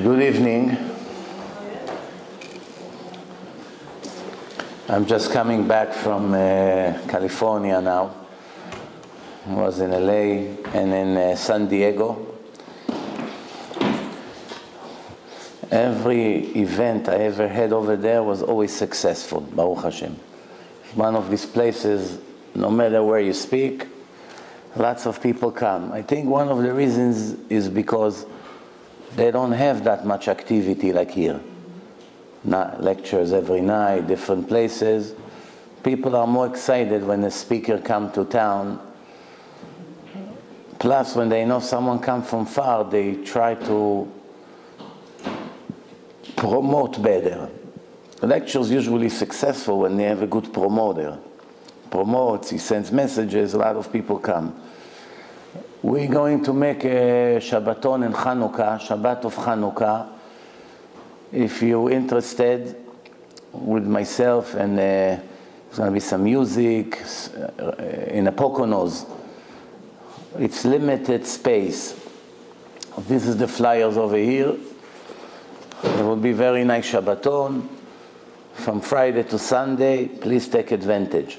Good evening. I'm just coming back from California now. I was in LA and in San Diego. Every event I ever had over there was always successful, Baruch Hashem. One of these places, no matter where you speak, lots of people come. I think one of the reasons is because they don't have that much activity like here. Lectures every night, different places. People are more excited when a speaker comes to town. Plus, when they know someone comes from far, they try to promote better. The lecture is usually successful when they have a good promoter. Promotes, he sends messages, a lot of people come. We're going to make a Shabbaton and Chanukah, Shabbat of Chanukah. If you're interested, with myself, and there's going to be some music in a Poconos. It's limited space. This is the flyers over here. It will be very nice Shabbaton from Friday to Sunday. Please take advantage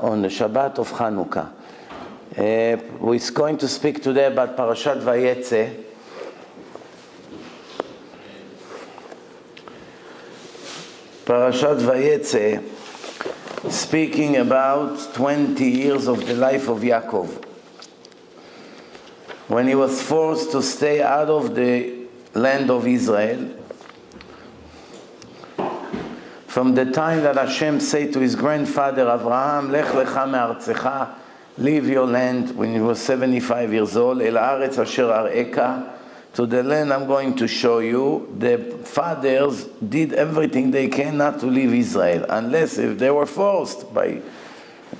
on the Shabbat of Chanukah. We're going to speak today about Parashat Vayetze. Parashat Vayetze, speaking about 20 years of the life of Yaakov, when he was forced to stay out of the land of Israel. From the time that Hashem said to his grandfather Abraham, Lech lecha me'artzecha, leave your land, when he was 75 years old, El haaretz asher ar'eka, to the land I'm going to show you. The fathers did everything they can not to leave Israel, unless if they were forced by,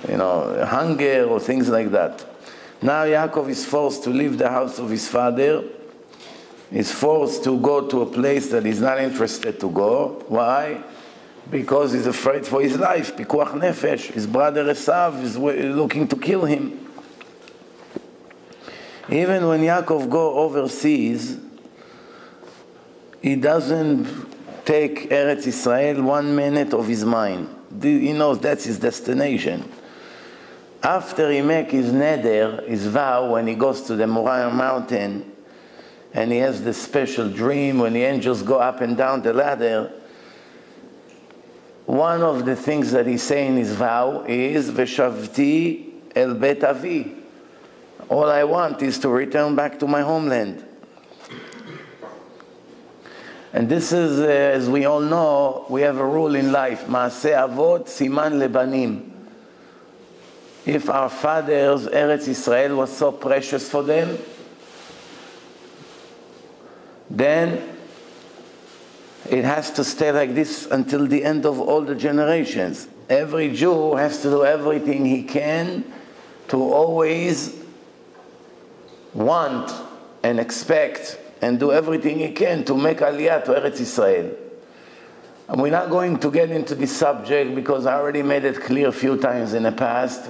hunger or things like that. Now Yaakov is forced to leave the house of his father. He's forced to go to a place that he's not interested to go. Why? Because he's afraid for his life. Pikuach nefesh. His brother Esav is looking to kill him. Even when Yaakov go overseas, he doesn't take Eretz Israel 1 minute of his mind. He knows that's his destination. After he make his neder, his vow, when he goes to the Moriah mountain, and he has this special dream when the angels go up and down the ladder, one of the things that he say in his vow is, Veshavti el bet avi. All I want is to return back to my homeland. And this is, as we all know, we have a rule in life, Maaseh avot siman lebanim. If our fathers, Eretz Israel, was so precious for them, then it has to stay like this until the end of all the generations. Every Jew has to do everything he can to always want and expect and do everything he can to make Aliyah to Eretz Israel. And we're not going to get into this subject because I already made it clear a few times in the past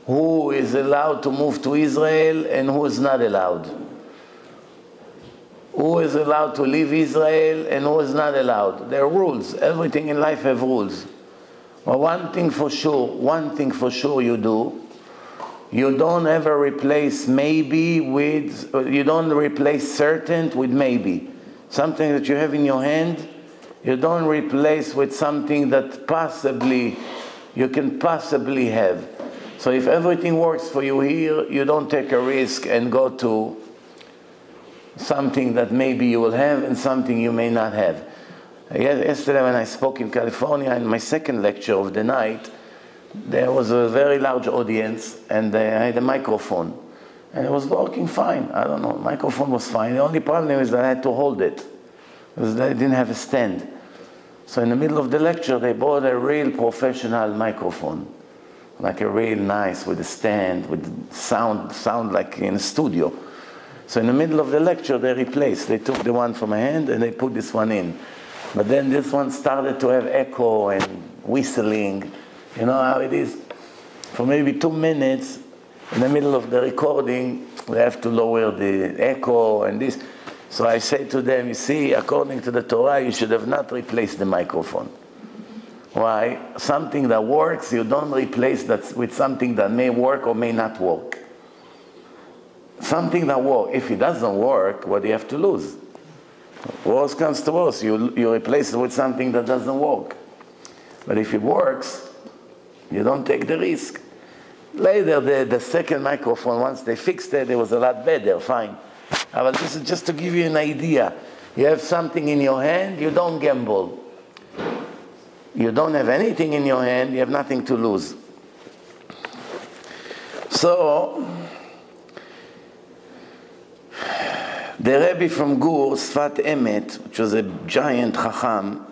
who is allowed to move to Israel and who is not allowed. Who is allowed to leave Israel and who is not allowed. There are rules. Everything in life have rules. But one thing for sure you do, you don't ever replace maybe with, you don't replace certain with maybe. Something that you have in your hand, you don't replace with something that possibly, you can possibly have. So if everything works for you here, you don't take a risk and go to something that maybe you will have and something you may not have. Yesterday when I spoke in California, in my second lecture of the night, there was a very large audience and I had a microphone. And it was working fine. I don't know, the microphone was fine. The only problem is that I had to hold it, because I didn't have a stand. So in the middle of the lecture, they bought a real professional microphone, like a real nice, with a stand, with sound like in a studio. So in the middle of the lecture, they took the one from my hand and they put this one in. But then this one started to have echo and whistling. You know how it is? For maybe 2 minutes, in the middle of the recording, we have to lower the echo and this. So I say to them, you see, according to the Torah, you should have not replaced the microphone. Why? Something that works, you don't replace that with something that may work or may not work. Something that works. If it doesn't work, what do you have to lose? Worst comes to worst, you replace it with something that doesn't work. But if it works, you don't take the risk. Later, the second microphone, once they fixed it, it was a lot better, fine. But this is just to give you an idea. You have something in your hand, you don't gamble. You don't have anything in your hand, you have nothing to lose. So, the Rabbi from Gur, Sfat Emet, which was a giant Chacham,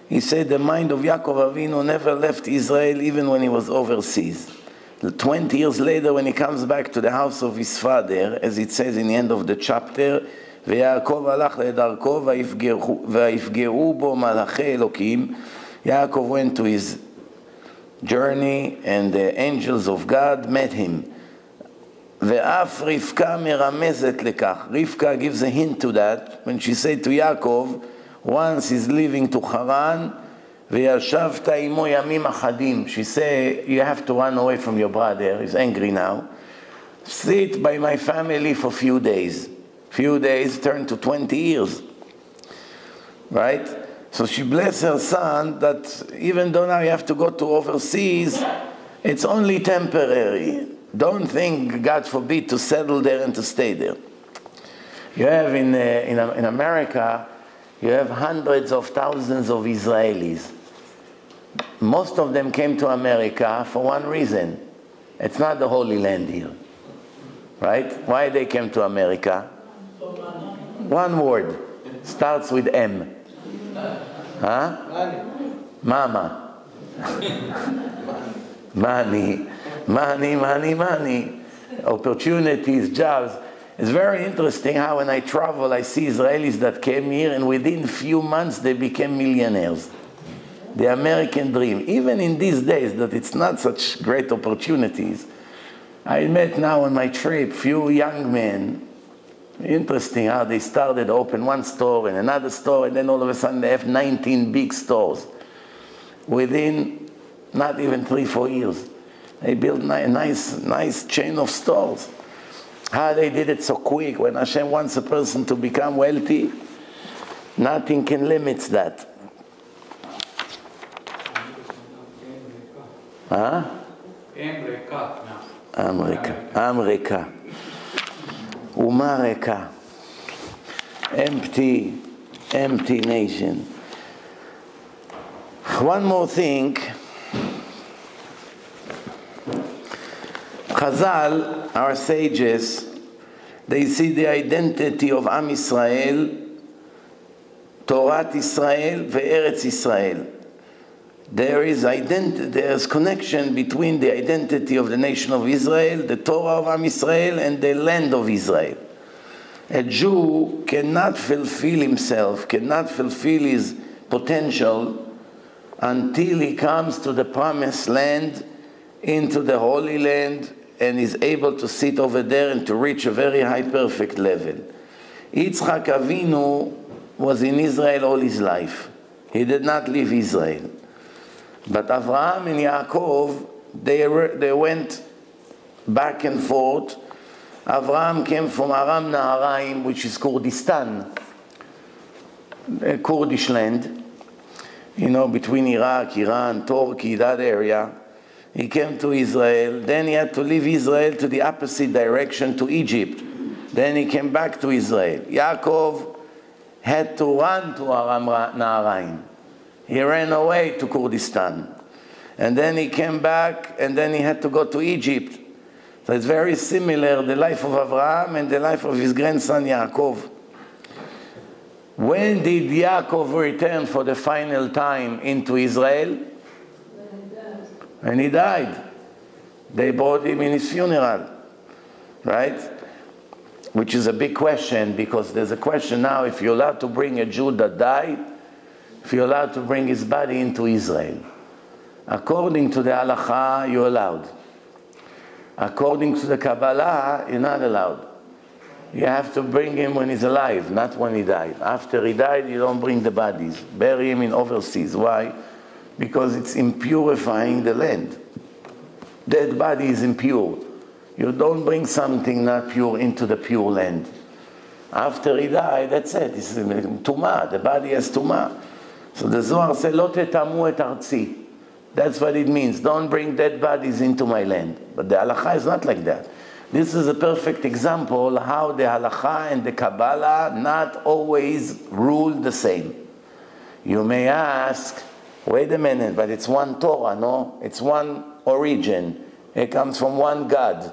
he said the mind of Yaakov Avinu never left Israel even when he was overseas. 20 years later, when he comes back to the house of his father, as it says in the end of the chapter, ויעקב הלך לדרכו ויפגעו בו מלאכי אלוקים. Yaakov went to his journey and the angels of God met him. ואף רבקה מרמזת לכך. Rivka gives a hint to that when she said to Yaakov, once he's leaving to Haran, וישבת עמו ימים אחדים. She said, you have to run away from your brother, he's angry now. Sit by my family for a few days. Few days turned to 20 years. Right? So she blessed her son that even though now you have to go to overseas, it's only temporary. Don't think, God forbid, to settle there and to stay there. You have in America, you have hundreds of thousands of Israelis. Most of them came to America for one reason. It's not the Holy Land here. Right? Why they came to America? One word. Starts with M. Huh? Mama. Money. Money, money, money. Opportunities, jobs. It's very interesting how when I travel, I see Israelis that came here and within few months they became millionaires. The American dream. Even in these days that it's not such great opportunities. I met now on my trip few young men. Interesting how they started to open one store and another store and then all of a sudden they have 19 big stores. Within not even 3-4 years. They built a nice chain of stores. How they did it so quick. When Hashem wants a person to become wealthy, nothing can limit that. Huh? America. Umareka. Empty nation. One more thing. Chazal, our sages, they see the identity of Am Yisrael, Torat Yisrael, ve'eretz Yisrael. There is connection between the identity of the nation of Israel, the Torah of Am Yisrael, and the land of Israel. A Jew cannot fulfill himself, cannot fulfill his potential until he comes to the promised land, into the Holy Land, and is able to sit over there and to reach a very high, perfect level. Yitzchak Avinu was in Israel all his life. He did not leave Israel. But Avraham and Yaakov, they went back and forth. Avraham came from Aram Naharaim, which is Kurdistan, Kurdish land, between Iraq, Iran, Turkey, that area. He came to Israel. Then he had to leave Israel to the opposite direction, to Egypt. Then he came back to Israel. Yaakov had to run to Aram Naharaim. He ran away to Kurdistan. And then he came back, and then he had to go to Egypt. So it's very similar, the life of Avraham and the life of his grandson Yaakov. When did Yaakov return for the final time into Israel? When he died. They brought him in his funeral. Right? Which is a big question, because there's a question now, if you're allowed to bring a Jew that died, if you're allowed to bring his body into Israel. According to the halacha, you're allowed. According to the Kabbalah, you're not allowed. You have to bring him when he's alive, not when he died. After he died, you don't bring the bodies. Bury him in overseas. Why? Because it's impurifying the land. Dead body is impure. You don't bring something not pure into the pure land. After he died, that's it. This is tumah. The body has tumah. So the Zohar says, "Lo tetamu et artzi." That's what it means. Don't bring dead bodies into my land. But the halakha is not like that. This is a perfect example how the halakha and the Kabbalah not always rule the same. You may ask, wait a minute, but it's one Torah, no? It's one origin. It comes from one God.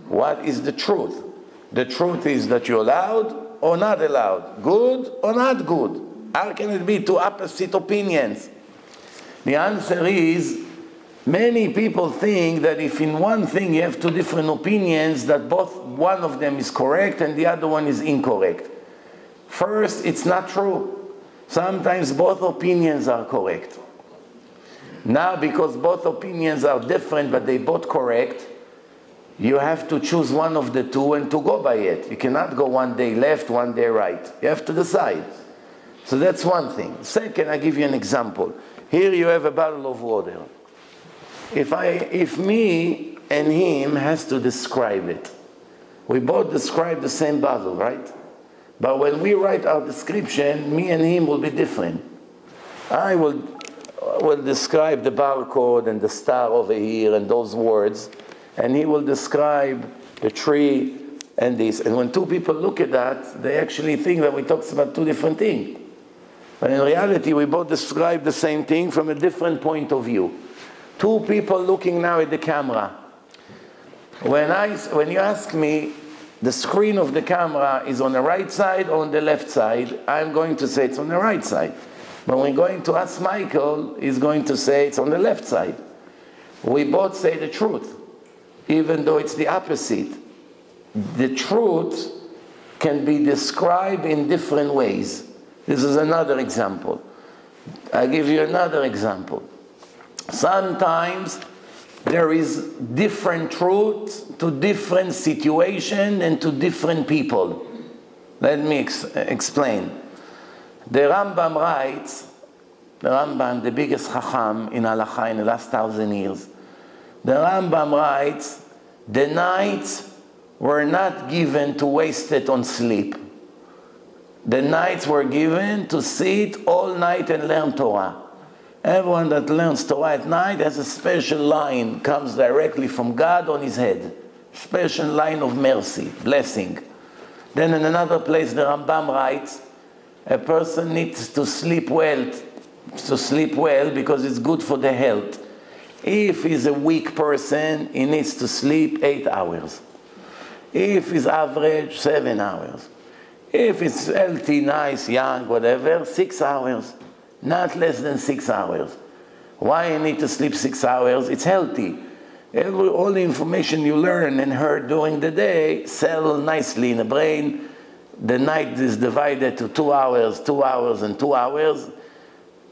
What is the truth? The truth is that you're allowed or not allowed, good or not good. How can it be two opposite opinions? The answer is, many people think that if in one thing you have two different opinions, that both one of them is correct and the other one is incorrect. First, it's not true. Sometimes both opinions are correct. Now, because both opinions are different but they both correct, you have to choose one of the two and to go by it. You cannot go one day left, one day right. You have to decide. So that's one thing. Second, I give you an example. Here you have a bottle of water. If me and him has to describe it, we both describe the same bottle, right? But when we write our description, me and him will be different. I will describe the barcode and the star over here and those words, and he will describe the tree and this. And when two people look at that, they actually think that we talk about two different things. But in reality, we both describe the same thing from a different point of view. Two people looking now at the camera. When you ask me, the screen of the camera is on the right side or on the left side, I'm going to say it's on the right side. But when we're going to ask Michael, he's going to say it's on the left side. We both say the truth, even though it's the opposite. The truth can be described in different ways. This is another example. I'll give you another example. Sometimes there is different truth to different situation and to different people. Let me explain. The Rambam writes, the Rambam, the biggest Chacham in halakha in the last 1,000 years, the Rambam writes, the nights were not given to waste it on sleep. The nights were given to sit all night and learn Torah. Everyone that learns Torah at night has a special line, comes directly from God on his head. Special line of mercy, blessing. Then in another place the Rambam writes, a person needs to sleep well because it's good for the health. If he's a weak person, he needs to sleep 8 hours. If he's average, 7 hours. If it's healthy, nice, young, whatever, 6 hours. Not less than 6 hours. Why you need to sleep 6 hours? It's healthy. All the information you learn and heard during the day settle nicely in the brain. The night is divided to 2 hours, 2 hours, and 2 hours.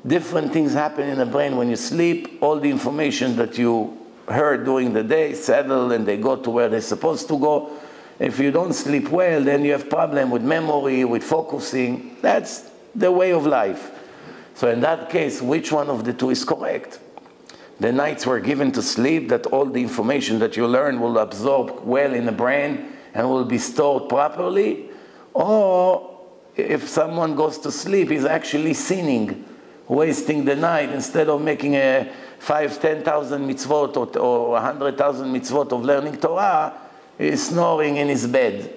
Different things happen in the brain when you sleep. All the information that you heard during the day settle and they go to where they're supposed to go. If you don't sleep well, then you have problem with memory, with focusing. That's the way of life. So in that case, which one of the two is correct? The nights were given to sleep, that all the information that you learn will absorb well in the brain and will be stored properly? Or if someone goes to sleep, he's actually sinning, wasting the night, instead of making a 5,000, 10,000 mitzvot or 100,000 mitzvot of learning Torah, he's snoring in his bed.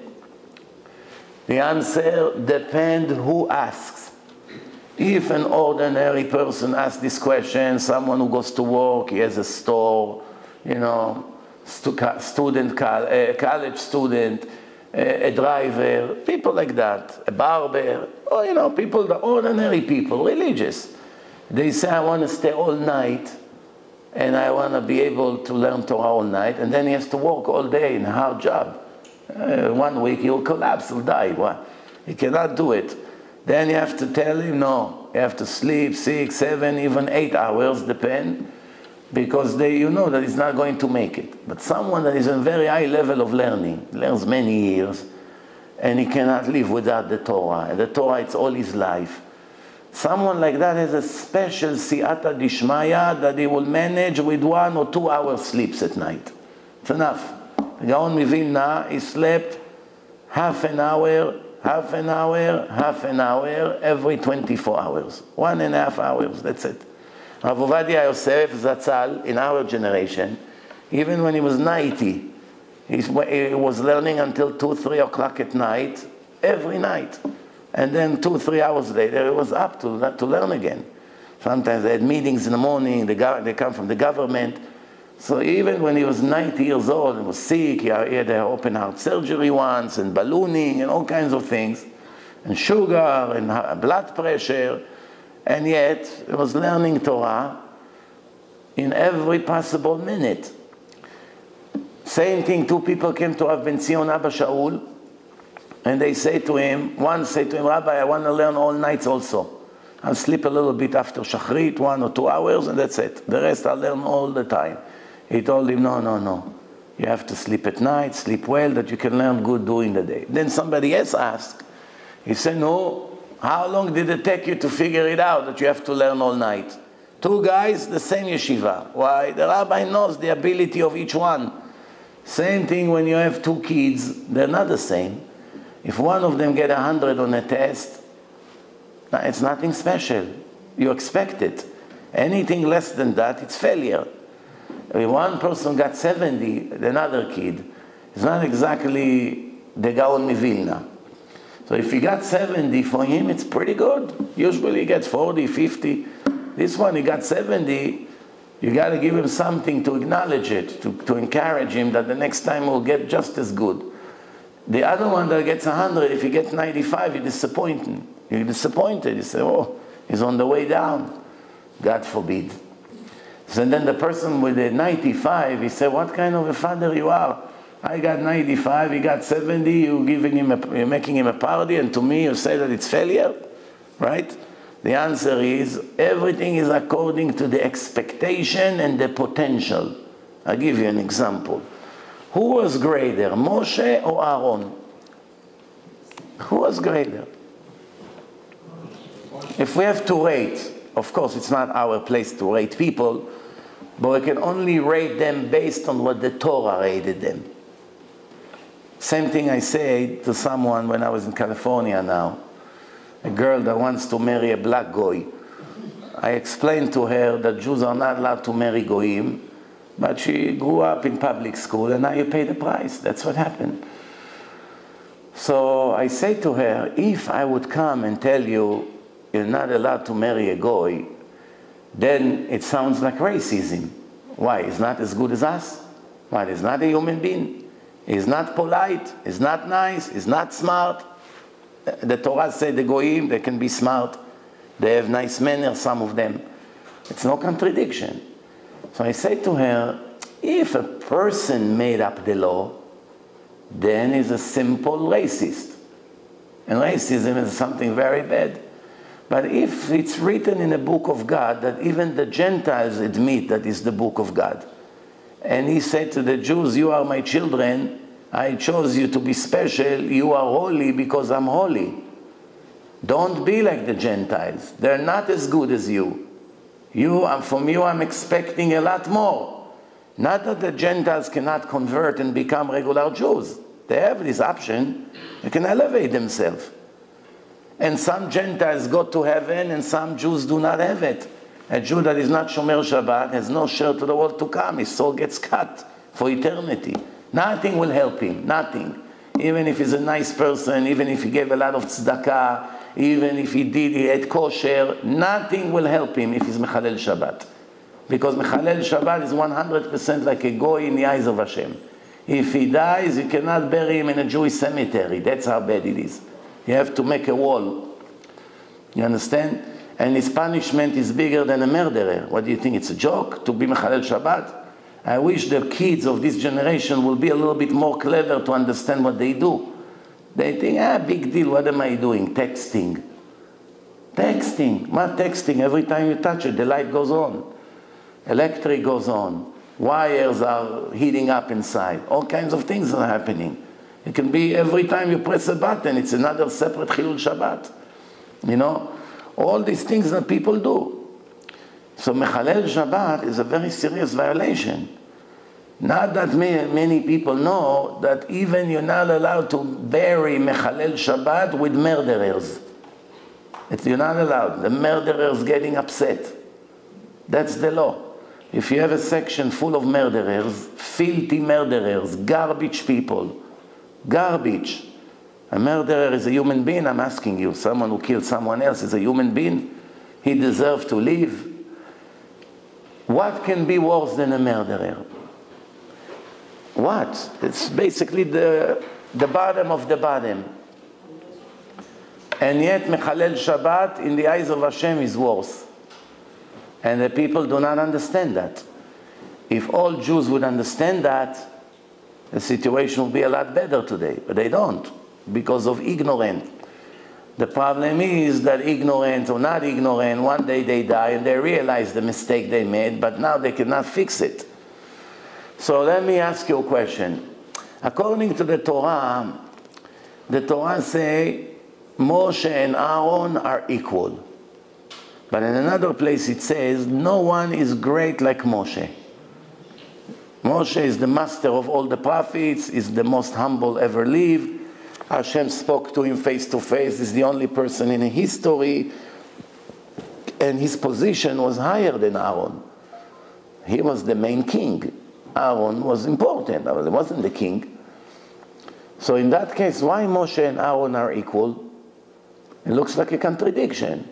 The answer depends who asks. If an ordinary person asks this question, someone who goes to work, he has a store, student, college student, a driver, people like that, a barber, or people, the ordinary people, religious. They say, I want to stay all night and I want to be able to learn Torah all night, and then he has to work all day in a hard job. 1 week he'll collapse, he'll die. What? He cannot do it. Then you have to tell him, no, you have to sleep 6, 7, even 8 hours, depend, because you know that he's not going to make it. But someone that is in a very high level of learning, learns many years, and he cannot live without the Torah. And the Torah, it's all his life. Someone like that has a special siyata dishmaya that he will manage with 1 or 2 hours sleeps at night. It's enough. The Gaon Mivilna, he slept half an hour every 24 hours. 1.5 hours, that's it. Rav Ovadia Yosef Zatzal, in our generation, even when he was 90, he was learning until 2, 3 o'clock at night, every night. And then 2, 3 hours later, he was up to learn again. Sometimes they had meetings in the morning, they come from the government. So even when he was 90 years old and was sick, he had an open heart surgery once, and ballooning, and all kinds of things, and sugar, and blood pressure, and yet he was learning Torah in every possible minute. Same thing, 2 people came to Rav Ben Sion Abba Shaul, and they say to him, one said to him, Rabbi, I want to learn all nights also. I'll sleep a little bit after Shachrit, 1 or 2 hours, and that's it. The rest I'll learn all the time. He told him, no. You have to sleep at night, sleep well, that you can learn good during the day. Then somebody else asked, he said, no, how long did it take you to figure it out that you have to learn all night? 2 guys, the same yeshiva. Why? The rabbi knows the ability of each one. Same thing when you have 2 kids, they're not the same. If one of them get 100 on a test, it's nothing special. You expect it. Anything less than that, it's failure. If one person got 70, another kid, it's not exactly the Gaon Mivilna. So if he got 70, for him it's pretty good. Usually he gets 40, 50. This one, he got 70. You got to give him something to acknowledge it, to encourage him that the next time he'll get just as good. The other one that gets 100, if he gets 95, you're disappointed. You say, oh, he's on the way down. God forbid. So then the person with the 95, he said, what kind of a father you are? I got 95, he got 70, you're making him a party, and to me you say that it's failure, right? The answer is, everything is according to the expectation and the potential. I'll give you an example. Who was greater, Moshe or Aaron? Who was greater? If we have to rate, of course it's not our place to rate people, but we can only rate them based on what the Torah rated them. Same thing I say to someone when I was in California now. A girl that wants to marry a black goy. I explained to her that Jews are not allowed to marry goyim, but she grew up in public school and now you pay the price. That's what happened. So I say to her, if I would come and tell you you're not allowed to marry a goy, then it sounds like racism. Why? He's not as good as us? Why? He's not a human being. He's not polite. He's not nice. He's not smart. The Torah said the goyim, they can be smart. They have nice manners, some of them. It's no contradiction. So I say to her, if a person made up the law, then he's a simple racist. And racism is something very bad. But if it's written in the book of God that even the Gentiles admit that it's the book of God, and he said to the Jews, you are my children, I chose you to be special, you are holy because I'm holy. Don't be like the Gentiles. They're not as good as you. From you I'm expecting a lot more. Not that the Gentiles cannot convert and become regular Jews. They have this option. They can elevate themselves. And some Gentiles go to heaven and some Jews do not have it. A Jew that is not Shomer Shabbat has no share to the world to come. His soul gets cut for eternity. Nothing will help him. Nothing. Even if he's a nice person, even if he gave a lot of tzedakah, even if he ate kosher, nothing will help him if he's Mechalel Shabbat. Because Mechalel Shabbat is 100% like a goy in the eyes of Hashem. If he dies, you cannot bury him in a Jewish cemetery. That's how bad it is. You have to make a wall. You understand? And his punishment is bigger than a murderer. What do you think? It's a joke to be Mechalel Shabbat? I wish the kids of this generation will be a little bit more clever to understand what they do. They think, big deal, what am I doing? Texting. Texting. What texting? Every time you touch it, the light goes on. Electric goes on. Wires are heating up inside. All kinds of things are happening. It can be every time you press a button, it's another separate Chilul Shabbat. You know, all these things that people do. So Mechalel Shabbat is a very serious violation. Not that many people know that even you're not allowed to bury Mechalel Shabbat with murderers. You're not allowed. The murderers getting upset. That's the law. If you have a section full of murderers, filthy murderers, garbage people, garbage. A murderer is a human being, I'm asking you. Someone who killed someone else is a human being. He deserves to live. What can be worse than a murderer? What? It's basically the bottom of the bottom. And yet Mechalel Shabbat in the eyes of Hashem is worse. And the people do not understand that. If all Jews would understand that, the situation would be a lot better today. But they don't, because of ignorance. The problem is that ignorant or not ignorant, one day they die and they realize the mistake they made, but now they cannot fix it. So let me ask you a question. According to the Torah say Moshe and Aaron are equal. But in another place it says, no one is great like Moshe. Moshe is the master of all the prophets, is the most humble ever lived. Hashem spoke to him face to face, is the only person in history, and his position was higher than Aaron. He was the main king. Aaron was important, but he wasn't the king. So in that case, why Moshe and Aaron are equal? It looks like a contradiction.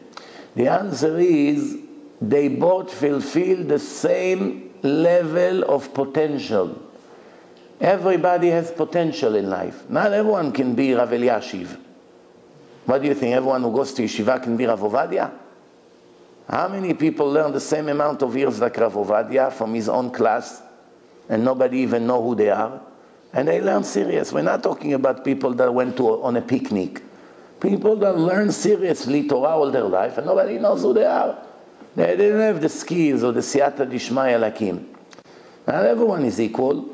The answer is, they both fulfill the same level of potential. Everybody has potential in life. Not everyone can be Rav Eliashiv. What do you think? Everyone who goes to yeshiva can be Rav Ovadia? How many people learn the same amount of years like Rav Ovadia from his own class and nobody even know who they are? And they learn serious. We're not talking about people that went on a picnic. People that learn seriously Torah all their life and nobody knows who they are. They didn't have the skills or the siyata dishmaya like him. Not everyone is equal.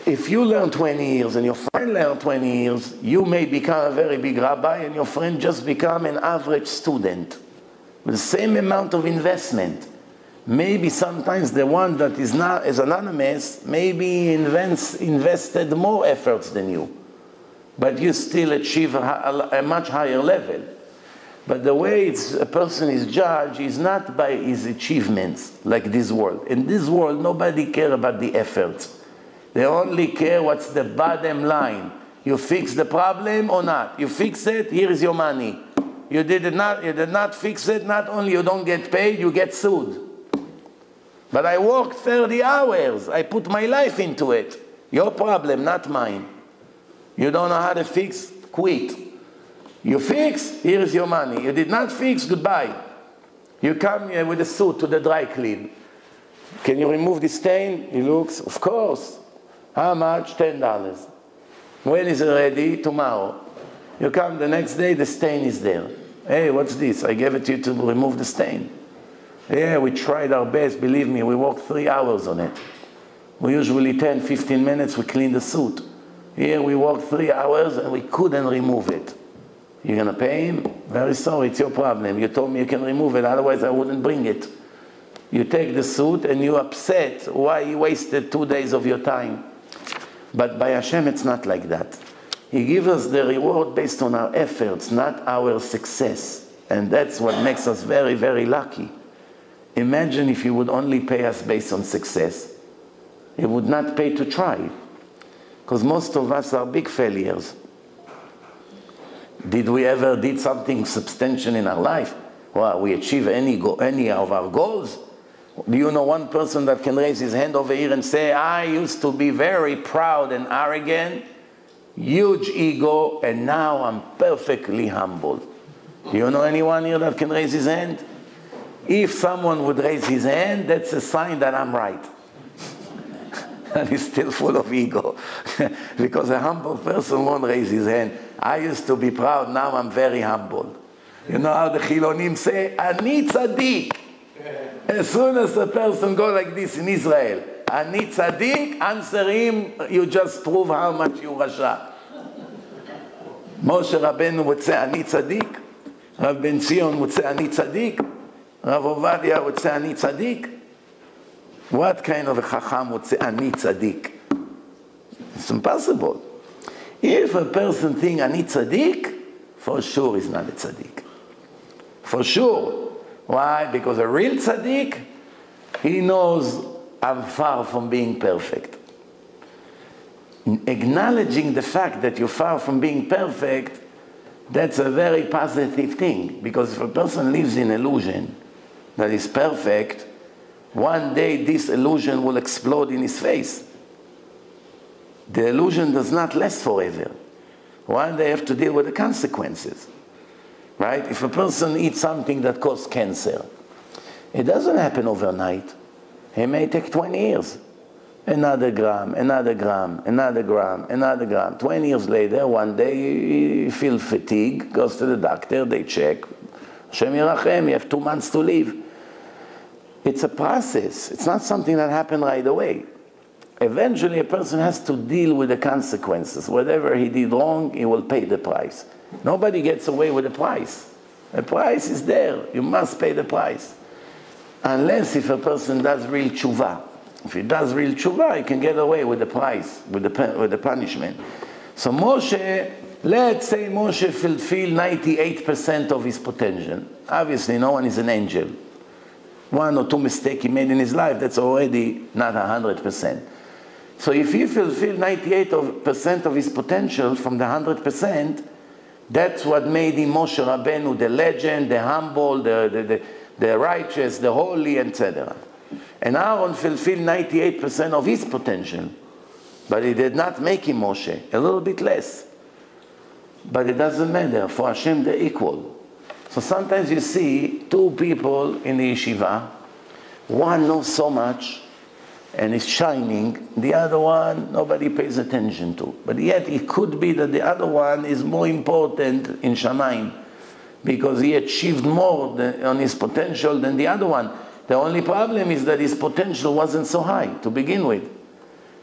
If you learn 20 years and your friend learned 20 years, you may become a very big rabbi and your friend just become an average student. With the same amount of investment. Maybe sometimes the one that is not as anonymous maybe invested more efforts than you. But you still achieve a much higher level. But the way a person is judged is not by his achievements, like this world. In this world, nobody cares about the efforts. They only care what's the bottom line. You fix the problem or not. You fix it, here is your money. You did not fix it, not only you don't get paid, you get sued. But I worked 30 hours. I put my life into it. Your problem, not mine. You don't know how to fix, quit. You fix, here is your money. You did not fix, goodbye. You come here with a suit to the dry clean. Can you remove the stain? He looks, of course. How much? $10. When is it ready? Tomorrow. You come the next day, the stain is there. Hey, what's this? I gave it to you to remove the stain. Yeah, we tried our best. Believe me, we worked 3 hours on it. We usually 10, 15 minutes, we clean the suit. Here we worked 3 hours and we couldn't remove it. You're going to pay him? Very sorry, it's your problem. You told me you can remove it, otherwise I wouldn't bring it. You take the suit and you're upset why you wasted 2 days of your time. But by Hashem, it's not like that. He gives us the reward based on our efforts, not our success. And that's what makes us very, very lucky. Imagine if He would only pay us based on success. He would not pay to try. Because most of us are big failures. Did we ever did something substantial in our life? Well, we achieve any of our goals? Do you know one person that can raise his hand over here and say, I used to be very proud and arrogant, huge ego, and now I'm perfectly humble? Do you know anyone here that can raise his hand? If someone would raise his hand, that's a sign that I'm right. And he's still full of ego. Because a humble person won't raise his hand. I used to be proud, now I'm very humble. You know how the Chilonim say, Ani tzaddik. As soon as a person goes like this in Israel, Ani tzaddik, answer him, you just prove how much you rasha. Moshe Rabbeinu would say, Ani Tzaddik. Rav Ben Sion would say, Ani Tzaddik. Rav Ovadia would say, Ani Tzaddik. What kind of a Chacham would say, Ani Tzaddik? It's impossible. If a person thinks, Ani Tzaddik, for sure he's not a Tzaddik. For sure. Why? Because a real Tzaddik, he knows I'm far from being perfect. Acknowledging the fact that you're far from being perfect, that's a very positive thing. Because if a person lives in illusion that is perfect, one day this illusion will explode in his face. The illusion does not last forever. One day you have to deal with the consequences. Right? If a person eats something that causes cancer, it doesn't happen overnight. It may take 20 years. Another gram, another gram, another gram, another gram. 20 years later, one day you feel fatigue, goes to the doctor, they check. Hashem Yerachem, you have 2 months to live. It's a process. It's not something that happened right away. Eventually, a person has to deal with the consequences. Whatever he did wrong, he will pay the price. Nobody gets away with the price. The price is there. You must pay the price. Unless if a person does real tshuva. If he does real tshuva, he can get away with the price, with the punishment. So Moshe, let's say Moshe fulfilled 98% of his potential. Obviously, no one is an angel. 1 or 2 mistakes he made in his life, that's already not 100%. So if he fulfilled 98% of his potential from the 100%, that's what made him Moshe Rabbeinu, the legend, the humble, the righteous, the holy, etc. And Aaron fulfilled 98% of his potential, but he did not make him Moshe, a little bit less. But it doesn't matter, for Hashem they're equal. So sometimes you see 2 people in the yeshiva, one knows so much and is shining, the other one nobody pays attention to. But yet it could be that the other one is more important in Shamayim because he achieved more on his potential than the other one. The only problem is that his potential wasn't so high to begin with.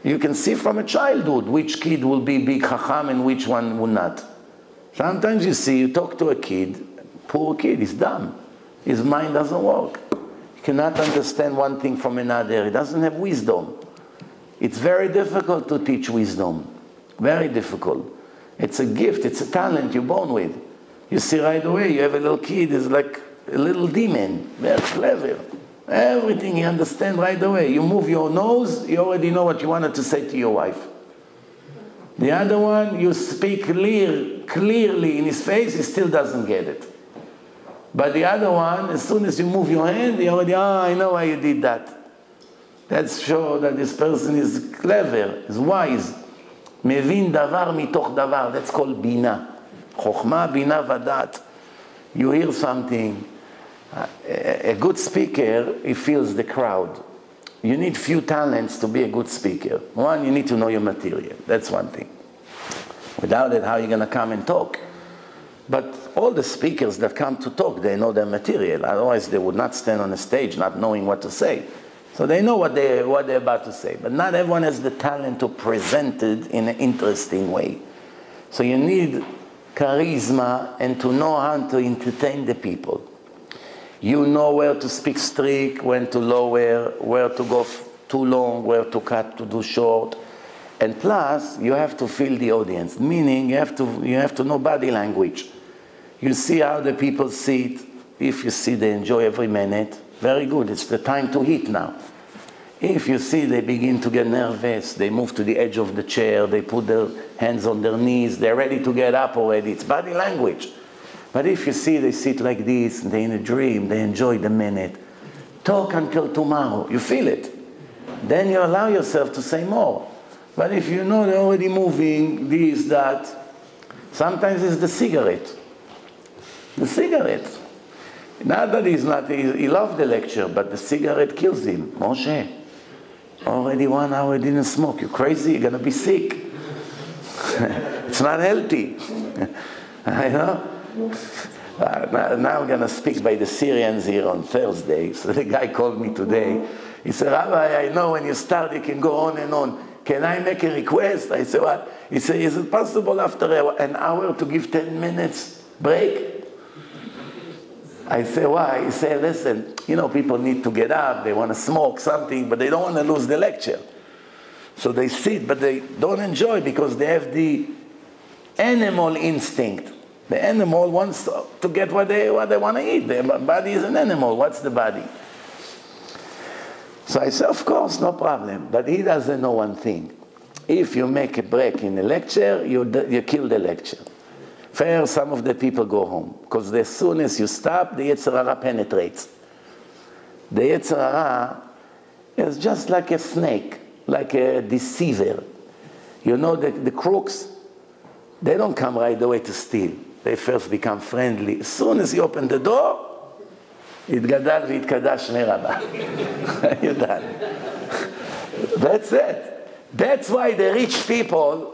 You can see from a childhood which kid will be big chacham and which one will not. Sometimes you see, you talk to a kid, poor kid, he's dumb. His mind doesn't work. He cannot understand one thing from another. He doesn't have wisdom. It's very difficult to teach wisdom. Very difficult. It's a gift, it's a talent you're born with. You see right away, you have a little kid, is like a little demon, very clever. Everything you understand right away. You move your nose, you already know what you wanted to say to your wife. The other one, you speak clearly in his face, he still doesn't get it. But the other one, as soon as you move your hand, he already, I know why you did that. That's sure that this person is clever, is wise. Mevin davar mitoch davar. That's called bina. Chokhmah, bina, vadat. You hear something. A good speaker, he feels the crowd. You need few talents to be a good speaker. One, you need to know your material. That's one thing. Without it, how are you going to come and talk? But all the speakers that come to talk, they know their material. Otherwise, they would not stand on a stage not knowing what to say. So they know what they're about to say. But not everyone has the talent to present it in an interesting way. So you need charisma and to know how to entertain the people. You know where to speak strict, when to lower, where to go too long, where to cut, to do short. And plus, you have to feel the audience. Meaning, you have to know body language. You see how the people sit. If you see they enjoy every minute, very good. It's the time to eat now. If you see they begin to get nervous, they move to the edge of the chair, they put their hands on their knees, they're ready to get up already. It's body language. But if you see they sit like this, they're in a dream, they enjoy the minute, talk until tomorrow, you feel it. Then you allow yourself to say more. But if you know they're already moving, this, that, sometimes it's the cigarette. The cigarette. Not that he loved the lecture, but the cigarette kills him. Moshe, already 1 hour didn't smoke. You crazy? You're going to be sick. It's not healthy. I know. Now I'm going to speak by the Syrians here on Thursday. So the guy called me today. He said, Rabbi, I know when you start, you can go on and on. can I make a request? I say, what? He said, is it possible after an hour to give 10 minutes break? I say, why? He said, listen, you know, people need to get up, they want to smoke something, but they don't want to lose the lecture. So they sit, but they don't enjoy because they have the animal instinct. The animal wants to get what they want to eat. The body is an animal. What's the body? So I said, of course, no problem. But he doesn't know one thing. If you make a break in a lecture, you kill the lecture. First, some of the people go home. Because as soon as you stop, the Yetzer Hara penetrates. The Yetzer Hara is just like a snake, like a deceiver. You know, the crooks, they don't come right away to steal. They first become friendly. As soon as you open the door, יתגדל ויתקדש שמי רבה. You're done. That's it. That's why the rich people,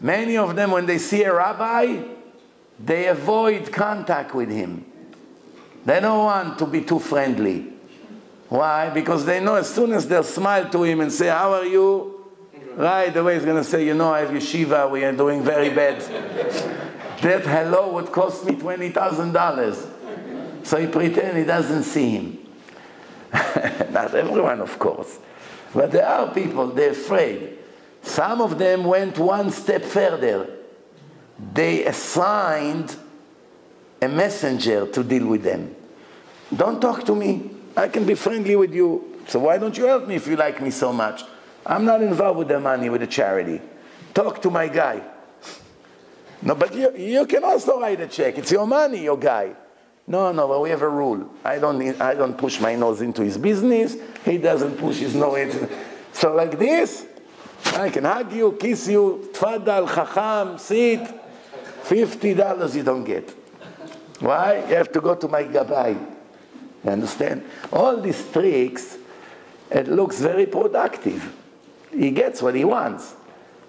many of them, when they see a rabbi, they avoid contact with him. They don't want to be too friendly. Why? Because they know as soon as they'll smile to him and say, how are you? Right away he's going to say, you know, I have yeshiva, we are doing very bad. That hello would cost me $20,000. So he pretends he doesn't see him. Not everyone, of course. But there are people, they're afraid. Some of them went one step further. They assigned a messenger to deal with them. Don't talk to me. I can be friendly with you. So why don't you help me if you like me so much? I'm not involved with the money, with the charity. Talk to my guy. No, but you can also write a check. It's your money, your guy. No, but we have a rule. I don't push my nose into his business. He doesn't push his nose into... So like this, I can hug you, kiss you, tfaddal, chacham, sit. $50 you don't get. Why? You have to go to my gabbai. You understand? All these tricks, it looks very productive. He gets what he wants.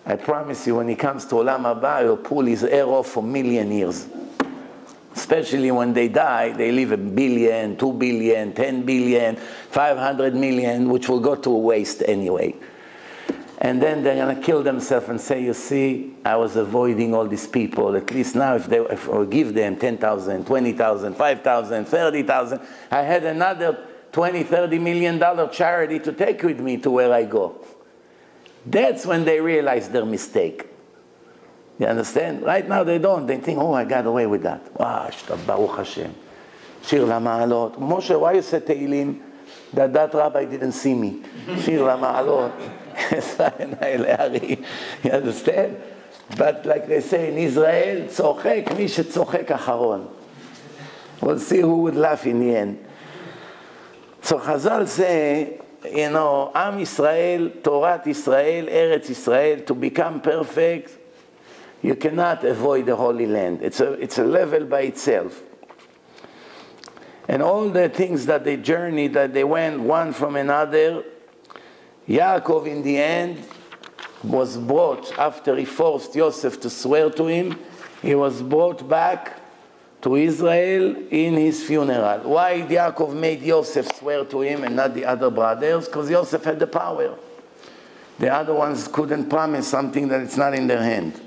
I promise you, when he comes to Olam Haba, he'll pull his hair off for 1,000,000 years. Especially when they die, they leave 1 billion, 2 billion, 10 billion, 500 million, which will go to waste anyway. And then they're going to kill themselves and say, you see, I was avoiding all these people. At least now if I give them 10,000, 20,000, 5,000, 30,000, I had another $20, $30 million charity to take with me to where I go. That's when they realize their mistake. You understand? Right now they don't. They think, oh, I got away with that. Wow, Baruch Hashem. Shir LaMa'alot. Moshe, why you say Tehillim that rabbi didn't see me? Shir LaMa'alot. You understand? But like they say in Israel, tzochek mi shetzochek acharon. We'll see who would laugh in the end. So Chazal say, you know, Am Israel, Torat Israel, Eretz Israel, to become perfect, you cannot avoid the Holy Land. It's a level by itself. And all the things that they journeyed, that they went one from another, Yaakov in the end was brought, after he forced Yosef to swear to him, he was brought back to Israel in his funeral. Why Yaakov made Yosef swear to him and not the other brothers? Because Yosef had the power. The other ones couldn't promise something that it's not in their hand.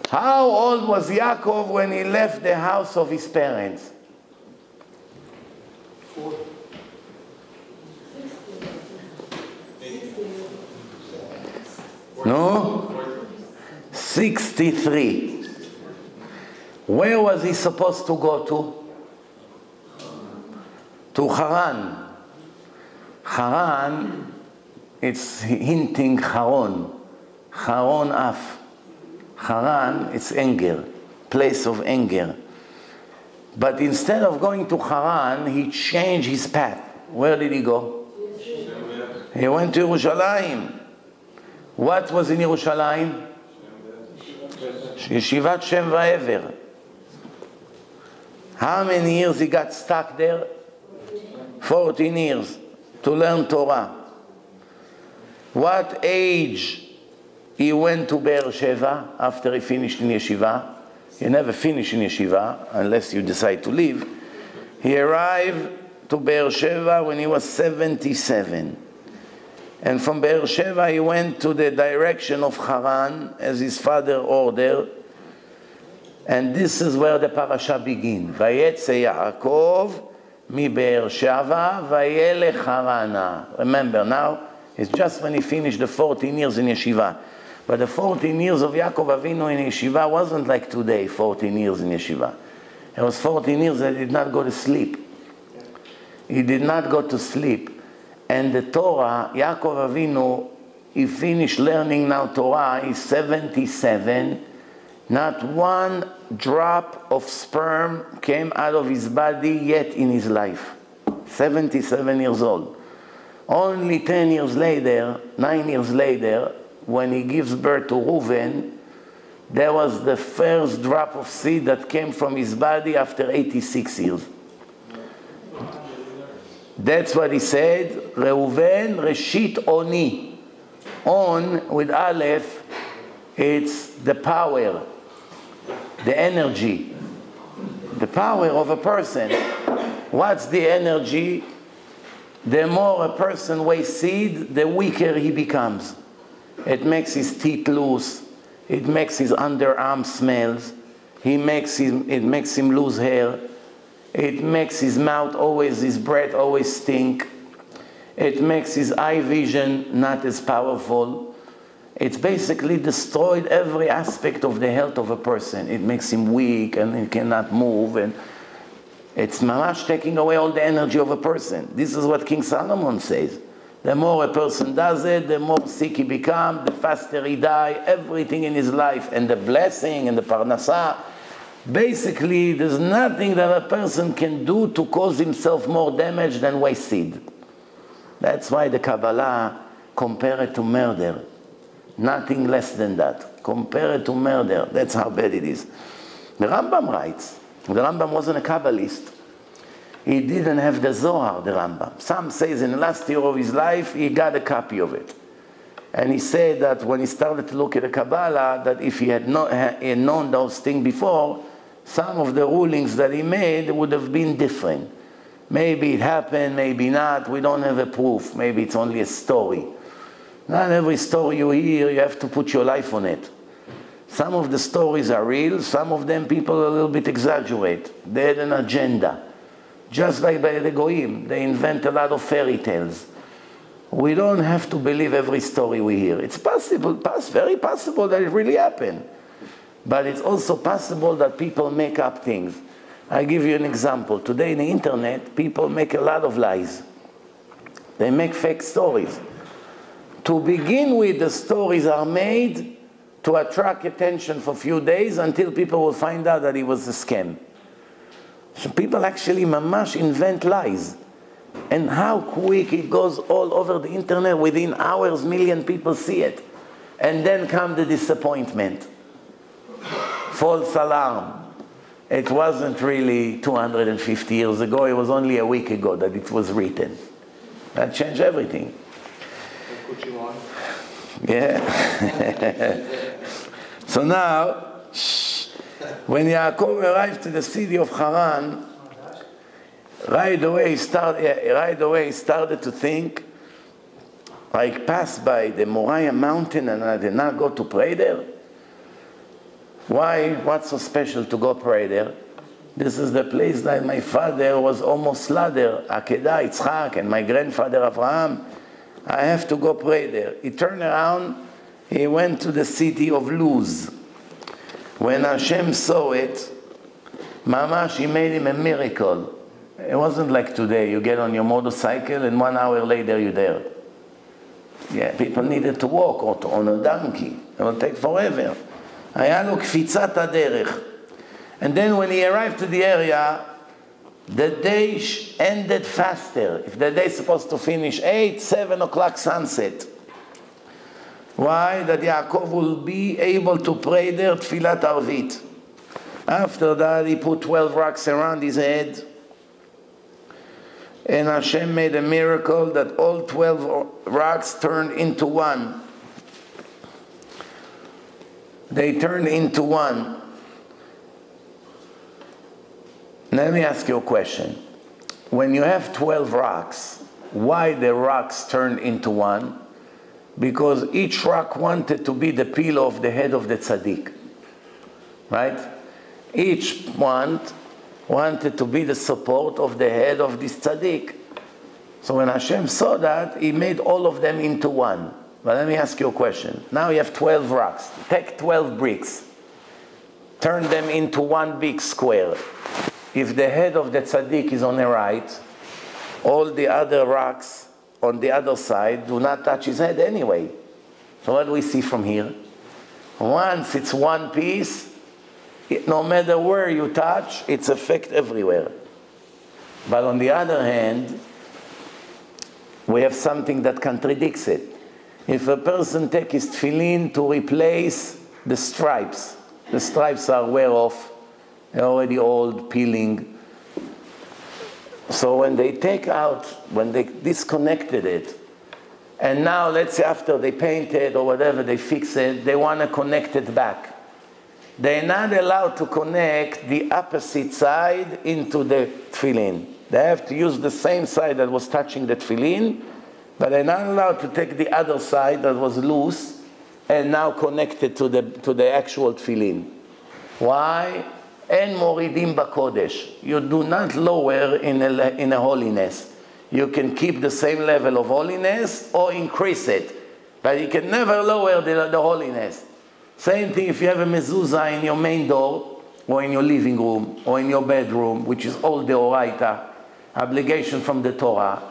How old was Yaakov when he left the house of his parents? 4. No? 63. Where was he supposed to go to? To Haran. Haran, it's hinting Haron. Haron af. Haran, it's anger, place of anger. But instead of going to Haran, he changed his path. Where did he go? He went to Yerushalayim. What was in Yerushalayim? Yeshivat Shem Va'ever. How many years he got stuck there? 14 years to learn Torah. What age he went to Be'er Sheva after he finished in Yeshiva? He never finished in Yeshiva unless you decide to leave. He arrived to Be'er Sheva when he was 77. And from Beersheba he went to the direction of Haran, as his father ordered. And this is where the parasha begins. Vayetze Yaakov mi Beersheba vayelech Harana. Remember now, it's just when he finished the 14 years in yeshiva. But the 14 years of Yaakov Avinu in yeshiva wasn't like today, 14 years in yeshiva. It was 14 years that he did not go to sleep. He did not go to sleep. And the Torah, Yaakov Avinu, he finished learning now Torah, he's 77. Not one drop of sperm came out of his body yet in his life. 77 years old. Only 10 years later, 9 years later, when he gives birth to Reuven, there was the first drop of seed that came from his body after 86 years. That's what he said, Reuven Reshit Oni. On with Aleph, it's the power, the energy, the power of a person. What's the energy? The more a person weighs seed, the weaker he becomes. It makes his teeth loose. It makes his underarm smells. It makes him lose hair. It makes his mouth always, his breath always stink. It makes his eye vision not as powerful. It's basically destroyed every aspect of the health of a person. It makes him weak and he cannot move. And it's mamash taking away all the energy of a person. This is what King Solomon says. The more a person does it, the more sick he becomes, the faster he dies, everything in his life. And the blessing and the parnasah. Basically, there's nothing that a person can do to cause himself more damage than waste seed. That's why the Kabbalah compare it to murder. Nothing less than that. Compare it to murder. That's how bad it is. The Rambam writes, the Rambam wasn't a Kabbalist. He didn't have the Zohar, the Rambam. Some says in the last year of his life, he got a copy of it. And he said that when he started to look at the Kabbalah, that if he had known those things before, some of the rulings that he made would have been different. Maybe it happened, maybe not. We don't have a proof. Maybe it's only a story. Not every story you hear, you have to put your life on it. Some of the stories are real. Some of them people a little bit exaggerate. They had an agenda. Just like by the Goyim, they invent a lot of fairy tales. We don't have to believe every story we hear. It's possible, very possible that it really happened. But it's also possible that people make up things. I'll give you an example. Today in the internet, people make a lot of lies. They make fake stories. To begin with, the stories are made to attract attention for a few days until people will find out that it was a scam. So people actually mamash invent lies. And how quick it goes all over the internet, within hours, million people see it. And then comes the disappointment. False alarm. It wasn't really 250 years ago, it was only a week ago that it was written. That changed everything. Yeah. So now, when Yaakov arrived to the city of Haran, right away he started to think, I passed by the Moriah mountain and I did not go to pray there. Why? What's so special to go pray there? This is the place that my father was almost slaughtered, Akedah, Yitzchak, and my grandfather Abraham. I have to go pray there. He turned around, he went to the city of Luz. When Hashem saw it, mamash, he made him a miracle. It wasn't like today, you get on your motorcycle and 1 hour later you're there. Yeah, people needed to walk or on a donkey. It will take forever. היה לו קפיצת הדרך. And then when he arrived to the area, the day ended faster. If the day is supposed to finish 8, 7 o'clock sunset. Why? That Yaakov will be able to pray there Tfilat Arvit. After that, he put 12 rocks around his head. And Hashem made a miracle that all 12 rocks turned into one. They turned into one. Let me ask you a question. When you have 12 rocks, why the rocks turned into one? Because each rock wanted to be the pillow of the head of the tzaddik. Right? Each one wanted to be the support of the head of this tzaddik. So when Hashem saw that, He made all of them into one. But let me ask you a question. Now you have 12 rocks. Take 12 bricks. Turn them into one big square. If the head of the tzaddik is on the right, all the other rocks on the other side do not touch his head anyway. So what do we see from here? Once it's one piece, no matter where you touch, it's effect everywhere. But on the other hand, we have something that contradicts it. If a person takes his tefillin to replace the stripes are wear off, they're already old, peeling. So when they disconnected it, and now let's say after they paint it or whatever, they fix it, they want to connect it back. They're not allowed to connect the opposite side into the tefillin. They have to use the same side that was touching the tefillin, but they're not allowed to take the other side that was loose and now connect it to the actual tefillin. Why? En moridim bakodesh. You do not lower in a holiness. You can keep the same level of holiness or increase it, but you can never lower the holiness. Same thing if you have a mezuzah in your main door, or in your living room, or in your bedroom, which is all the oraita, obligation from the Torah,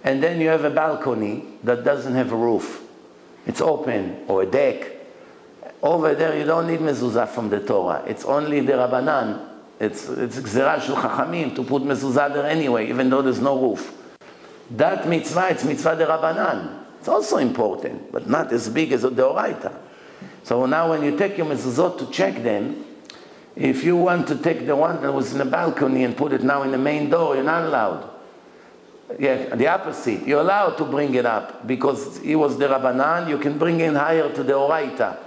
and then you have a balcony that doesn't have a roof. It's open, or a deck. Over there you don't need mezuzah from the Torah. It's only the Rabbanan. It's Gzera shel Chachamim to put mezuzah there anyway, even though there's no roof. That mitzvah, it's mitzvah de Rabbanan. It's also important, but not as big as the oraita. So now when you take your mezuzot to check them, if you want to take the one that was in the balcony and put it now in the main door, you're not allowed. Yeah, the opposite. You're allowed to bring it up because it was the Rabbanan. You can bring it higher to the oraita.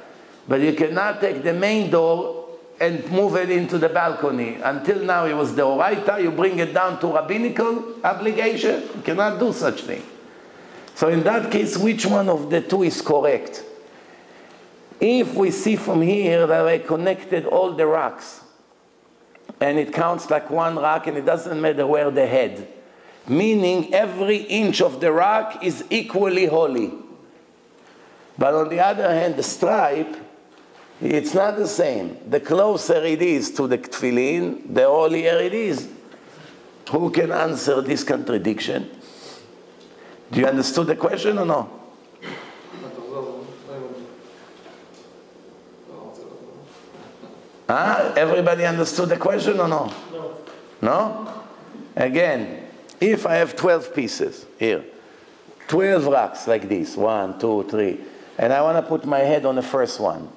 But you cannot take the main door and move it into the balcony. Until now it was the oraita. You bring it down to rabbinical obligation. You cannot do such thing. So in that case, which one of the two is correct? If we see from here that I connected all the rocks, and it counts like one rock, and it doesn't matter where the head, meaning every inch of the rock is equally holy. But on the other hand, the stripe, it's not the same. The closer it is to the tefillin, the holier it is. Who can answer this contradiction? Do you understand the question or no? Everybody understood the question or no? No. No? Again, if I have 12 pieces here, 12 rocks like this, 1, 2, 3, and I want to put my head on the first one.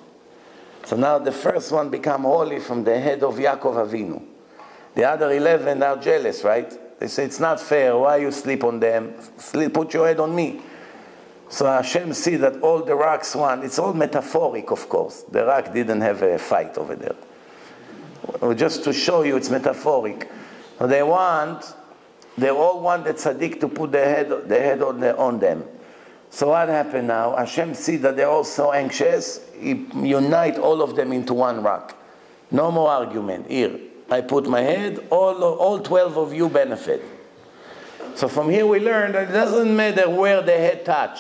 So now the first one become holy from the head of Yaakov Avinu. The other 11 are jealous, right? They say, it's not fair. Why you sleep on them? Put your head on me. So Hashem see that all the rocks want. It's all metaphoric, of course. The rock didn't have a fight over there. Just to show you it's metaphoric. So they all want the tzaddik to put the head on them. So what happened now? Hashem see that they're all so anxious. He unite all of them into one rock. No more argument. Here, I put my head. All 12 of you benefit. So from here we learn that it doesn't matter where the head touch,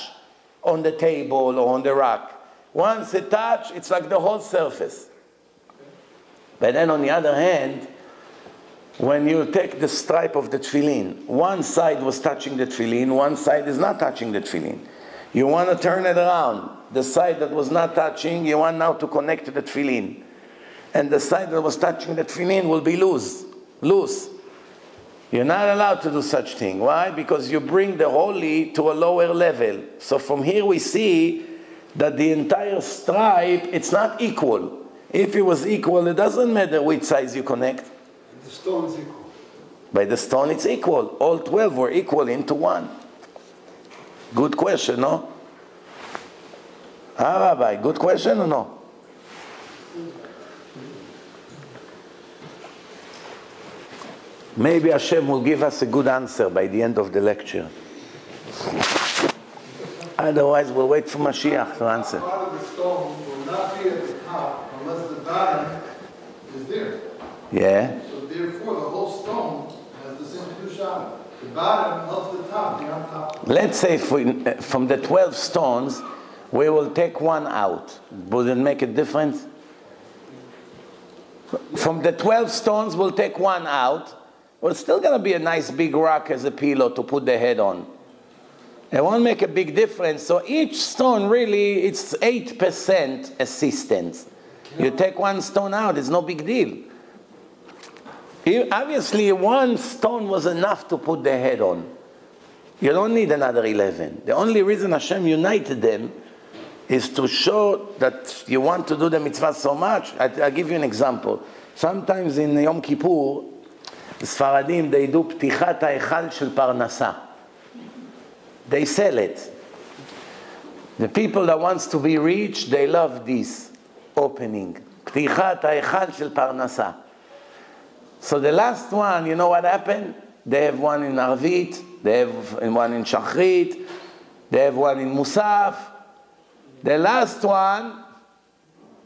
on the table or on the rock. Once it touch, it's like the whole surface. But then on the other hand, when you take the stripe of the tefillin, one side was touching the tefillin, one side is not touching the tefillin. You want to turn it around. The side that was not touching, you want now to connect to the tefillin. And the side that was touching the tefillin will be loose. You're not allowed to do such thing. Why? Because you bring the holy to a lower level. So from here we see that the entire stripe, it's not equal. If it was equal, it doesn't matter which size you connect. The stone is equal. By the stone it's equal. All 12 were equal into one. Good question, no? Rabbi, good question or no? Maybe Hashem will give us a good answer by the end of the lecture. Otherwise, we'll wait for Mashiach to answer. Part of the stone will not be at the top unless the bottom is there. Yeah. So therefore, the whole stone has the same kedusha. The bottom helps the top be on top. Let's say from the 12 stones, we will take one out. Would it make a difference? From the 12 stones, we'll take one out. Well, it's still going to be a nice big rock as a pillow to put the head on. It won't make a big difference. So each stone really, it's 8% assistance. You take one stone out, it's no big deal. Obviously, one stone was enough to put the head on. You don't need another 11. The only reason Hashem united them is to show that you want to do the mitzvah so much. I'll give you an example. Sometimes in Yom Kippur, the Sfaradim, they do ptichat ha'echal shel parnasa. They sell it. The people that wants to be rich, they love this opening. Ptichat ha'echal shel parnasa. So the last one, you know what happened? They have one in Arvit, they have one in Shachrit, they have one in Musaf. The last one,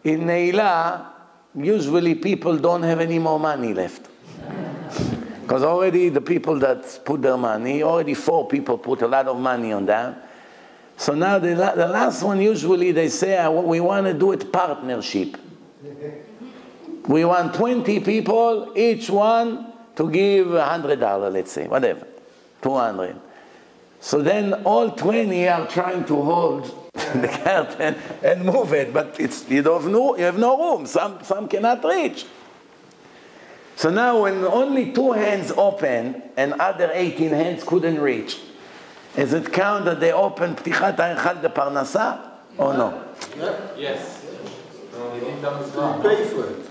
in Neila, usually people don't have any more money left. Because already the people that put their money, already 4 people put a lot of money on that. So now the last one, usually they say, we want to do it partnership. We want 20 people, each one to give $100, let's say, whatever, 200. So then all 20 are trying to hold the curtain and move it, but you have no room. Some cannot reach. So now when only 2 hands open and other 18 hands couldn't reach, is it count that they opened ptichat ha'echal de parnasa or no? Yes. Pay for it.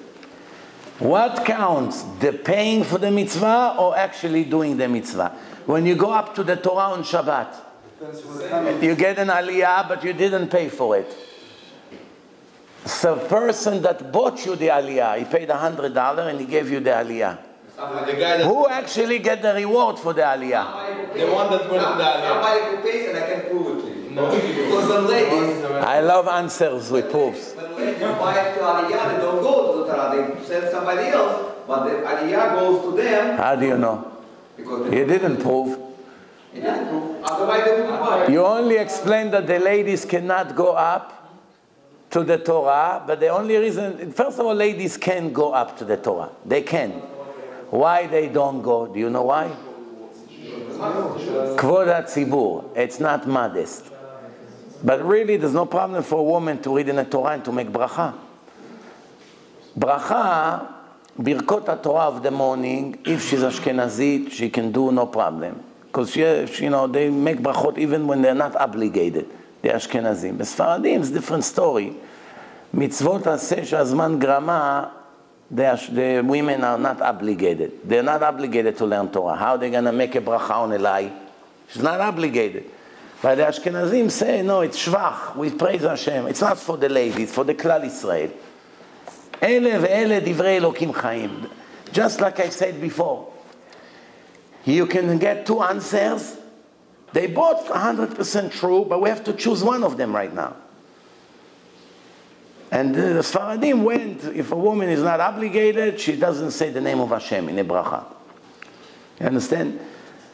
What counts? The paying for the mitzvah or actually doing the mitzvah? When you go up to the Torah on Shabbat, you get an aliyah, but you didn't pay for it. So the person that bought you the aliyah, he paid $100 and he gave you the aliyah. Who actually get the reward for the aliyah? The one that brought the aliyah. Somebody who pays and I can prove it to you. No. Because some ladies, I love answers with proofs. when ladies buy it to aliyah, they don't go to the Torah. They send somebody else, but the aliyah goes to them. How do you know? Because You didn't prove. they didn't prove. Otherwise they wouldn't buy it. You only explained that the ladies cannot go up to the Torah, but the only reason, first of all, ladies can go up to the Torah. They can. Why they don't go? Do you know why? Kvod HaTzibur. It's not modest. But really, there's no problem for a woman to read in the Torah and to make bracha. Bracha, Birkot HaTorah of the morning, if she's Ashkenazit, she can do no problem. Because they make brachot even when they're not obligated. They're Ashkenazim. Besfaradim, it's a different story. Mitzvot aseh shazman grama, the women are not obligated. They're not obligated to learn Torah. How are they going to make a bracha on a lie? She's not obligated. But the Ashkenazim say, no, it's shvach. We praise Hashem. It's not for the ladies, it's for the Klal Israel. Ele ve'ele divrei Elokim Chaim. Just like I said before. You can get 2 answers. They both 100% true, but we have to choose one of them right now. And the Sfaradim went, if a woman is not obligated, she doesn't say the name of Hashem in a bracha. You understand?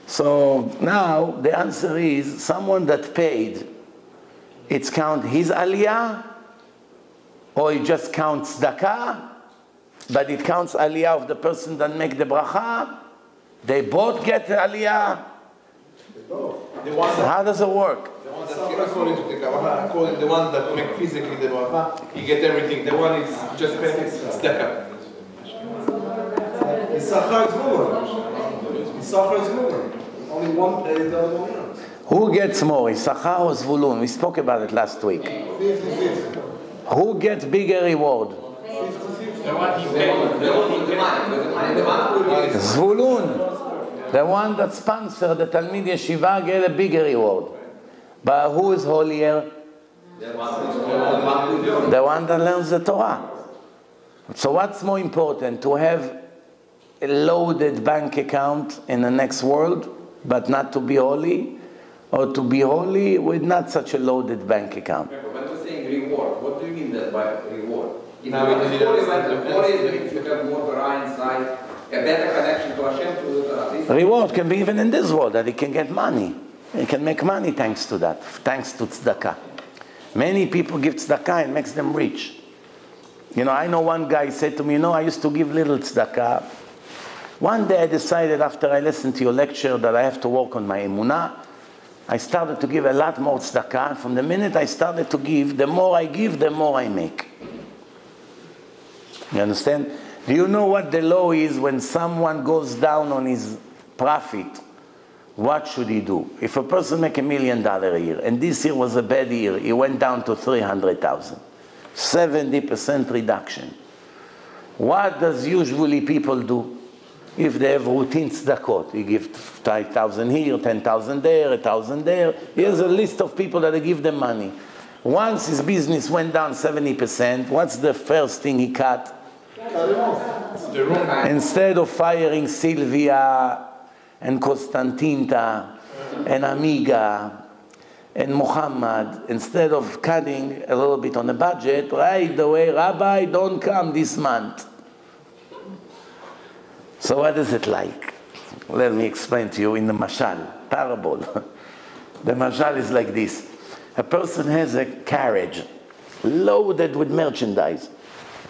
So now the answer is, someone that paid, it's count his aliyah, or it just counts tzedakah, but it counts aliyah of the person that make the bracha. They both get the aliyah. How does it work? The one that according to the Kabbalah, according to the one that make physically the bracha, you get everything. The one is just tzedakah. Yisachar is woman. Yisachar is woman. Only one day the other one. Who gets more, Issachar or Zvulun? We spoke about it last week. 50-50. Who gets bigger reward? 50-50. The one he paid. The one Zvulun, the one that sponsored the Talmid Yeshiva, get a bigger reward. But who is holier? The one that learns the Torah. So what's more important? To have a loaded bank account in the next world, but not to be holy? or to be holy with not such a loaded bank account. When you're saying reward, what do you mean that by reward? If Now you we are need holy, to- holy means you have more Torah inside, a better connection to Hashem, to the Torah. This Reward can be even in this world, that he can get money. He can make money thanks to that, thanks to tzedakah. Many people give tzedakah and makes them rich. You know, I know one guy said to me, I used to give little tzedakah. One day I decided after I listened to your lecture that I have to work on my emunah. I started to give a lot more tzedakah. From the minute I started to give, the more I give, the more I make. You understand? Do you know what the law is when someone goes down on his profit? What should he do? If a person make $1 million a year, and this year was a bad year, he went down to 300,000. 70% reduction. What does usually people do? If they have routine tzedakot, he gives 5,000 here, 10,000 there, 1,000 there. Here's a list of people that they give them money. Once his business went down 70%, what's the first thing he cut? Instead of firing Sylvia and Constantinta and Amiga and Muhammad, instead of cutting a little bit on the budget, right away, Rabbi, don't come this month. So what is it like? Let me explain to you in the mashal, parable. The mashal is like this. A person has a carriage loaded with merchandise,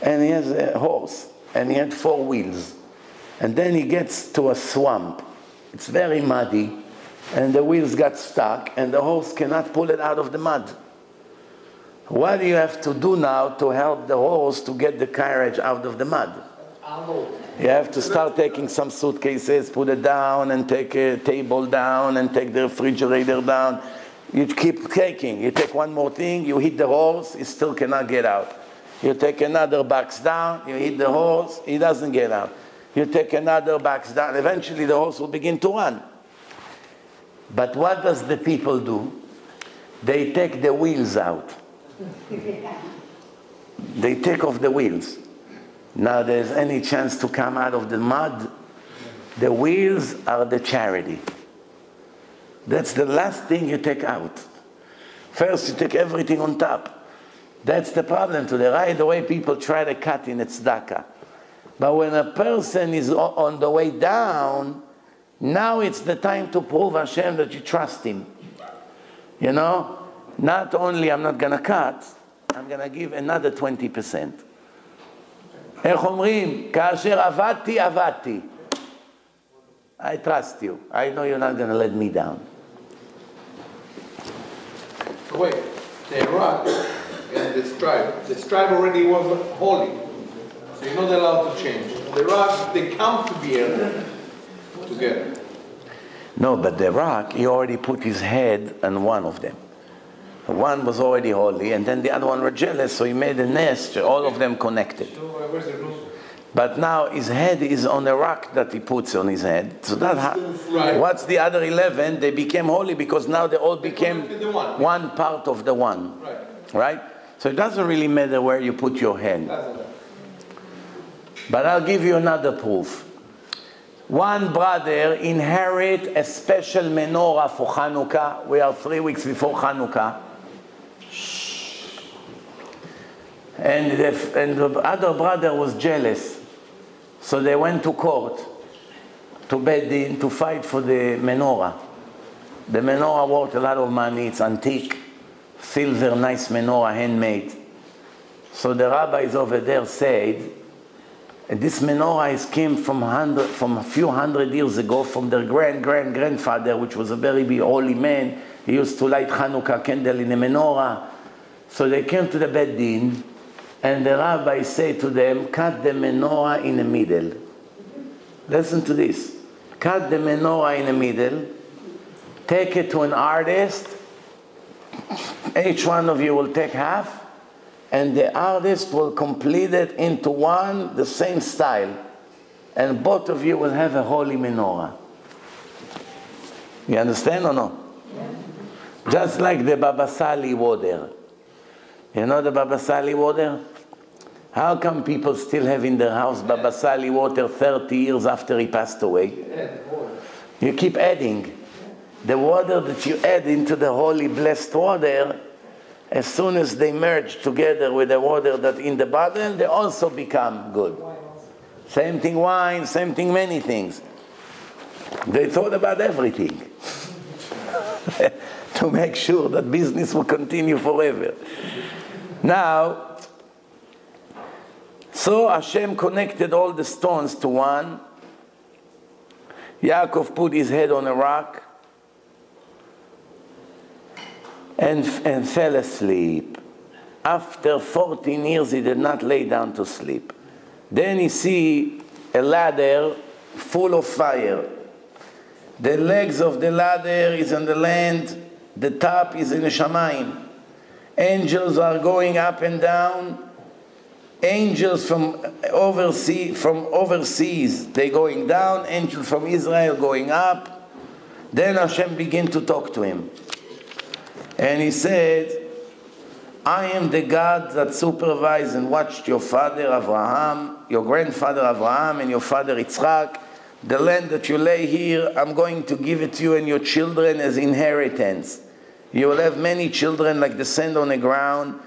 and he has a horse, and he had 4 wheels. And then he gets to a swamp. It's very muddy, and the wheels got stuck, and the horse cannot pull it out of the mud. What do you have to do now to help the horse to get the carriage out of the mud? You have to start taking some suitcases, put it down, and take a table down, and take the refrigerator down. You keep taking. You take one more thing, you hit the horse, he still cannot get out. You take another box down, you hit the horse, he doesn't get out. You take another box down, eventually the horse will begin to run. But what does the people do? They take the wheels out. They take off the wheels. Now there's any chance to come out of the mud, the wheels are the charity. That's the last thing you take out. First you take everything on top. That's the problem today. Right away people try to cut in tzedakah. But when a person is on the way down, now it's the time to prove Hashem that you trust him. You know? Not only I'm not going to cut, I'm going to give another 20%. איך אומרים? כאשר עבדתי, עבדתי. I trust you. I know you're not going to let me down. Wait, the rock and the scribe already was holy. So you're not allowed to change. The rock, they come together. No, but the rock, he already put his head on one of them. One was already holy, and then the other one were jealous, so he made a nest, all of them connected. But now his head is on the rock that he puts on his head. So that what's the other 11? They became holy because now they all became one part of the one. Right? So it doesn't really matter where you put your head. But I'll give you another proof. One brother inherit a special menorah for Hanukkah. We are 3 weeks before Hanukkah. And the other brother was jealous. So they went to court, to Bedin, to fight for the menorah. The menorah worth a lot of money. It's antique, silver, nice menorah, handmade. So the rabbis over there said, this menorah came from a few hundred years ago from their grandfather, which was a very big holy man. He used to light Hanukkah candle in a menorah. So they came to the Bedin, and the rabbi said to them, cut the menorah in the middle. Listen to this. Cut the menorah in the middle. Take it to an artist. Each one of you will take half. And the artist will complete it into one, the same style. And both of you will have a holy menorah. You understand or no? Yeah. Just like the Baba Sali water. You know the Baba Sali water? How come people still have in their house Baba Sali water 30 years after he passed away? You keep adding. the water that you add into the holy blessed water, as soon as they merge together with the water that in the bottle, they also become good. Same thing wine, same thing many things. They thought about everything to make sure that business will continue forever. Now, so Hashem connected all the stones to one. Yaakov put his head on a rock and fell asleep. After 14 years, he did not lay down to sleep. Then he see a ladder full of fire. The legs of the ladder is on the land, the top is in the Shamayim. Angels are going up and down. Angels from overseas, they going down. Angels from Israel going up. Then Hashem began to talk to him. And he said, I am the God that supervised and watched your father Abraham, your grandfather Abraham, and your father Yitzchak. The land that you lay here, I'm going to give it to you and your children as inheritance. You will have many children like the sand on the ground.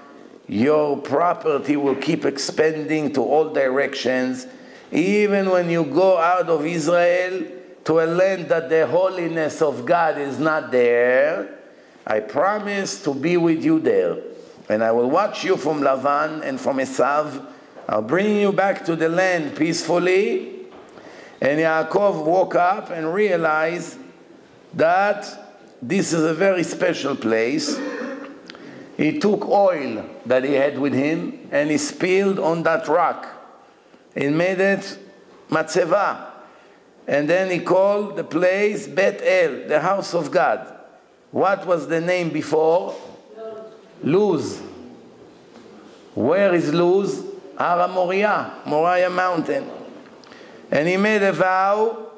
Your property will keep expanding to all directions. Even when you go out of Israel to a land that the holiness of God is not there, I promise to be with you there. And I will watch you from Lavan and from Esav. I'll bring you back to the land peacefully. And Yaakov woke up and realized that this is a very special place. He took oil that he had with him and he spilled on that rock. He made it matzeva. And then he called the place Bet El, the house of God. What was the name before? Luz. Where is Luz? Har Moriah mountain. And he made a vow,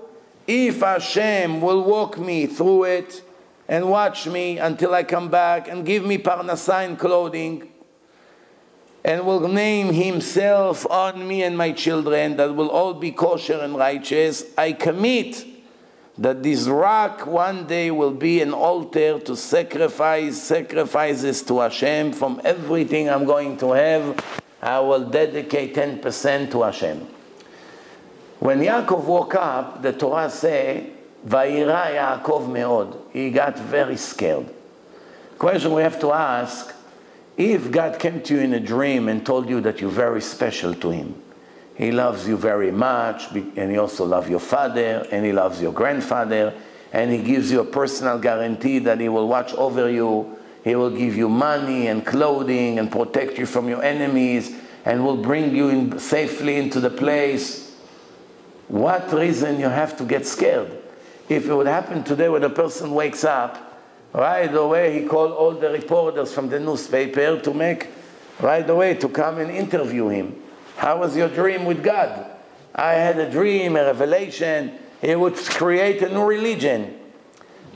if Hashem will walk me through it and watch me until I come back and give me parnasah and clothing, and will name himself on me and my children, that will all be kosher and righteous, I commit that this rock one day will be an altar to sacrifices to Hashem. From everything I'm going to have, I will dedicate 10% to Hashem. When Yaakov woke up, the Torah says, Vayira Yaakov meod. He got very scared. Question we have to ask, if God came to you in a dream and told you that you're very special to him, he loves you very much, and he also loves your father, and he loves your grandfather, and he gives you a personal guarantee that he will watch over you, he will give you money and clothing and protect you from your enemies, and will bring you in safely into the place. What reason you have to get scared? If it would happen today when a person wakes up, right away he called all the reporters from the newspaper to make, right away to come and interview him. How was your dream with God? I had a dream, a revelation. He would create a new religion.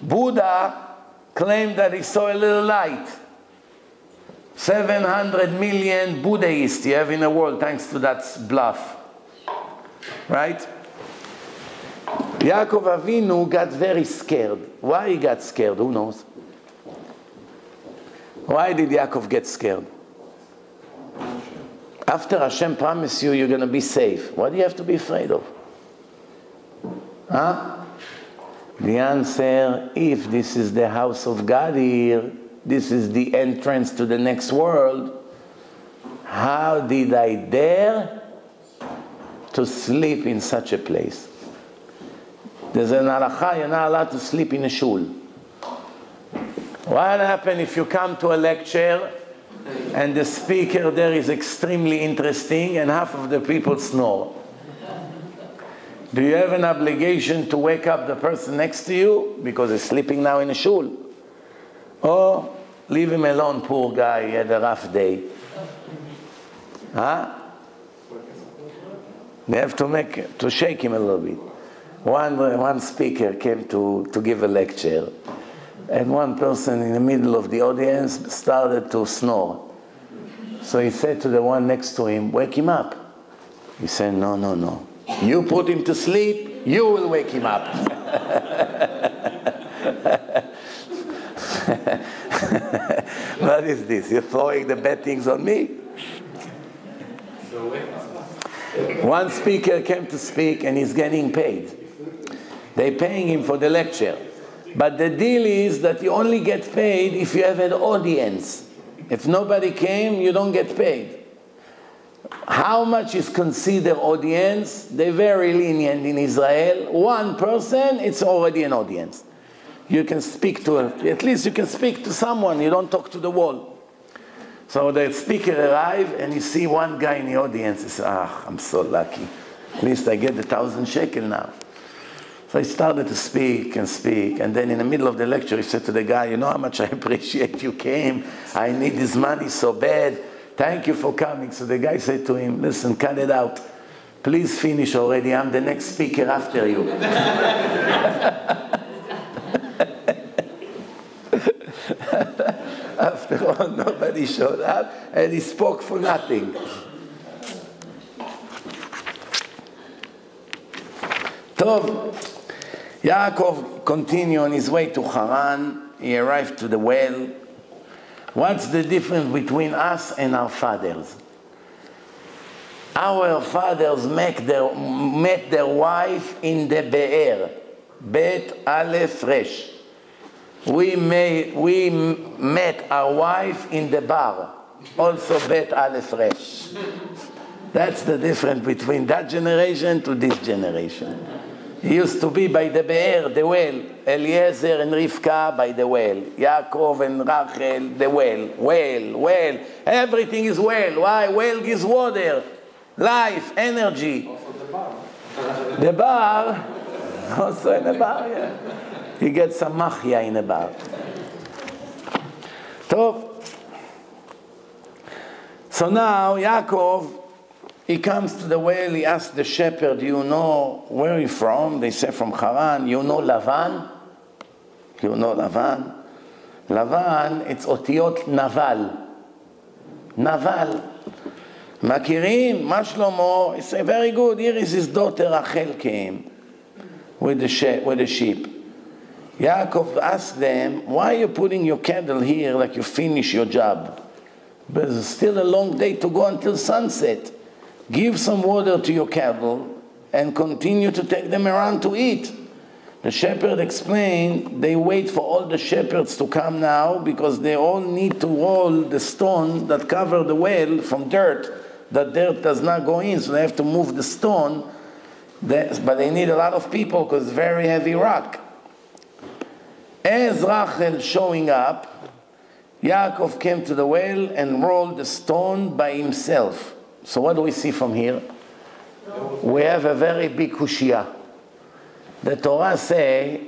Buddha claimed that he saw a little light. 700 million Buddhists you have in the world thanks to that bluff. Right? Yaakov Avinu got very scared. Why he got scared? Who knows? Why did Yaakov get scared? After Hashem promised you you're going to be safe, what do you have to be afraid of? Huh? The answer, if this is the house of God here, this is the entrance to the next world, how did I dare to sleep in such a place? There's an halakha, you're not allowed to sleep in a shul. What happens if you come to a lecture and the speaker there is extremely interesting and half of the people snore? Do you have an obligation to wake up the person next to you because he's sleeping now in a shul? Or leave him alone, poor guy, he had a rough day? Huh? They have to shake him a little bit. One speaker came to give a lecture, and one person in the middle of the audience started to snore. So he said to the one next to him, wake him up. He said, no, no, no. You put him to sleep, you will wake him up. What is this? You're throwing the bad things on me? One speaker came to speak and he's getting paid. They're paying him for the lecture. But the deal is that you only get paid if you have an audience. If nobody came, you don't get paid. How much is considered audience? They're very lenient in Israel. One person, it's already an audience. You can speak to, at least you can speak to someone, you don't talk to the wall. So the speaker arrived and you see one guy in the audience. He says, I'm so lucky. At least I get the 1,000 shekel now. So he started to speak and speak. And then in the middle of the lecture, he said to the guy, you know how much I appreciate you came. I need this money so bad. Thank you for coming. So the guy said to him, listen, cut it out. Please finish already. I'm the next speaker after you. After all, nobody showed up, and he spoke for nothing. Tov, Yaakov continued on his way to Haran. He arrived to the well. What's the difference between us and our fathers? Our fathers met their wife in the Be'er, Bet Aleph Resh. We met our wife in the bar, also Bet Aleph Resh. That's the difference between that generation to this generation. He used to be by the Be'er, the well. Eliezer and Rivka by the well. Yaakov and Rachel, the well. Well. Everything is well. Why? Well gives water, life, energy. Also the bar. The bar, also in the bar, yeah. You get some machia in the bar. Tov. So now Yaakov, he comes to the well, he asks the shepherd, do you know where you're from? They say from Haran. You know Lavan? You know Lavan? Lavan, it's otiyot naval. Naval. Makirim, ma shlomo? He say, very good, here is his daughter Rachel came with the sheep. Yaakov asked them, why are you putting your cattle here like you finish your job? But there's still a long day to go until sunset. Give some water to your cattle and continue to take them around to eat. The shepherd explained they wait for all the shepherds to come now because they all need to roll the stone that cover the well from dirt. That dirt does not go in, so they have to move the stone. But they need a lot of people because it's very heavy rock. As Rachel showing up, Yaakov came to the well and rolled the stone by himself. So what do we see from here? We have a very big kushia. The Torah say,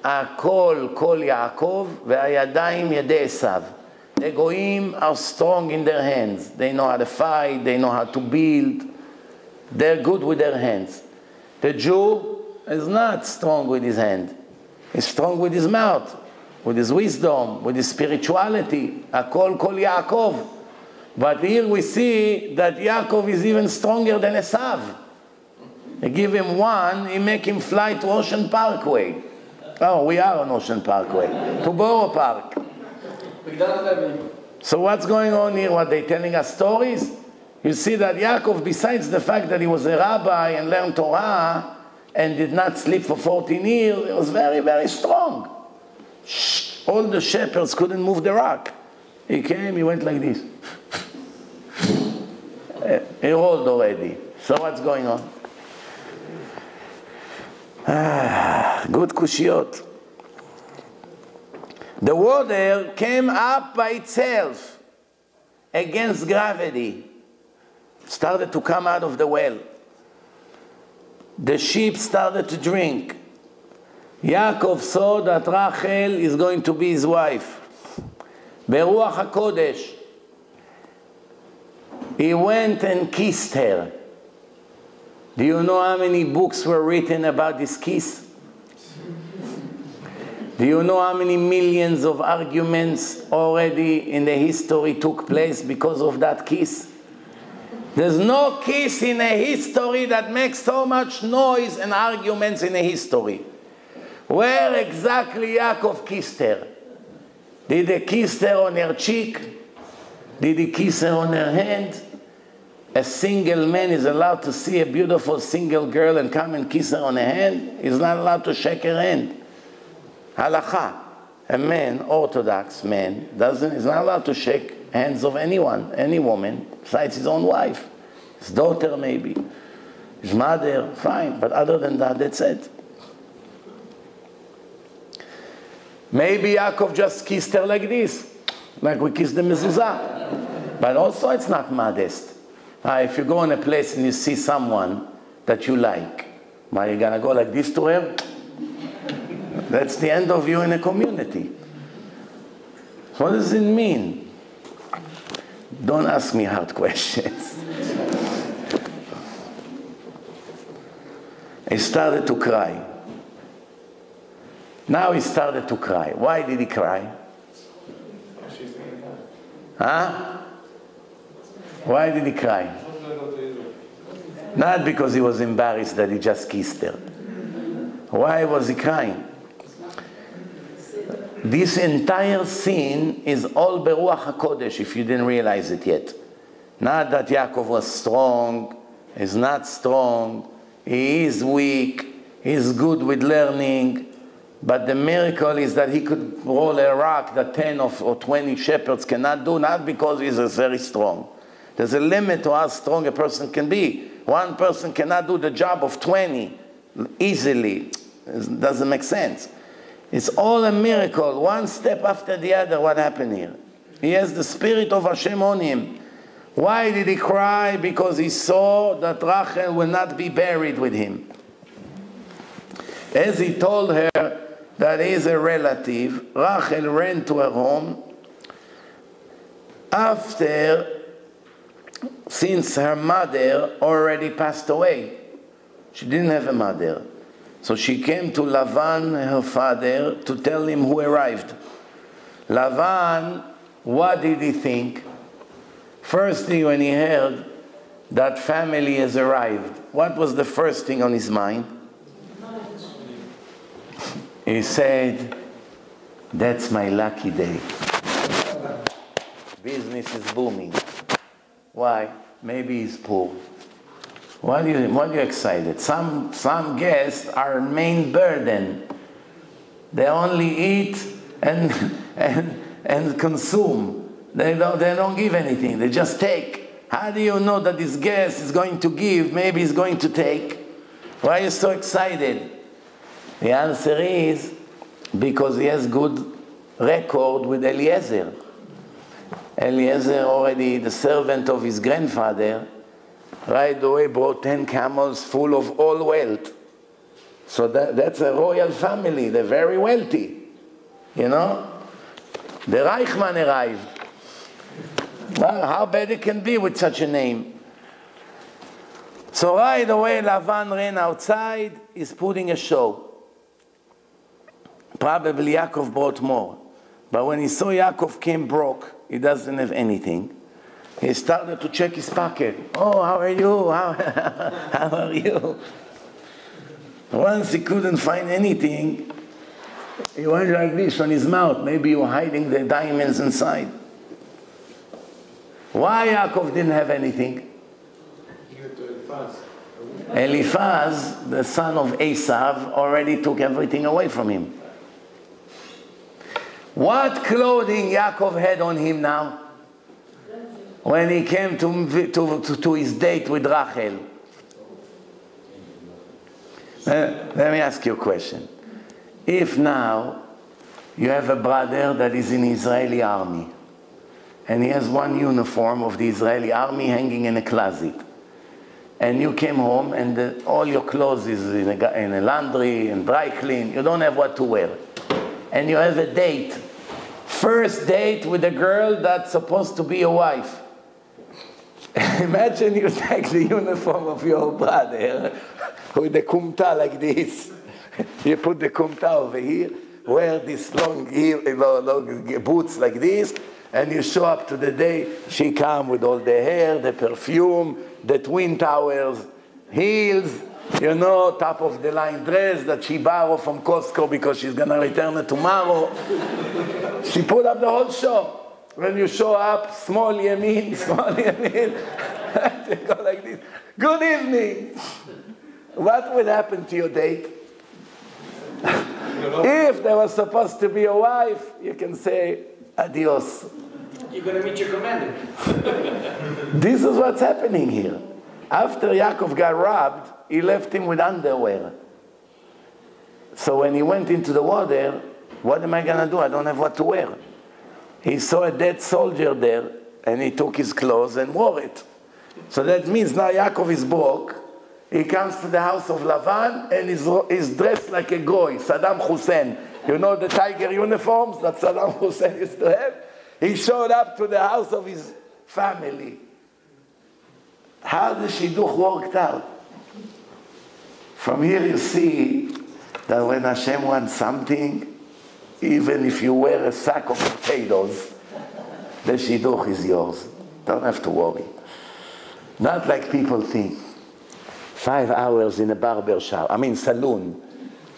Akol kol Yaakov ve'ayadayim yedei Esav. The goyim are strong in their hands. They know how to fight, they know how to build. They're good with their hands. The Jew is not strong with his hand. He's strong with his mouth, with his wisdom, with his spirituality. Akol kol Yaakov. But here we see that Yaakov is even stronger than Esav. They give him one, he make him fly to Ocean Parkway. Oh, we are on Ocean Parkway. To Borough Park. So what's going on here? What they telling us stories? You see that Yaakov, besides the fact that he was a rabbi and learned Torah and did not sleep for 14 years, he was very, very strong. All the shepherds couldn't move the rock. He came, he went like this. He rolled already. So what's going on? Good kushiot. The water came up by itself against gravity. Started to come out of the well. The sheep started to drink. Yaakov saw that Rachel is going to be his wife. Beruach HaKodesh. He went and kissed her. Do you know how many books were written about this kiss? Do you know how many millions of arguments already in the history took place because of that kiss? There's no kiss in a history that makes so much noise and arguments in a history. Where exactly Yaakov kissed her? Did he kiss her on her cheek? Did he kiss her on her hand? A single man is allowed to see a beautiful single girl and come and kiss her on her hand? He's not allowed to shake her hand. Halakha. A man, Orthodox man, is not allowed to shake hands of anyone, any woman, besides his own wife. His daughter maybe. His mother, fine. But other than that, that's it. Maybe Yaakov just kissed her like this, like we kiss the mezuzah. But also it's not modest. If you go in a place and you see someone that you like, are you going to go like this to her? That's the end of you in a community. What does it mean? Don't ask me hard questions. He started to cry. Now he started to cry. Why did he cry? Huh? Why did he cry? Not because he was embarrassed that he just kissed her. Why was he crying? This entire scene is all Beruach HaKodesh, if you didn't realize it yet. Not that Yaakov was strong, he's not strong, he is weak, he's good with learning, but the miracle is that he could roll a rock that 10 or 20 shepherds cannot do, not because he's very strong. There's a limit to how strong a person can be. One person cannot do the job of 20 easily. It doesn't make sense. It's all a miracle, one step after the other. What happened here? He has the spirit of Hashem on him. Why did he cry? Because he saw that Rachel will not be buried with him. As he told her that he is a relative, Rachel ran to her home since her mother already passed away. She didn't have a mother. So she came to Lavan, her father, to tell him who arrived. Lavan, what did he think? First thing when he heard that family has arrived, what was the first thing on his mind? He said, that's my lucky day. Business is booming. Why? Maybe he's poor. Why are you excited? Some guests are main burden. They only eat and consume. They don't give anything. They just take. How do you know that this guest is going to give? Maybe he's going to take. Why are you so excited? The answer is because he has good record with Eliezer. Eliezer, already the servant of his grandfather, right away brought 10 camels full of all wealth. So that's a royal family. They're very wealthy. You know? The Reichman arrived. Well, how bad it can be with such a name. So right away Lavan ran outside. He's putting a show. Probably Yaakov brought more. But when he saw Yaakov came broke, he doesn't have anything, he started to check his pocket. Oh, how are you? How are you? Once he couldn't find anything, he went like this on his mouth. Maybe you were hiding the diamonds inside. Why Yaakov didn't have anything? Eliphaz, the son of Esav, already took everything away from him. What clothing Yaakov had on him now? When he came to his date with Rachel. Let me ask you a question. If now you have a brother that is in the Israeli army, and he has one uniform of the Israeli army hanging in a closet, and you came home and all your clothes is in a laundry and dry clean, you don't have what to wear, and you have a date, first date with a girl that's supposed to be your wife. Imagine you take the uniform of your brother with the kumta like this. You put the kumta over here, wear this long boots like this, and you show up to the day. She come with all the hair, the perfume, the twin towers, heels, You know, top of the line dress that she borrowed from Costco because she's going to return it tomorrow. She put up the whole show. When you show up, small yamin, you go like this. Good evening. What would happen to your date? If there was supposed to be a wife, you can say adios. You're going to meet your commander. This is what's happening here. After Yaakov got robbed, he left him with underwear. So when he went into the water, what am I going to do? I don't have what to wear. He saw a dead soldier there, and he took his clothes and wore it. So that means now Yaakov is broke. He comes to the house of Lavan, and he's dressed like a goy, Saddam Hussein. You know the tiger uniforms that Saddam Hussein used to have? He showed up to the house of his family. How the Shidduch worked out? From here you see that when Hashem wants something, even if you wear a sack of potatoes, the Shidduch is yours. Don't have to worry. Not like people think. 5 hours in a barber shop, saloon.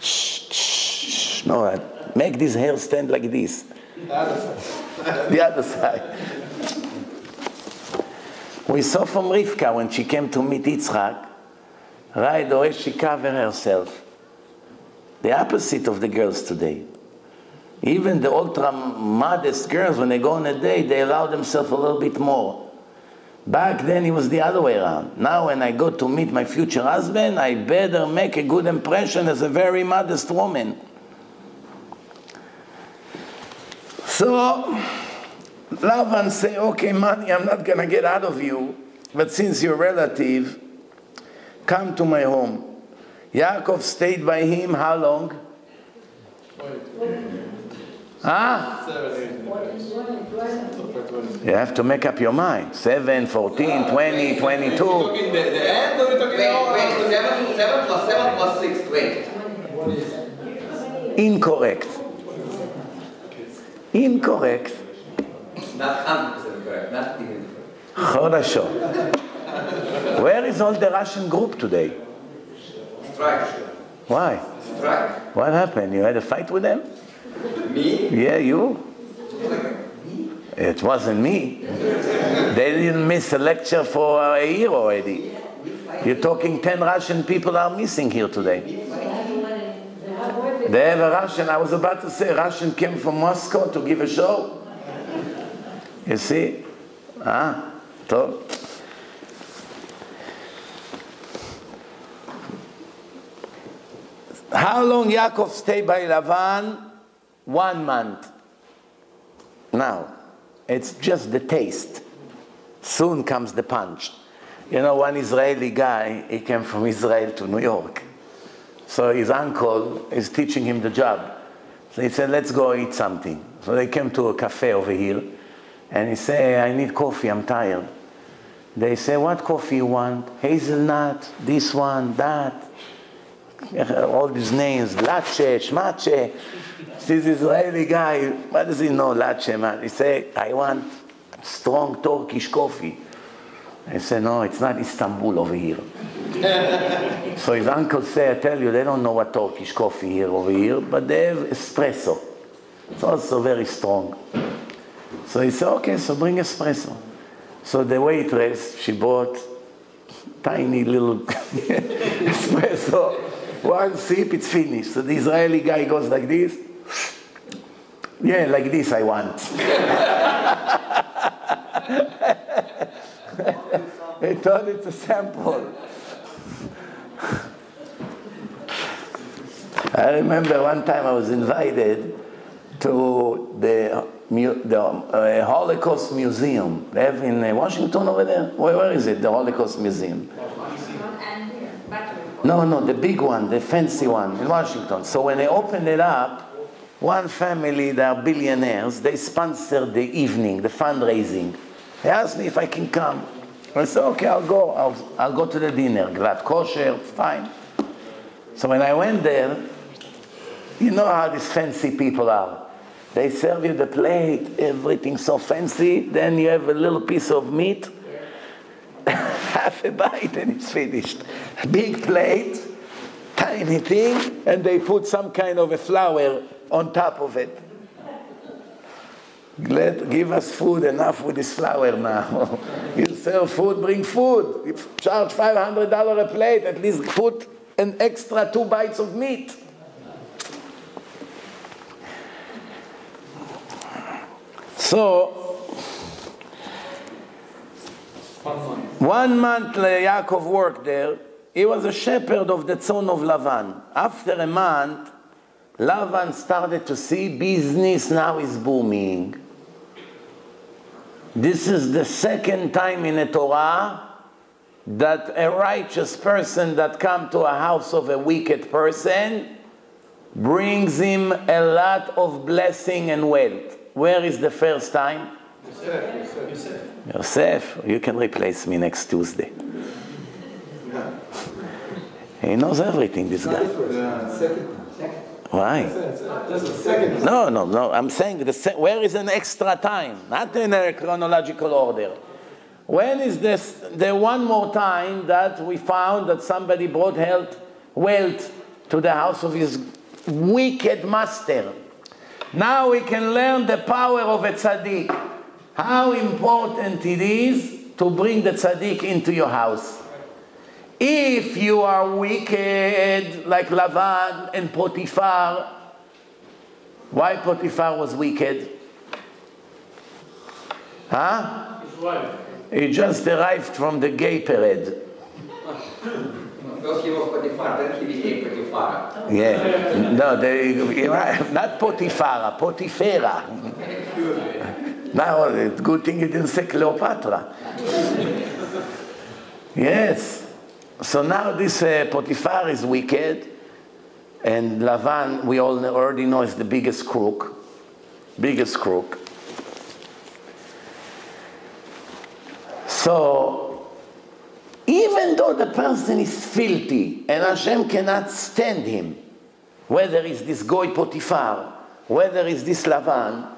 Shh. No, make this hair stand like this. The other side. We saw from Rivka when she came to meet Yitzchak, right, the way she covered herself. The opposite of the girls today. Even the ultra-modest girls, when they go on a date, they allow themselves a little bit more. Back then, it was the other way around. Now, when I go to meet my future husband, I better make a good impression as a very modest woman. So, Lavan say, okay, money, I'm not going to get out of you, but since you're a relative, come to my home. Yaakov stayed by him how long? Huh? 7 years. You have to make up your mind. 7, 14, 20, 22. Talking the end, or are we talking Wait, 7 plus 7 plus 6, 20. Incorrect. Incorrect. Not 100% correct, not even Chodasho. Where is all the Russian group today? Strike. Why? Strike. What happened? You had a fight with them? Me? Yeah, you. It wasn't me. They didn't miss a lecture for a year already. You're talking 10 Russian people are missing here today. They have a Russian, I was about to say, Russian came from Moscow to give a show. You see? So. How long Yaakov stayed by Lavan? 1 month. Now, it's just the taste. Soon comes the punch. You know, one Israeli guy, he came from Israel to New York. So his uncle is teaching him the job. So he said, let's go eat something. So they came to a cafe over here. And he said, I need coffee, I'm tired. They say, what coffee you want? Hazelnut, this one, that. All these names, latte, shmache. This Israeli guy, what does he know, latte, man? He said, I want strong Turkish coffee. I said, no, it's not Istanbul over here. So his uncle said, I tell you, they don't know what Turkish coffee here over here, but they have espresso. It's also very strong. So he said, okay, so bring espresso. So the waitress, she brought tiny little espresso. 1 sip, it's finished. So the Israeli guy goes like this. Yeah, like this I want. They thought it's a sample. I remember one time I was invited to the Holocaust Museum. They have in Washington over there. Where is it, the Holocaust Museum? No, the big one, the fancy one in Washington. So when they opened it up, one family, they are billionaires, they sponsored the evening, the fundraising. They asked me if I can come. I said, okay, I'll go. I'll go to the dinner. Glad kosher, fine. So when I went there, you know how these fancy people are. They serve you the plate, everything so fancy, then you have a little piece of meat. half a bite and it's finished. Big plate, tiny thing, and they put some kind of a flour on top of it. Give us food, enough with this flour now. You sell food, bring food. You charge $500 a plate, at least put an extra 2 bites of meat. So, 1 month Yaakov worked there. He was a shepherd of the son of Lavan. After a month, Lavan started to see business now is booming. This is the second time in the Torah that a righteous person that comes to a house of a wicked person brings him a lot of blessing and wealth. Where is the first time? Yosef, you can replace me next Tuesday. He knows everything, this guy. Why? No. I'm saying, where is an extra time? Not in a chronological order. When is this, the one more time that we found that somebody brought wealth to the house of his wicked master? Now we can learn the power of a tzaddik. How important it is to bring the tzaddik into your house. If you are wicked, like Lavan and Potiphar, why Potiphar was wicked? Huh? He just arrived from the gay parade. First he was Potiphar, then he became Potiphar. Yeah, no, not Potiphar, Potiphera. Now, good thing you didn't say Cleopatra. Yes. So now this Potiphar is wicked, and Lavan, we all already know, is the biggest crook. So, even though the person is filthy, and Hashem cannot stand him, whether it's this Goy Potiphar, whether it's this Lavan,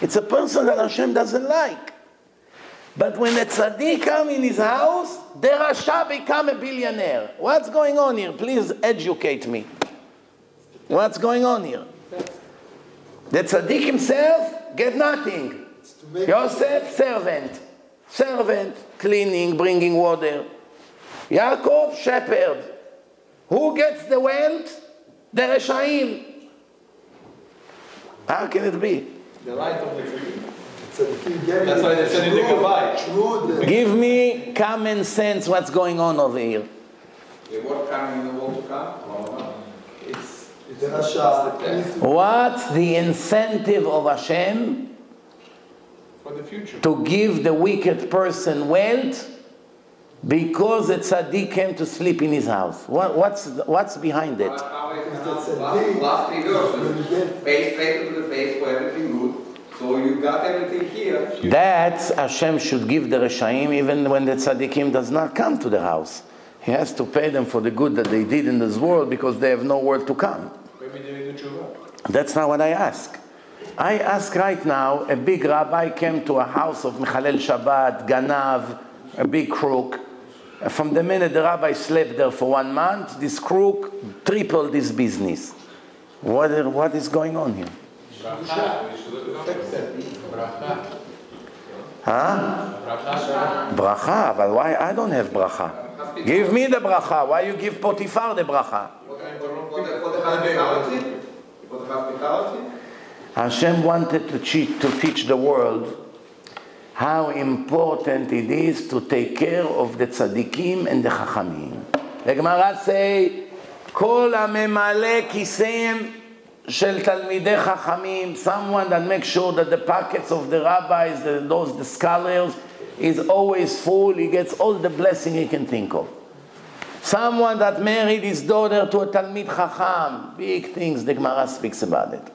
it's a person that Hashem doesn't like. But when the tzaddik comes in his house, the Rasha become a billionaire. What's going on here? Please educate me. What's going on here? The tzaddik himself get nothing. Yosef, servant, cleaning, bringing water. Yaakov, shepherd. Who gets the wealth? The Reshaim. How can it be? The light of the tzaddik. That's why they said in the goodbye. Give me common sense what's going on over here. The word coming in the world to come? What's the incentive of Hashem For the future. to give the wicked person wealth? Because the tzaddik came to sleep in his house. What's behind it? Last 3 verses. Face straight to the face for everything good. So you got everything here. That's Hashem should give the Reshaim even when the tzaddikim does not come to the house. He has to pay them for the good that they did in this world because they have nowhere to come. Maybe they will do tshuva. That's not what I ask. I ask right now, a big rabbi came to a house of Mechalel Shabbat, Ganav, a big crook. From the minute the rabbi slept there for 1 month, this crook tripled his business. What is going on here? Bracha, but why I don't have bracha? Give me the bracha. Why you give Potiphar the bracha? Hashem wanted to teach the world how important it is to take care of the tzaddikim and the chachamim. The Gemara say, Kol hamemale kiseim shel talmidei chachamim, someone that makes sure that the pockets of the rabbis, the scholars, is always full. He gets all the blessing he can think of. Someone that married his daughter to a talmid chacham, big things, the Gemara speaks about it.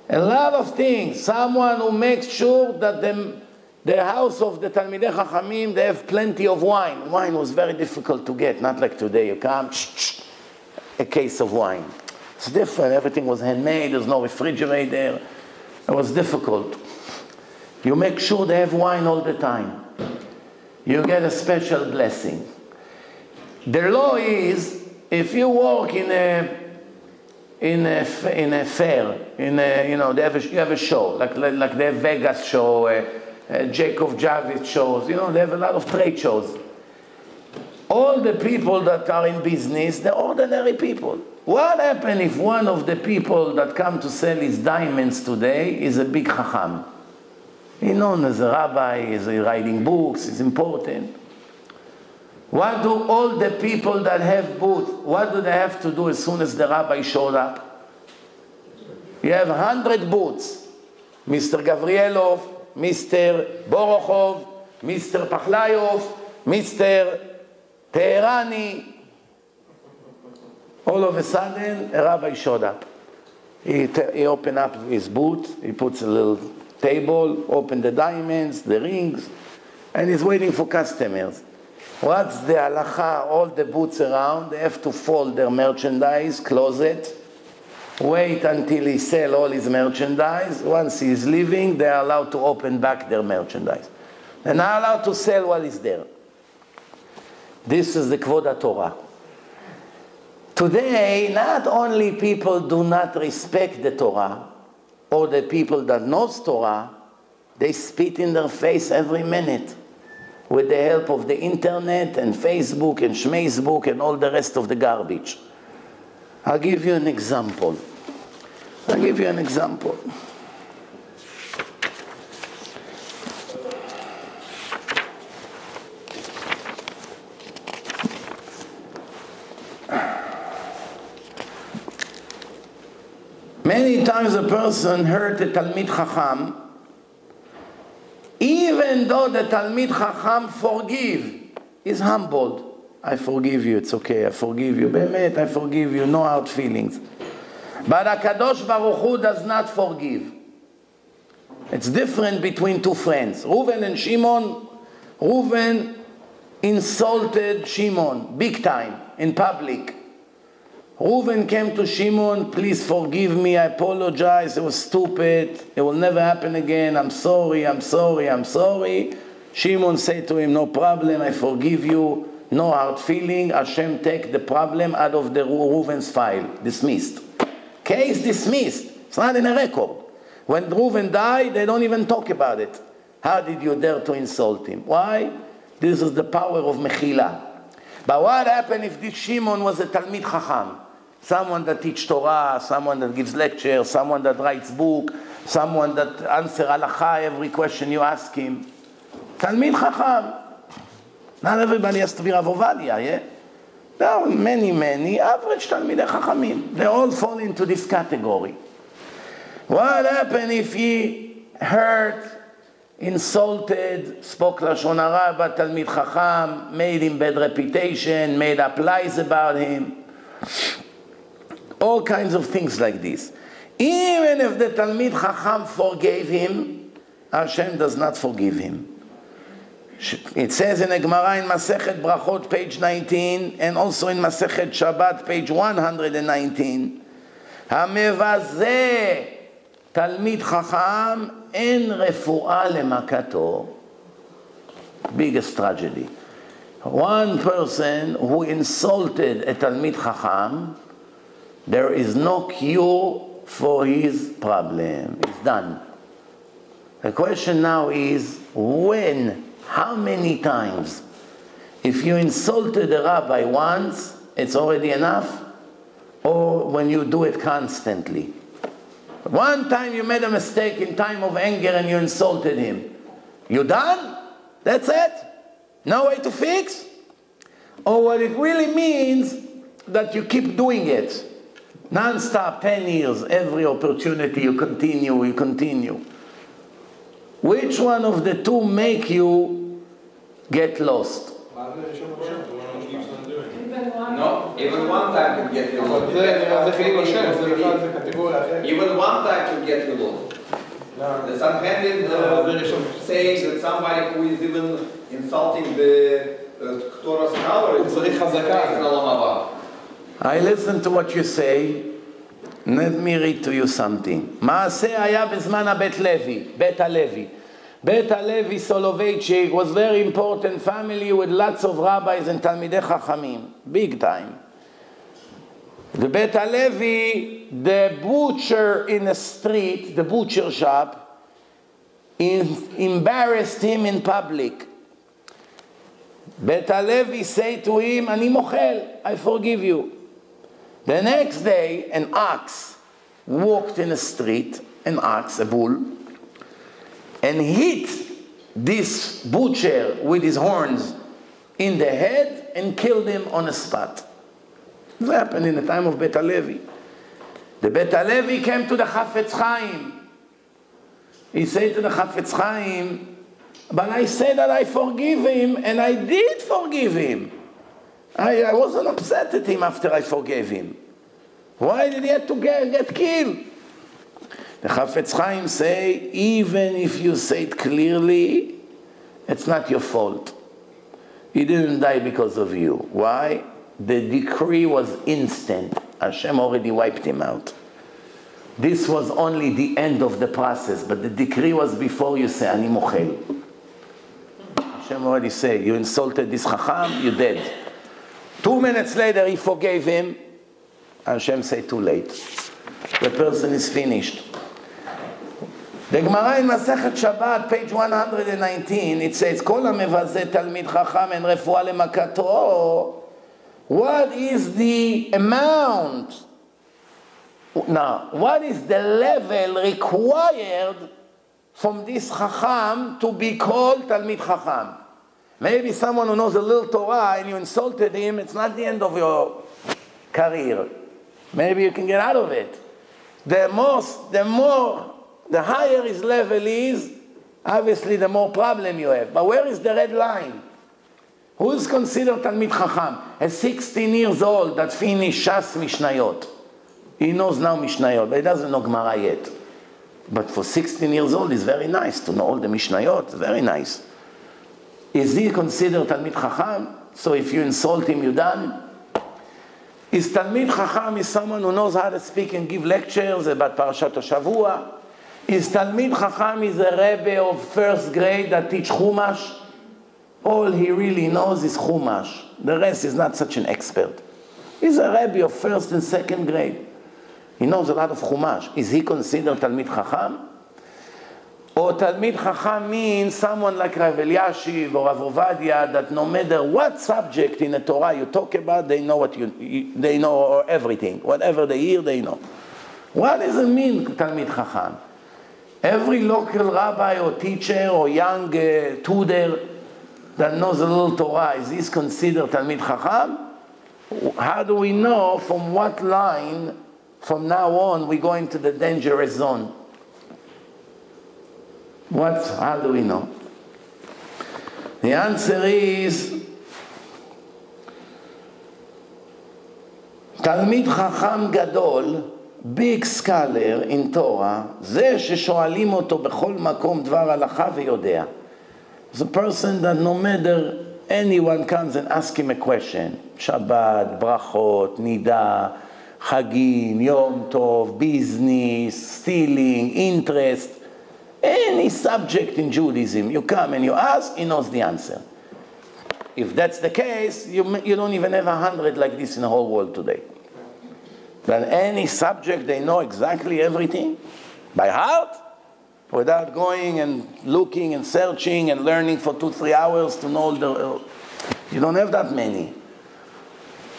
A lot of things. Someone who makes sure that the house of the talmidei chachamim, they have plenty of wine. Wine was very difficult to get, not like today. You come, a case of wine. It's different. Everything was handmade. There's no refrigerator. It was difficult. You make sure they have wine all the time. you get a special blessing. The law is, if you work in a fair, you know, you have a show, like they have Vegas show, Jacob Javits shows, you know, they have a lot of trade shows. All the people that are in business, they're ordinary people. What happens if one of the people that come to sell his diamonds today is a big chacham? He's known as a rabbi, he's writing books, he's important. What do all the people that have booths, what do they have to do as soon as the rabbi showed up? You have 100 booths. Mr. Gavrielov, Mr. Borokhov, Mr. Pachlayov, Mr. Teherani. All of a sudden, a rabbi showed up. He opened up his booth, he puts a little table, opened the diamonds, the rings, and he's waiting for customers. What's the halacha? All the booths around, they have to fold their merchandise, close it, wait until he sells all his merchandise. Once he's leaving, they are allowed to open back their merchandise. They're not allowed to sell while he's there. This is the Kvod Torah. Today, not only people do not respect the Torah, or the people that knows Torah, they spit in their face every minute with the help of the internet and Facebook and Shmeisbook and all the rest of the garbage. I'll give you an example. Many times a person heard the Talmid Chacham, even though the Talmid Chacham forgive, is humbled. I forgive you, it's okay, I forgive you. Be'emet, I forgive you, no hard feelings. But HaKadosh Baruch Hu does not forgive. It's different between two friends. Reuven and Shimon. Reuven insulted Shimon, big time, in public. Reuven came to Shimon, please forgive me, I apologize, it was stupid, it will never happen again, I'm sorry. Shimon said to him, no problem, I forgive you, no hard feeling, Hashem take the problem out of the Reuven's file, dismissed. Case dismissed, it's not in a record. When Reuven died, they don't even talk about it. How did you dare to insult him? Why? This is the power of Mechila. But what happened if this Shimon was a Talmid Chacham? Someone that teaches Torah, someone that gives lectures, someone that writes book, someone that answers halakha every question you ask him. Talmid Chacham. Not everybody has to be Rav Ovadia, yeah? There are many average Talmidei Chachamim. They all fall into this category. What happened if he hurt, insulted, spoke Lashon Hara about Talmid Chacham, made him bad reputation, made up lies about him? All kinds of things like this. Even if the Talmid Chacham forgave him, Hashem does not forgive him. It says in a Gemara in Masechet Brachot, page 19, and also in Masechet Shabbat, page 119, המבזה תלמיד חכם אין רפואה למכתו. Biggest tragedy. One person who insulted a Talmid Chacham, there is no cure for his problem. It's done. The question now is, when? How many times? If you insulted a rabbi once, it's already enough? Or when you do it constantly? One time you made a mistake in time of anger and you insulted him. You done? That's it? No way to fix? Or what it really means that you keep doing it. Non-stop, 10 years, every opportunity you continue. Which one of the two make you get lost? No, even one time can get you lost. Even one time can get you lost. The Sanhedrin says that somebody who is even insulting the Torah scholar is in Olam Haba. I listen to what you say. Let me read to you something. מעשה היה בזמן הבית לוי, בית הלוי. Bet HaLevi Soloveitchik was very important family with lots of rabbis and Talmidei Chachamim, big time. The Bet HaLevi, the butcher in the street, the butcher shop, embarrassed him in public. Bet HaLevi say to him, Ani mochel, I forgive you. The next day, an ox walked in the street, an ox, a bull, and hit this butcher with his horns in the head and killed him on the spot. This happened in the time of Bet HaLevi. The Bet HaLevi came to the Chaim. He said to the Chaim, but I said that I forgive him, and I did forgive him. I wasn't upset at him after I forgave him. Why did he have to get killed? The Chaim say, even if you say it clearly, it's not your fault. He didn't die because of you. Why? The decree was instant. Hashem already wiped him out. This was only the end of the process, but the decree was before you say, Ani mochel. Hashem already said, you insulted this Chacham, you're dead. 2 minutes later, he forgave him. Hashem said, too late. The person is finished. The Gemara in Masechet Shabbat, page 119, it says, Kol HaMevazeh Talmid Chacham en refuah lemakato. What is the amount? Now, what is the level required from this Chacham to be called Talmid Chacham? Maybe someone who knows a little Torah and you insulted him, it's not the end of your career. Maybe you can get out of it. The higher his level is, obviously the more problem you have. But where is the red line? Who is considered Talmid Chacham? A 16 years old that finished Shas Mishnayot. He knows now Mishnayot, but he doesn't know Gemara yet. But for 16 years old, it's very nice to know all the Mishnayot. Very nice. Is he considered Talmid Chacham? So if you insult him, you're done? Is Talmid Chacham is someone who knows how to speak and give lectures about Parashat Shavua? Is Talmid Chacham is a Rebbe of first grade that teach Chumash? All he really knows is Chumash. The rest is not such an expert. He's a Rebbe of first and second grade. He knows a lot of Chumash. Is he considered Talmid Chacham? Or Talmid Chacham means someone like Rav Eliashiv or Rav Ovadia that no matter what subject in the Torah you talk about, they know they know everything. Whatever they hear, they know. What does it mean, Talmid Chacham? Every local rabbi or teacher or young tutor that knows a little Torah, is this considered Talmid Chacham? How do we know from what line, from now on, we go into the dangerous zone? How do we know? The answer is, Talmid Chacham Gadol, big scholar in Torah, זה ששואלים אותו בכל מקום דבר הלכה ויודע. It's a person that no matter anyone comes and asks him a question, Shabbat, Brachot, Nida, Chagim, Yom Tov, business, stealing, interest, any subject in Judaism, you come and you ask, he knows the answer. If that's the case, you don't even have 100 like this in the whole world today. Then any subject, they know exactly everything by heart, without going and looking and searching and learning for 2-3 hours to know you don't have that many.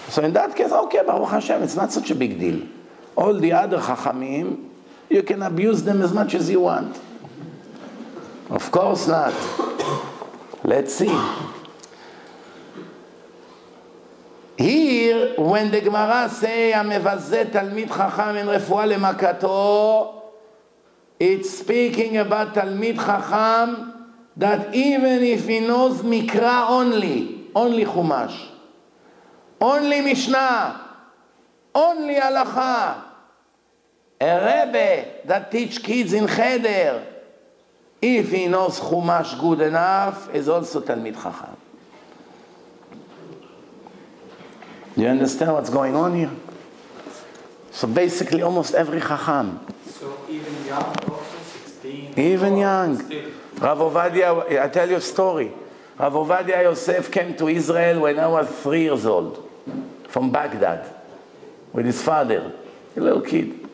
So in that case, okay, Baruch Hashem, it's not such a big deal. All the other Chachamim, you can abuse them as much as you want. Of course not. Let's see. Here, when the Gemara say, "Amevazeh Talmid Chacham en refuah lemakato," it's speaking about Talmid Chacham that even if he knows Mikra only Chumash, only Mishnah, only Halacha, a Rebbe that teach kids in Cheder, if he knows Chumash good enough, is also Talmid Chacham. Do you understand what's going on here? So basically almost every Chacham. So even young, also Even young. Rav Ovadia, I tell you a story. Rav Ovadia Yosef came to Israel when I was 3 years old, from Baghdad, with his father, a little kid.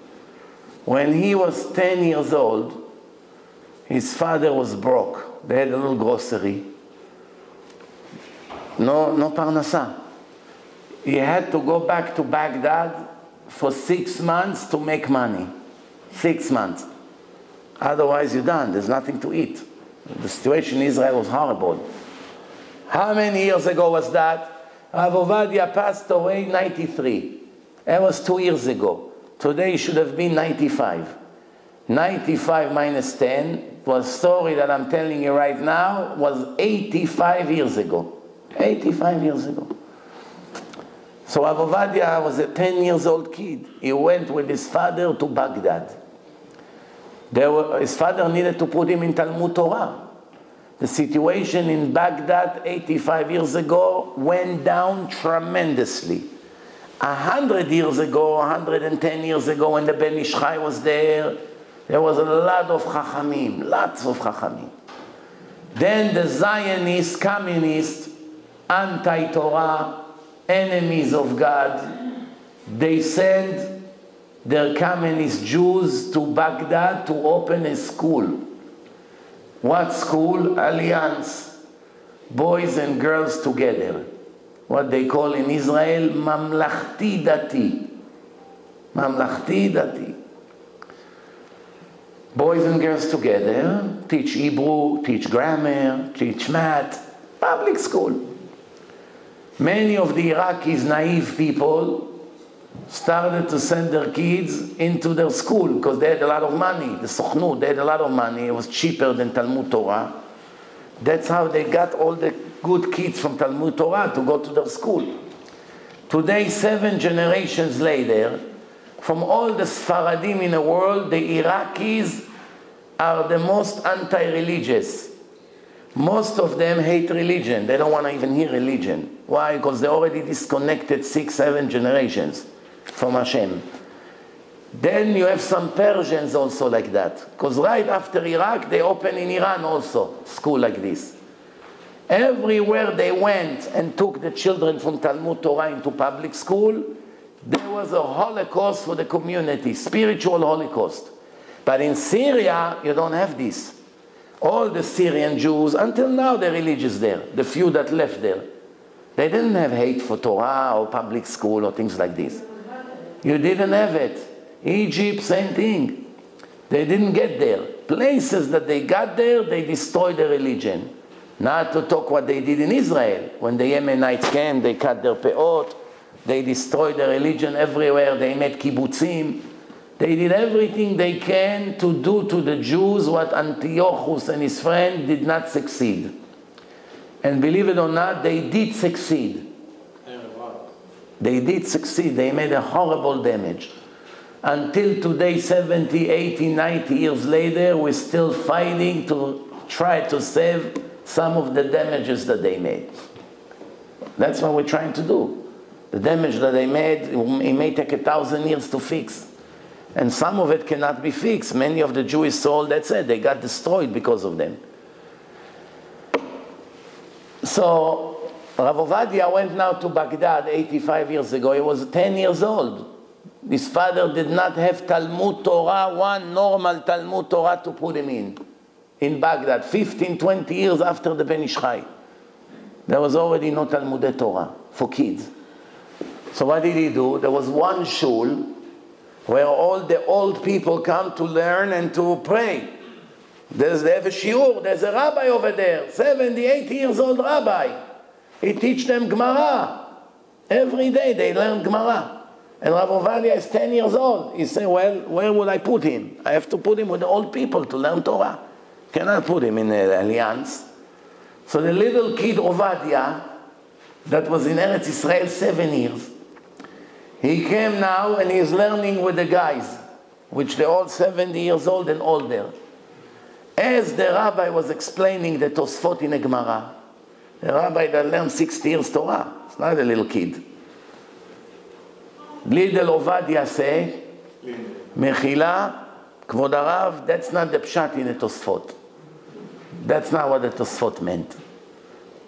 When he was 10 years old, his father was broke. They had a little grocery. No parnasa. He had to go back to Baghdad for 6 months to make money. 6 months. Otherwise you're done. There's nothing to eat. The situation in Israel was horrible. How many years ago was that? Rav Ovadia passed away 93. That was 2 years ago. Today he should have been 95. 95 minus 10 was a story that I'm telling you right now was 85 years ago. 85 years ago. So Rav Ovadia was a 10 years old kid. He went with his father to Baghdad. His father needed to put him in Talmud Torah. The situation in Baghdad 85 years ago went down tremendously. 100 years ago, 110 years ago, when the Mizrachi was there was a lot of Chachamim, lots of Chachamim. Then the Zionists, communists, anti-Torah, enemies of God, they sent their communist Jews to Baghdad to open a school. What school? Alliance. Boys and girls together. What they call in Israel, Mamlachti Dati. Mamlachti Dati. Boys and girls together, teach Hebrew, teach grammar, teach math, public school. Many of the Iraqis, naive people, started to send their kids into their school because they had a lot of money. The Sochnut, they had a lot of money. It was cheaper than Talmud Torah. That's how they got all the good kids from Talmud Torah to go to their school. Today, 7 generations later, from all the Sfaradim in the world, the Iraqis are the most anti-religious. Most of them hate religion. They don't want to even hear religion. Why? Because they already disconnected 6, 7 generations from Hashem. Then you have some Persians also like that. Because right after Iraq, they opened in Iran also, school like this. Everywhere they went and took the children from Talmud Torah into public school, there was a holocaust for the community, spiritual holocaust. But in Syria, you don't have this. All the Syrian Jews, until now they're religious there, the few that left there. They didn't have hate for Torah or public school or things like this. You didn't have it. Egypt, same thing. They didn't get there. Places that they got there, they destroyed the religion. Not to talk what they did in Israel. When the Yemenites came, they cut their peot, they destroyed the religion everywhere, they made kibbutzim. They did everything they can to do to the Jews what Antiochus and his friend did not succeed. And believe it or not, they did succeed. They did succeed. They made a horrible damage. Until today, 70, 80, 90 years later, we're still fighting to try to save some of the damages that they made. That's what we're trying to do. The damage that they made, it may take 1,000 years to fix. And some of it cannot be fixed. Many of the Jewish souls, that's it, they got destroyed because of them. So, Rav Ovadia went now to Baghdad 85 years ago. He was 10 years old. His father did not have Talmud Torah, one normal Talmud Torah to put him in Baghdad, 15, 20 years after the Mizrachi. There was already no Talmud Torah for kids. So what did he do? There was one shul where all the old people come to learn and to pray. They have a shiur, there's a rabbi over there, 70, 80 years old rabbi. He teach them Gemara. Every day they learn Gemara. And Rav Ovadia is 10 years old. He said, well, where would I put him? I have to put him with the old people to learn Torah. Cannot put him in the Alliance. So the little kid Ovadia, that was in Eretz Israel 7 years, he came now and he's learning with the guys, which they're all 70 years old and older. As the rabbi was explaining the Tosfot in the Gemara, the rabbi that learned 60 years Torah, it's not a little kid. Little Ovadia say, Mechila, Kvod Harav, that's not the pshat in the Tosfot. That's not what the Tosfot meant.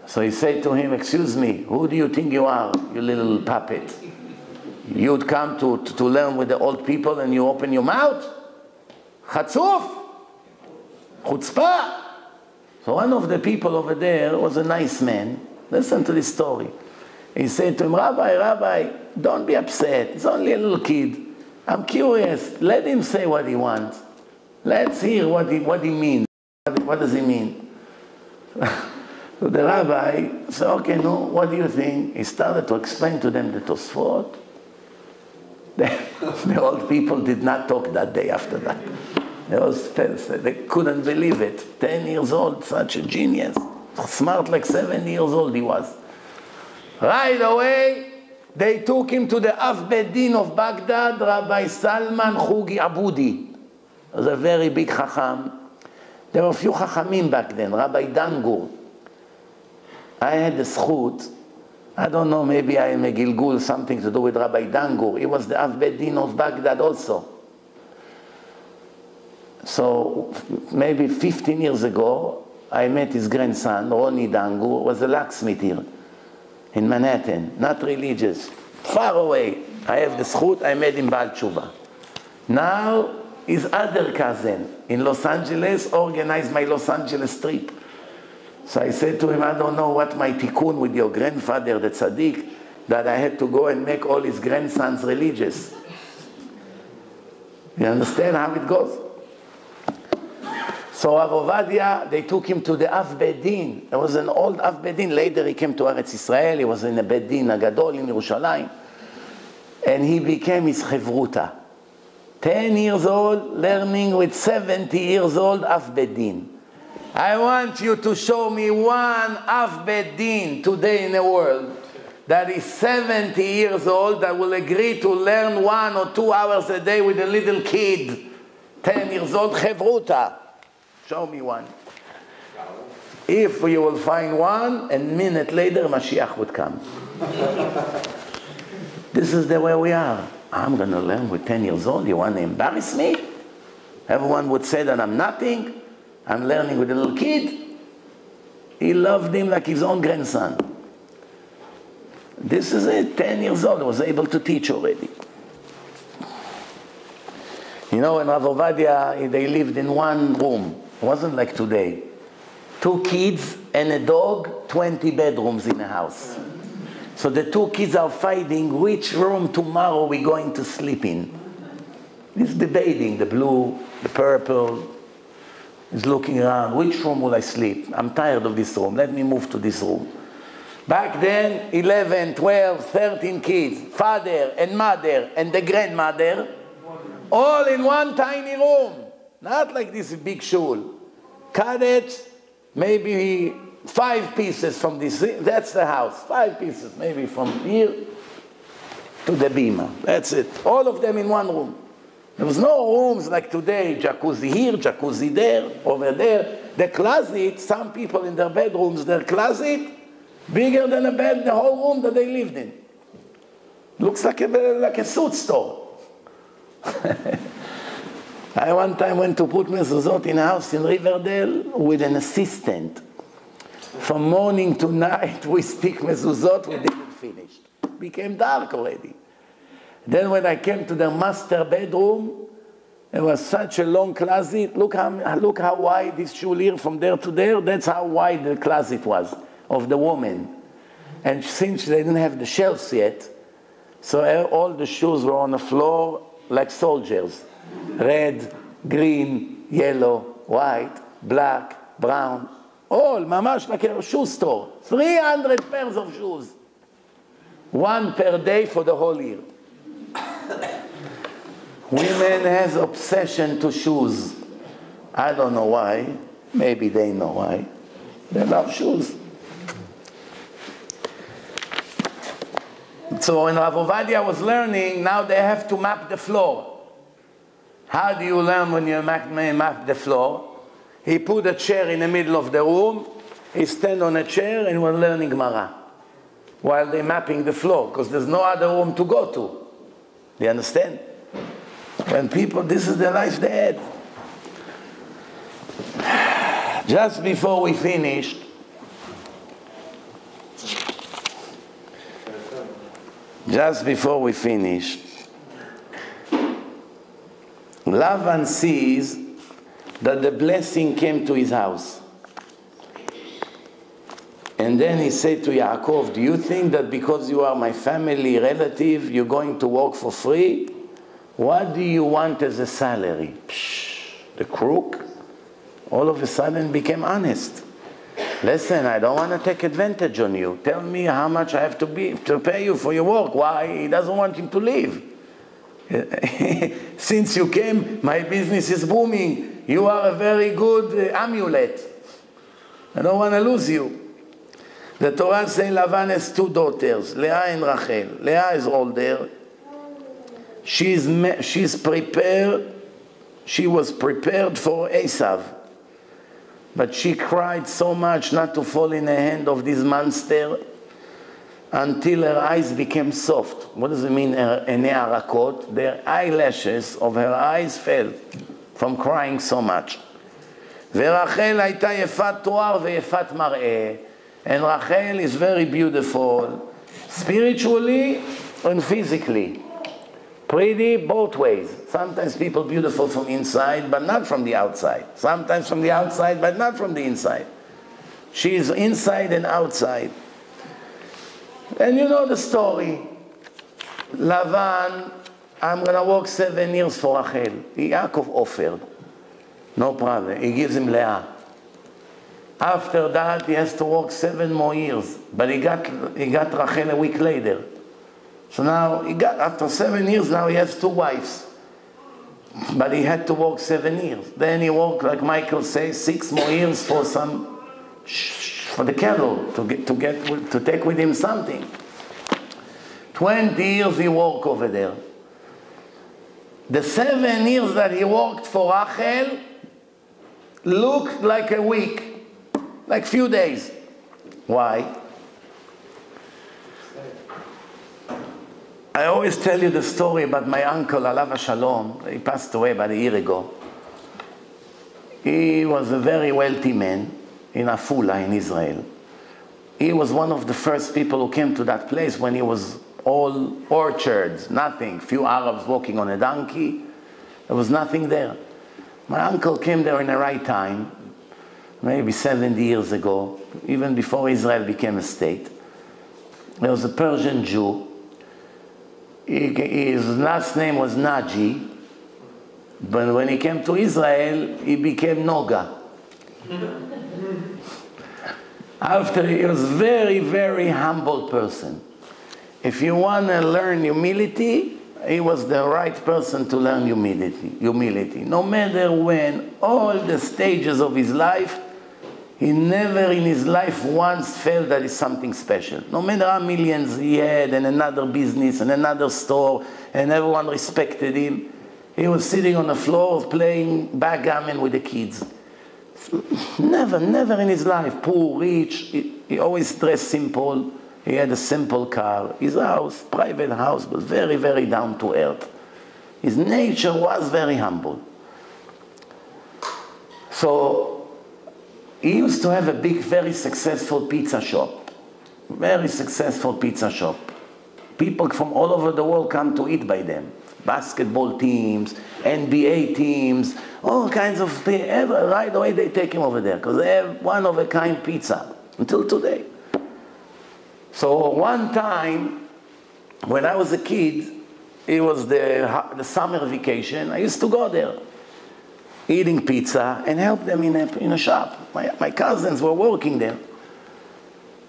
So he said to him, excuse me, who do you think you are, you little puppet? You'd come to learn with the old people and you open your mouth? Chatzuf! Chutzpah! So one of the people over there was a nice man. Listen to this story. He said to him, Rabbi, don't be upset. He's only a little kid. I'm curious. Let him say what he wants. Let's hear what he means. What does he mean? So the rabbi said, okay, no, what do you think? He started to explain to them the Tosfot. The old people did not talk that day after that. They couldn't believe it. 10 years old, such a genius. Smart like 7 years old he was. Right away, they took him to the Av Bedin of Baghdad, Rabbi Salman Khugi Abudi. He was a very big Chacham. There were a few Chachamim back then, Rabbi Dangur. I had the zchut, I don't know, maybe I am a Gilgul, something to do with Rabbi Dangur. He was the Av Bedin of Baghdad also. So maybe 15 years ago, I met his grandson, Roni Dangur, was a locksmith here in Manhattan, not religious, far away. I have the zchut, I met him בתשובה. Now, his other cousin in Los Angeles organized my Los Angeles trip. So I said to him, I don't know what my tikkun with your grandfather, the tzaddik, that I had to go and make all his grandsons religious. You understand how it goes? So Rav Ovadia, they took him to the Av Bedin. There was an old Av Bedin. Later he came to Eretz Israel. He was in a Bedin Agadol in Yerushalayim. And he became his chevruta. 10 years old, learning with 70 years old Av Bedin. I want you to show me one Av Bedin today in the world that is 70 years old that will agree to learn 1 or 2 hours a day with a little kid. 10 years old, chevruta. Show me one. If you will find one, a minute later, Mashiach would come. This is the way we are. I'm going to learn with 10 years old. You want to embarrass me? Everyone would say that I'm nothing. I'm learning with a little kid. He loved him like his own grandson. This is it. 10 years old. I was able to teach already. You know, in Rav Ovadia, they lived in one room. It wasn't like today. 2 kids and a dog, 20 bedrooms in a house. So the 2 kids are fighting which room tomorrow we're going to sleep in. He's debating, the blue, the purple. He's looking around, which room will I sleep? I'm tired of this room, let me move to this room. Back then, 11, 12, 13 kids, father and mother and the grandmother, all in one tiny room. Not like this big shul. Cut it, maybe 5 pieces from this, that's the house. 5 pieces, maybe from here to the bima. That's it. All of them in one room. There was no rooms like today, jacuzzi here, jacuzzi there, over there. The closet, some people in their bedrooms, their closet, bigger than a bed, the whole room that they lived in. Looks like a suit store. I one time went to put mezuzot in a house in Riverdale with an assistant. From morning to night we stick mezuzot, we didn't finish. It became dark already. Then when I came to the master bedroom, it was such a long closet. Look how wide this shul here from there to there. That's how wide the closet was of the woman. And since they didn't have the shelves yet, so all the shoes were on the floor like soldiers. Red, green, yellow, white, black, brown. All, mamash like a shoe store. 300 pairs of shoes. 1 per day for the whole year. Women has obsession to shoes. I don't know why. Maybe they know why. They love shoes. So when Rav Ovadia was learning, now they have to map the floor. How do you learn when you map the floor? He put a chair in the middle of the room. He stand on a chair and we're learning Gemara while they're mapping the floor because there's no other room to go to. Do you understand? When people, this is the life they had. Just before we finished, Lavan sees that the blessing came to his house. And then he said to Yaakov, do you think that because you are my family relative, you're going to work for free? What do you want as a salary? Psh, the crook all of a sudden became honest. Listen, I don't want to take advantage on you. Tell me how much I have to pay you for your work. Why? He doesn't want you to leave. Since you came, my business is booming. You are a very good amulet. I don't want to lose you. The Torah says Lavan has two daughters, Leah and Rachel. Leah is older. She was prepared for Esav. But she cried so much not to fall in the hand of this monster until her eyes became soft. What does it mean, עיני הרכות? The eyelashes of her eyes fell from crying so much. ורחל הייתה יפת תואר ויפת מראה. And Rachel is very beautiful, spiritually and physically. Pretty both ways. Sometimes people beautiful from inside, but not from the outside. Sometimes from the outside, but not from the inside. She is inside and outside. And you know the story. Lavan, I'm going to work 7 years for Rachel. Yaakov offered. No problem. He gives him Leah. After that, he has to work 7 more years. But he got Rachel a week later. So now, after 7 years, now he has 2 wives. But he had to work 7 years. Then he worked, like Michael says, 6 more years for the cattle, to take with him something. 20 years he worked over there. The 7 years that he worked for Rachel looked like a week. Like few days. Why? I always tell you the story about my uncle, Alav Shalom. He passed away about a year ago. He was a very wealthy man in Afula in Israel. He was one of the first people who came to that place when it was all orchards, nothing. Few Arabs walking on a donkey. There was nothing there. My uncle came there in the right time. Maybe 70 years ago, even before Israel became a state. There was a Persian Jew. His last name was Naji, but when he came to Israel, he became Noga. After, he was very, very humble person. If you want to learn humility, he was the right person to learn humility. No matter when, all the stages of his life, he never in his life once felt that it's something special. No matter how millions he had, and another business, and another store, and everyone respected him, he was sitting on the floor playing backgammon with the kids. Never in his life, poor, rich, he always dressed simple. He had a simple car. His house, private house, was very, very down to earth. His nature was very humble. So, he used to have a big, very successful pizza shop. Very successful pizza shop. People from all over the world come to eat by them. Basketball teams, NBA teams, all kinds of things. Right away they take him over there because they have one-of-a-kind pizza until today. So one time, when I was a kid, it was the summer vacation, I used to go there. Eating pizza and help them in a shop. My cousins were working there.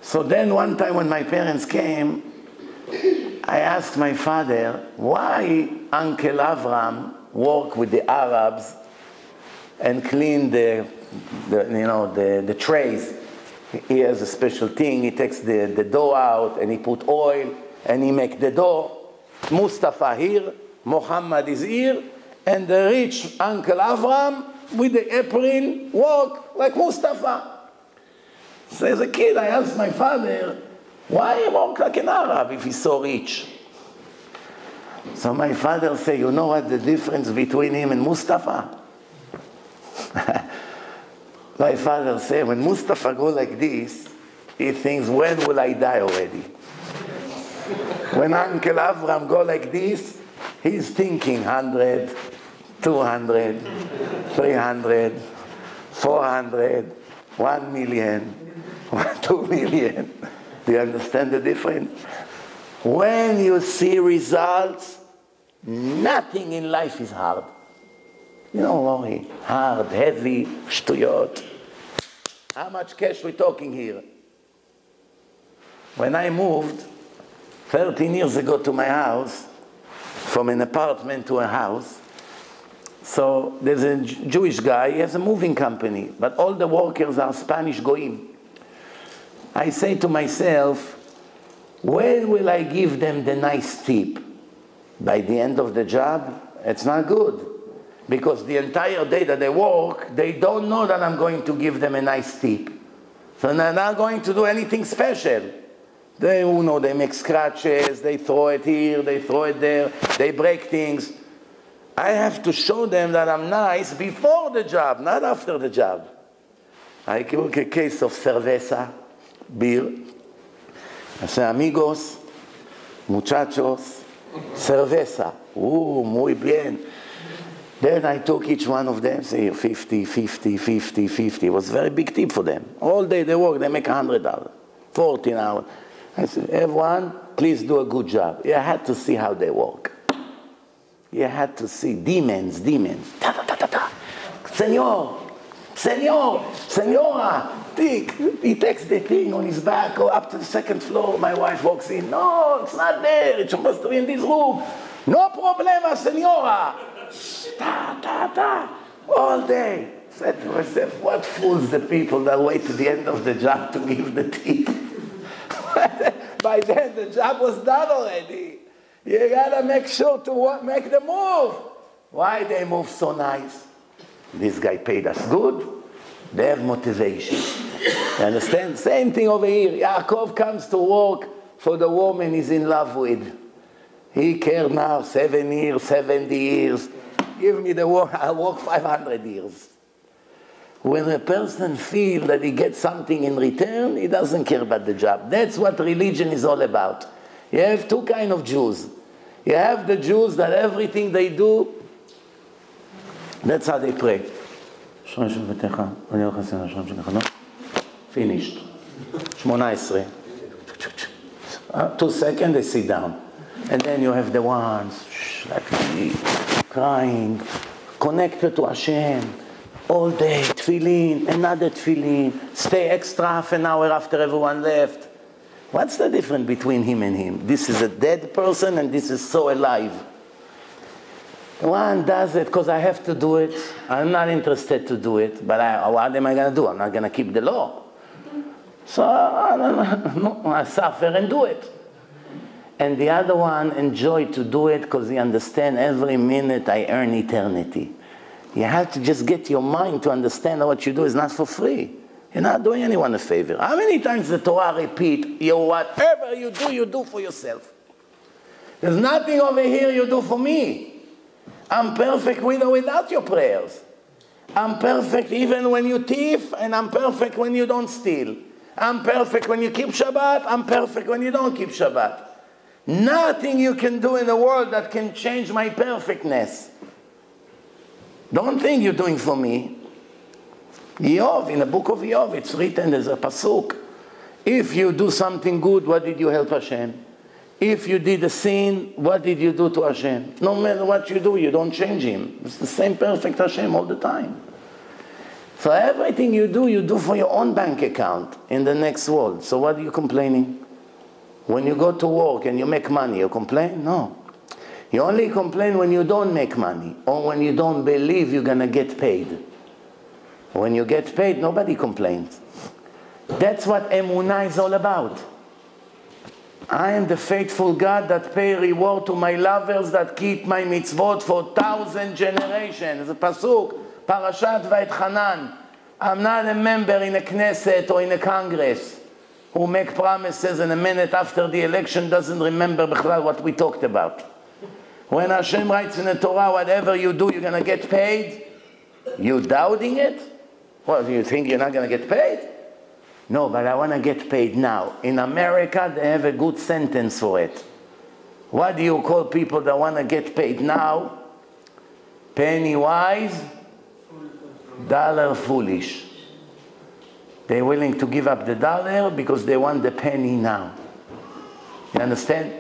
So then one time when my parents came, I asked my father, why Uncle Avram worked with the Arabs and clean the trays. He has a special thing. He takes the dough out and he put oil and he make the dough. Mustafa here, Muhammad is here, and the rich Uncle Avram with the apron walk like Mustafa. So as a kid I asked my father, why he walk like an Arab if he's so rich? So my father said, you know what the difference between him and Mustafa? My father said, when Mustafa go like this, he thinks, when will I die already? When Uncle Avram go like this, he's thinking 100, 200, 300, 400, 1 million, 2 million. Do you understand the difference? When you see results, nothing in life is hard. You don't worry. Hard, heavy, shtuyot. How much cash we talking here? When I moved 13 years ago to my house, from an apartment to a house, so there's a Jewish guy, he has a moving company, but all the workers are Spanish goyim. I say to myself, when will I give them the nice tip? By the end of the job? It's not good. Because the entire day that they work, they don't know that I'm going to give them a nice tip. So they're not going to do anything special. They, you know, they make scratches, they throw it here, they throw it there, they break things. I have to show them that I'm nice before the job, not after the job. I took a case of cerveza, beer. I say, amigos, muchachos, cerveza. Muy bien. Then I took each one of them, say 50, 50, 50, 50. It was a very big tip for them. All day they work, they make $100, 14 hours. I said, everyone, please do a good job. You had to see how they work. You had to see demons. Ta, ta, ta, ta, ta. Senor, senora, take. He takes the thing on his back, go up to the second floor. My wife walks in. No, it's not there. It's supposed to be in this room. No problema, senora. Ta, ta, ta. All day. Said to myself, what fools the people that wait to the end of the job to give the tip. By then the job was done already. You gotta make sure to make the move. Why they move so nice? This guy paid us good. They have motivation. You understand? Same thing over here. Yaakov comes to work for the woman he's in love with. He cared now 7 years, 70 years. Give me the work, I'll work 500 years. When a person feels that he gets something in return, he doesn't care about the job. That's what religion is all about. You have two kinds of Jews. You have the Jews that everything they do, that's how they pray. Finished. 18. 2 seconds, they sit down. And then you have the ones, like me, crying, connected to Hashem. All day, tefillin, another tefillin, stay extra half an hour after everyone left. What's the difference between him and him? This is a dead person and this is so alive. One does it because I have to do it. I'm not interested to do it, but what am I going to do? I'm not going to keep the law. So I suffer and do it. And the other one enjoy to do it because he understands every minute I earn eternity. You have to just get your mind to understand that what you do is not for free. You're not doing anyone a favor. How many times the Torah repeat, whatever you do for yourself. There's nothing over here you do for me. I'm perfect with or without your prayers. I'm perfect even when you thief, and I'm perfect when you don't steal. I'm perfect when you keep Shabbat, I'm perfect when you don't keep Shabbat. Nothing you can do in the world that can change my perfectness. Don't think you're doing for me. Yov, in the book of Yov, it's written, there's a pasuk. If you do something good, what did you help Hashem? If you did a sin, what did you do to Hashem? No matter what you do, you don't change him. It's the same perfect Hashem all the time. So everything you do for your own bank account in the next world. So what are you complaining? When you go to work and you make money, you complain? No. You only complain when you don't make money or when you don't believe you're going to get paid. When you get paid, nobody complains. That's what emunah is all about. I am the faithful God that pay reward to my lovers that keep my mitzvot for 1,000 generations. It's a pasuk, Parashat Vayetze. I'm not a member in a Knesset or in a Congress who make promises and a minute after the election doesn't remember what we talked about. When Hashem writes in the Torah, whatever you do, you're going to get paid, you doubting it? Well, do you think you're not going to get paid? No, but I want to get paid now. In America, they have a good sentence for it. What do you call people that want to get paid now? Penny wise, dollar foolish. They're willing to give up the dollar because they want the penny now. You understand?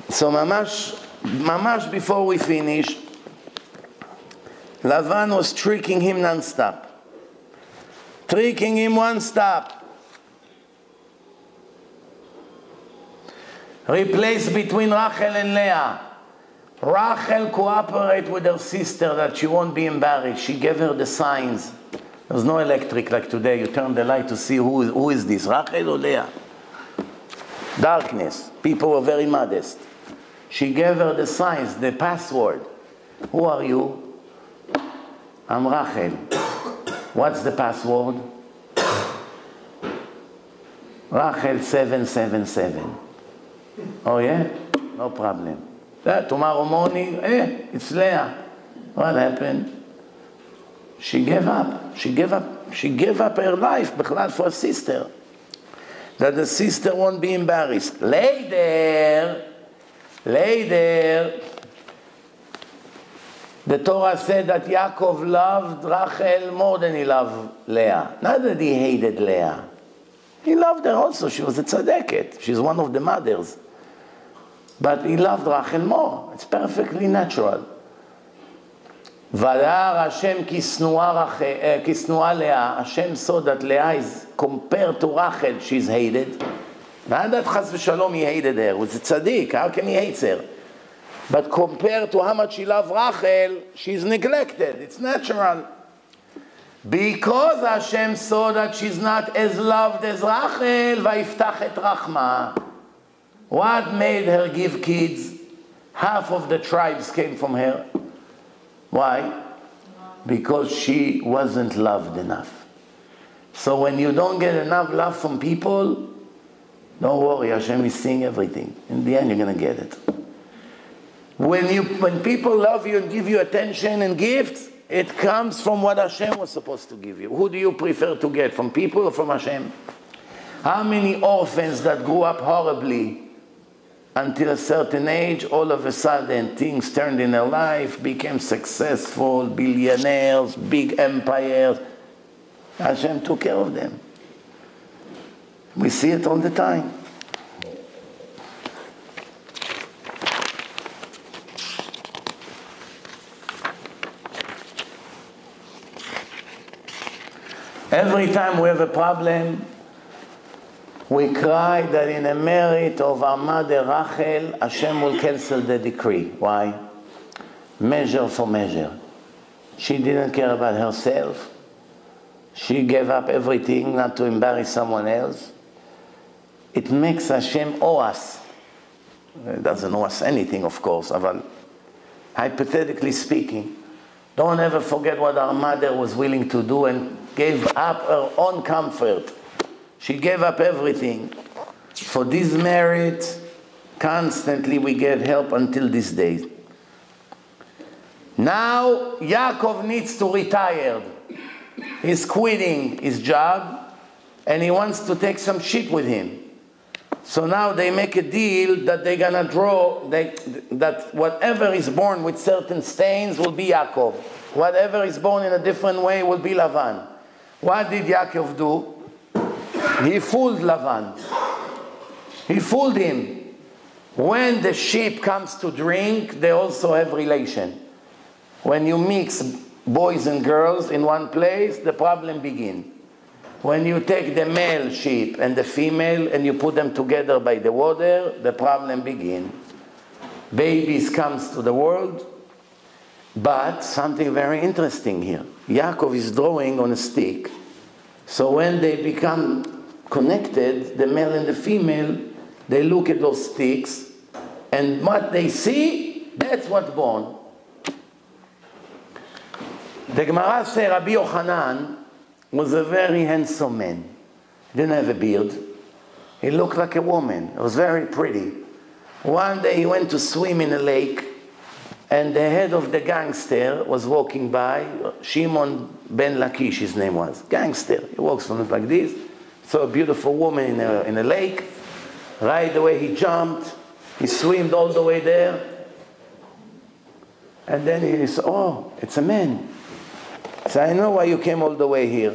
So mamash before we finish, Lavan was tricking him non-stop. Tricking him one-stop. Replace between Rachel and Leah. Rachel cooperated with her sister that she won't be embarrassed. She gave her the signs. There's no electric like today. You turn the light to see who is this, Rachel or Leah. Darkness. People were very modest. She gave her the signs, the password. Who are you? I'm Rachel. What's the password? Rachel 777. Oh yeah? No problem. Tomorrow morning, it's Leah. What happened? She gave up. She gave up her life for her sister. That the sister won't be embarrassed. Later, the Torah said that Yaakov loved Rachel more than he loved Leah. Not that he hated Leah. He loved her also. She was a tzaddiket. She's one of the mothers. But he loved Rachel more. It's perfectly natural. V'adar Hashem kisnua Leah. Hashem saw that Leah is compared to Rachel. She's hated. Not that chas v'shalom he hated her. It was a tzaddik. How can he hate her? But compared to how much he loved Rachel, she's neglected. It's natural. Because Hashem saw that she's not as loved as Rachel, vayiftach et rachma. What made her give kids? Half of the tribes came from her. Why? Because she wasn't loved enough. So when you don't get enough love from people, don't worry, Hashem is seeing everything. In the end, you're going to get it. When people love you and give you attention and gifts, it comes from what Hashem was supposed to give you. Who do you prefer to get, from people or from Hashem? How many orphans that grew up horribly until a certain age, all of a sudden things turned in their life, became successful, billionaires, big empires. Hashem took care of them. We see it all the time. Every time we have a problem, we cry that in the merit of our mother Rachel, Hashem will cancel the decree. Why? Measure for measure. She didn't care about herself. She gave up everything not to embarrass someone else. It makes Hashem owe us. It doesn't owe us anything, of course, but hypothetically speaking, don't ever forget what our mother was willing to do and gave up her own comfort. She gave up everything. For this merit, constantly we get help until this day. Now, Yaakov needs to retire. He's quitting his job, and he wants to take some sheep with him. So now they make a deal that they're going to draw, that whatever is born with certain stains will be Yaakov. Whatever is born in a different way will be Lavan. What did Yaakov do? He fooled Lavan. He fooled him. When the sheep comes to drink, they also have relation. When you mix boys and girls in one place, the problem begins. When you take the male sheep and the female and you put them together by the water, the problem begins. Babies comes to the world, but something very interesting here. Yaakov is drawing on a stick. So when they become connected, the male and the female, they look at those sticks, and what they see, that's what's born. The Gemara says Rabbi Yochanan was a very handsome man. He didn't have a beard. He looked like a woman. He was very pretty. One day he went to swim in a lake, and the head of the gangster was walking by. Shimon ben Lakish, his name was. Gangster. He walks from it like this. Saw a beautiful woman in a lake. Right away he jumped. He swam all the way there. And then he said, oh, it's a man. So I know why you came all the way here.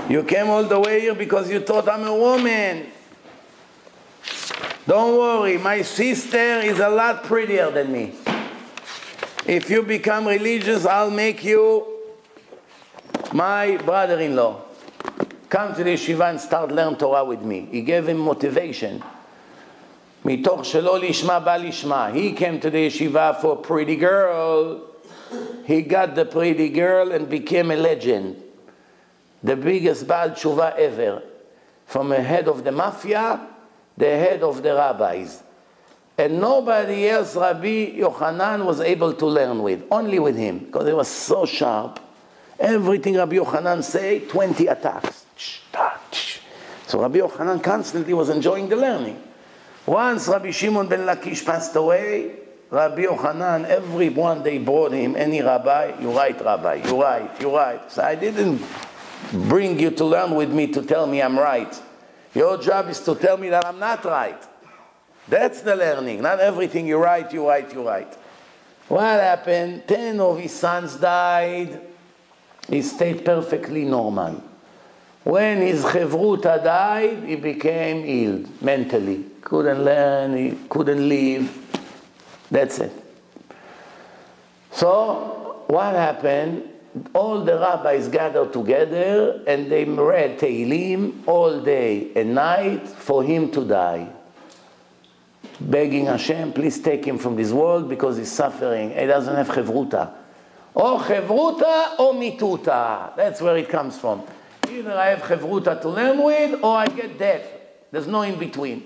You came all the way here because you thought I'm a woman. Don't worry, my sister is a lot prettier than me. If you become religious, I'll make you my brother-in-law. Come to the yeshiva and start learn Torah with me. He gave him motivation. מתוך שלא לשמה בא לשמה. He came to the yeshiva for a pretty girl. He got the pretty girl and became a legend. The biggest Baal Tshuva ever. From the head of the mafia, the head of the rabbis. And nobody else Rabbi Yochanan was able to learn with. Only with him. Because he was so sharp. Everything Rabbi Yochanan say, 20 attacks. So Rabbi Yochanan constantly was enjoying the learning. Once Rabbi Shimon ben Lakish passed away, Rabbi Yochanan, every one they brought him, any rabbi, you write rabbi, you write. So I didn't bring you to learn with me to tell me I'm right. Your job is to tell me that I'm not right. That's the learning. Not everything you write. What happened? 10 of his sons died. He stayed perfectly normal. When his chevruta died, he became ill mentally. Couldn't learn, he couldn't live. That's it. So, what happened? All the rabbis gathered together and they read Tehillim all day and night for him to die. Begging Hashem, please take him from this world because he's suffering. He doesn't have chevruta. Or chevruta or mituta. That's where it comes from. Either I have chevruta to learn with or I get death. There's no in between.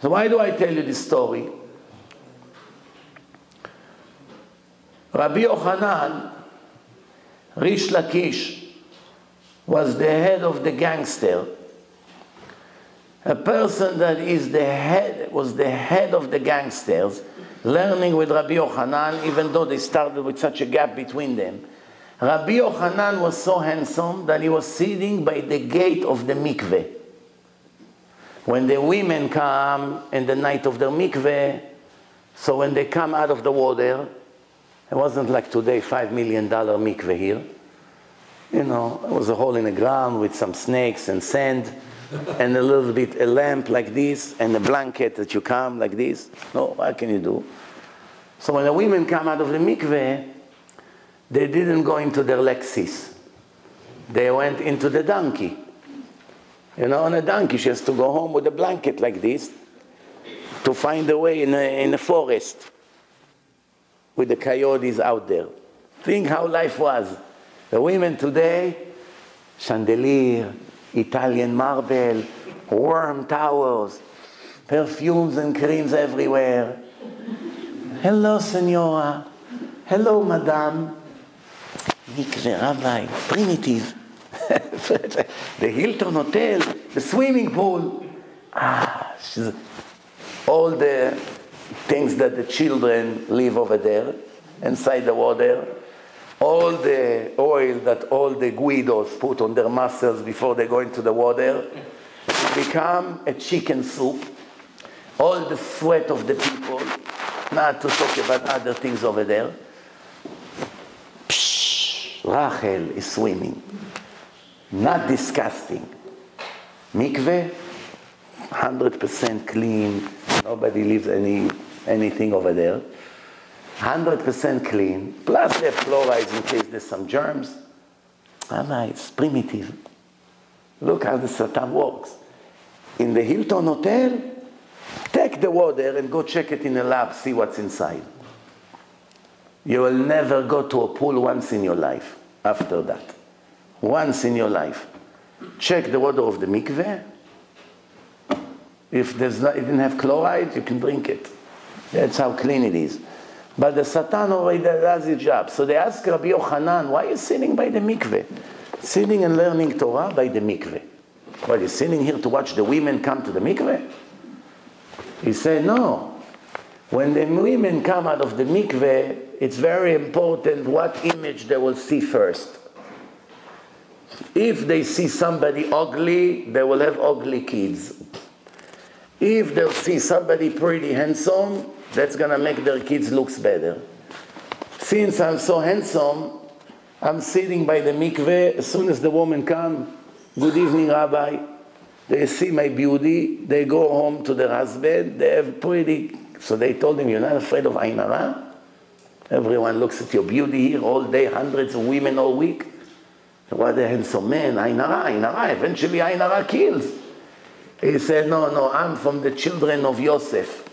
So why do I tell you this story? Rabbi Yochanan, Rish Lakish, was the head of the gangster. A person that is was the head of the gangsters, learning with Rabbi Yochanan, even though they started with such a gap between them. Rabbi Yochanan was so handsome that he was sitting by the gate of the mikveh. When the women come in the night of their mikveh, so when they come out of the water, it wasn't like today, $5 million mikveh here. You know, it was a hole in the ground with some snakes and sand and a little bit, a lamp like this and a blanket that you come like this. No, what can you do? So when the women come out of the mikveh, they didn't go into their Lexus. They went into the donkey. You know, on a donkey, she has to go home with a blanket like this to find a way in a forest with the coyotes out there. Think how life was. The women today, chandelier, Italian marble, warm towels, perfumes and creams everywhere. Hello, senora. Hello, madame. Mikveh, rabbi, primitive. The Hilton Hotel, the swimming pool. All the things that the children live over there, inside the water. All the oil that all the guidos put on their muscles before they go into the water. It become a chicken soup. All the sweat of the people, not to talk about other things over there. Rachel is swimming. Not disgusting. Mikveh, 100% clean. Nobody leaves anything over there. 100% clean. Plus they have fluorides in case there's some germs. It's primitive. Look how the Satan works. In the Hilton Hotel, take the water and go check it in a lab, see what's inside. You will never go to a pool once in your life after that. Once in your life. Check the water of the mikveh. If it didn't have chloride, you can drink it. That's how clean it is. But the Satan already does his job. So they ask Rabbi Yochanan, why are you sitting by the mikveh? Sitting and learning Torah by the mikveh. Well, you're sitting here to watch the women come to the mikveh? He said, no. When the women come out of the mikveh, it's very important what image they will see first. If they see somebody ugly, they will have ugly kids. If they'll see somebody pretty handsome, that's going to make their kids look better. Since I'm so handsome, I'm sitting by the mikveh. As soon as the woman comes, good evening, Rabbi. They see my beauty. They go home to their husband. They have pretty... So they told him, you're not afraid of Ain Hara? Everyone looks at your beauty here all day, hundreds of women all week. What a handsome man, Ain Hara, Ain Hara. Eventually Ain Hara kills. He said, no, I'm from the children of Yosef.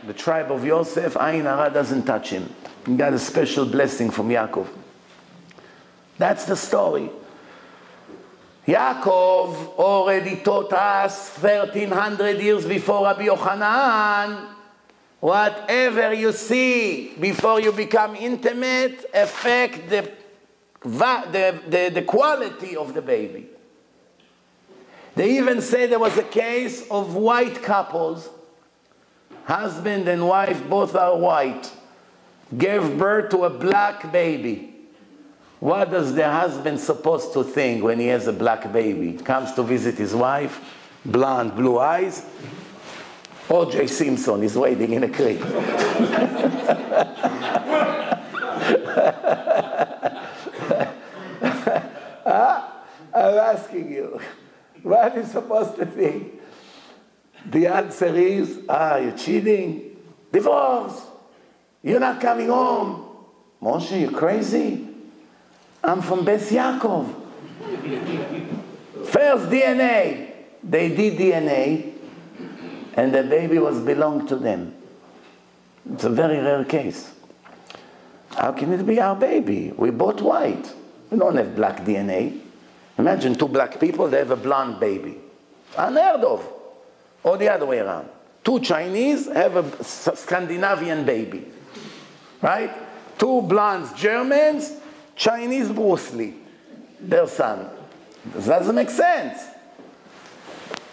The tribe of Yosef, Ain Hara doesn't touch him. He got a special blessing from Yaakov. That's the story. Yaakov already taught us 1300 years before Rabbi Yochanan, whatever you see before you become intimate affect the quality of the baby. They even say there was a case of white couples, husband and wife, both are white, gave birth to a black baby. What does the husband supposed to think when he has a black baby? Comes to visit his wife, blonde, blue eyes. O.J. Simpson is waiting in a crate. I'm asking you, what is supposed to think? The answer is, you're cheating. Divorce. You're not coming home. Moshe, you crazy? I'm from Beth Yaakov. First DNA. They did DNA, and the baby was belonged to them. It's a very rare case. How can it be our baby? We both white. We don't have black DNA. Imagine two black people, they have a blonde baby. Unheard of. Or the other way around. Two Chinese have a Scandinavian baby. Right? Two blondes Germans, Chinese Bruce Lee, their son. This doesn't make sense.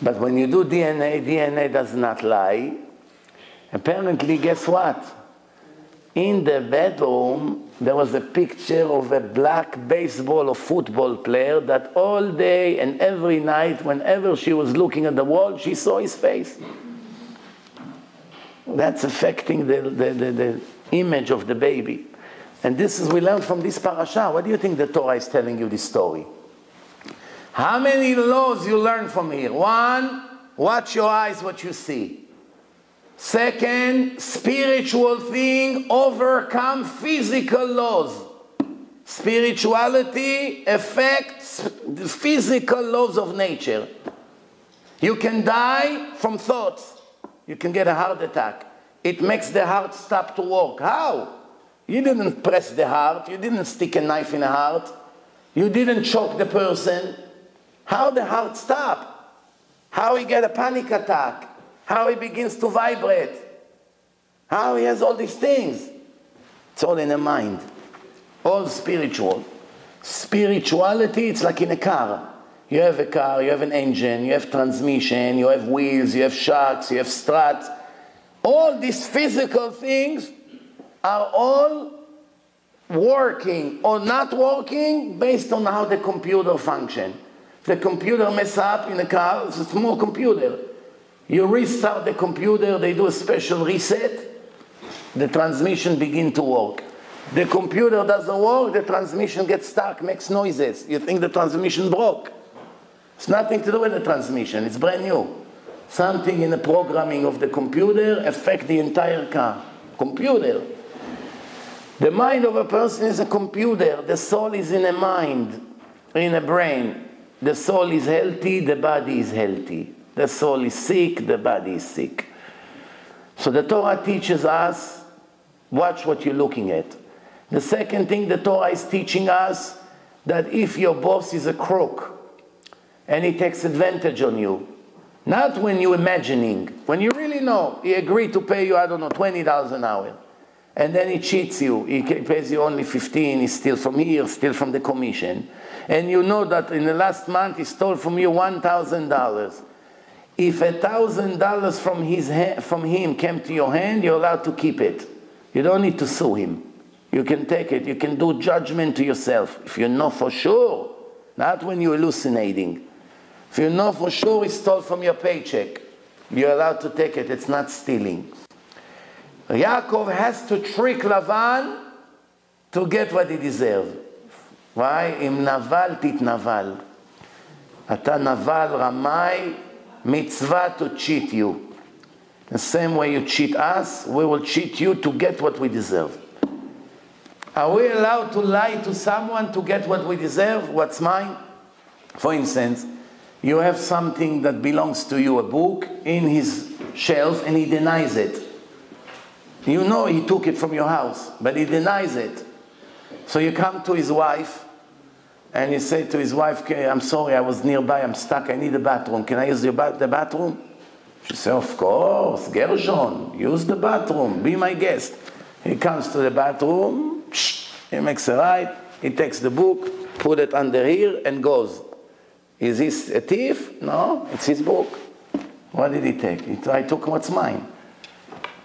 But when you do DNA, DNA does not lie. Apparently, guess what? In the bedroom, there was a picture of a black baseball or football player that all day and every night, whenever she was looking at the wall, she saw his face. That's affecting the image of the baby. And this is, we learned from this parasha. What do you think the Torah is telling you this story? How many laws you learn from here? One, watch your eyes, what you see. Second, spiritual thing overcome physical laws. Spirituality affects the physical laws of nature. You can die from thoughts. You can get a heart attack. It makes the heart stop to work. How? You didn't press the heart. You didn't stick a knife in the heart. You didn't choke the person. How the heart stop? How he get a panic attack? How he begins to vibrate? How he has all these things? It's all in the mind. All spiritual. Spirituality, it's like in a car. You have a car, you have an engine, you have transmission, you have wheels, you have shocks, you have struts. All these physical things are all working or not working based on how the computer functions. The computer mess up in a car, it's a small computer. You restart the computer, they do a special reset, the transmission begins to work. The computer doesn't work, the transmission gets stuck, makes noises. You think the transmission broke. It's nothing to do with the transmission, it's brand new. Something in the programming of the computer affects the entire car. Computer. The mind of a person is a computer. The soul is in a mind, in a brain. The soul is healthy, the body is healthy. The soul is sick, the body is sick. So the Torah teaches us, watch what you're looking at. The second thing the Torah is teaching us, that if your boss is a crook, and he takes advantage on you, not when you're imagining, when you really know, he agreed to pay you, I don't know, $20 an hour, and then he cheats you, he pays you only 15, he steals from here, steals from the commission, and you know that in the last month he stole from you $1,000. if $1,000 from him came to your hand, you're allowed to keep it. You don't need to sue him. You can take it. You can do judgment to yourself. If you know for sure, not when you're hallucinating. If you know for sure it's stole from your paycheck, you're allowed to take it. It's not stealing. Yaakov has to trick Lavan to get what he deserves. Why? Im naval titnaval. Ata naval ramai, mitzvah to cheat you. The same way you cheat us, we will cheat you to get what we deserve. Are we allowed to lie to someone to get what we deserve? What's mine? For instance, you have something that belongs to you, a book, in his shelf, and he denies it. You know he took it from your house, but he denies it. So you come to his wife, and you say to his wife, okay, I'm sorry, I was nearby, I'm stuck, I need a bathroom. Can I use the bathroom? She says, of course, Gershon, use the bathroom, be my guest. He comes to the bathroom, he makes a right, he takes the book, put it under here, and goes. Is this a thief? No, it's his book. What did he take? I took what's mine.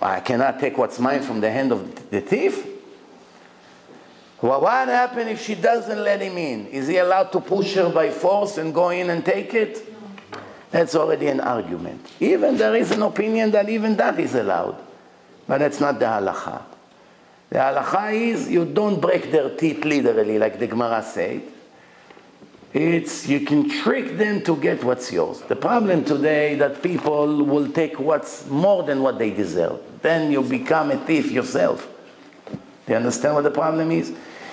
I cannot take what's mine from the hand of the thief? Well, what happens if she doesn't let him in? Is he allowed to push her by force and go in and take it? That's already an argument. Even there is an opinion that even that is allowed. But that's not the halacha. The halacha is you don't break their teeth literally, like the Gemara said. It's you can trick them to get what's yours. The problem today that people will take what's more than what they deserve. Then you become a thief yourself. Do you understand what the problem is?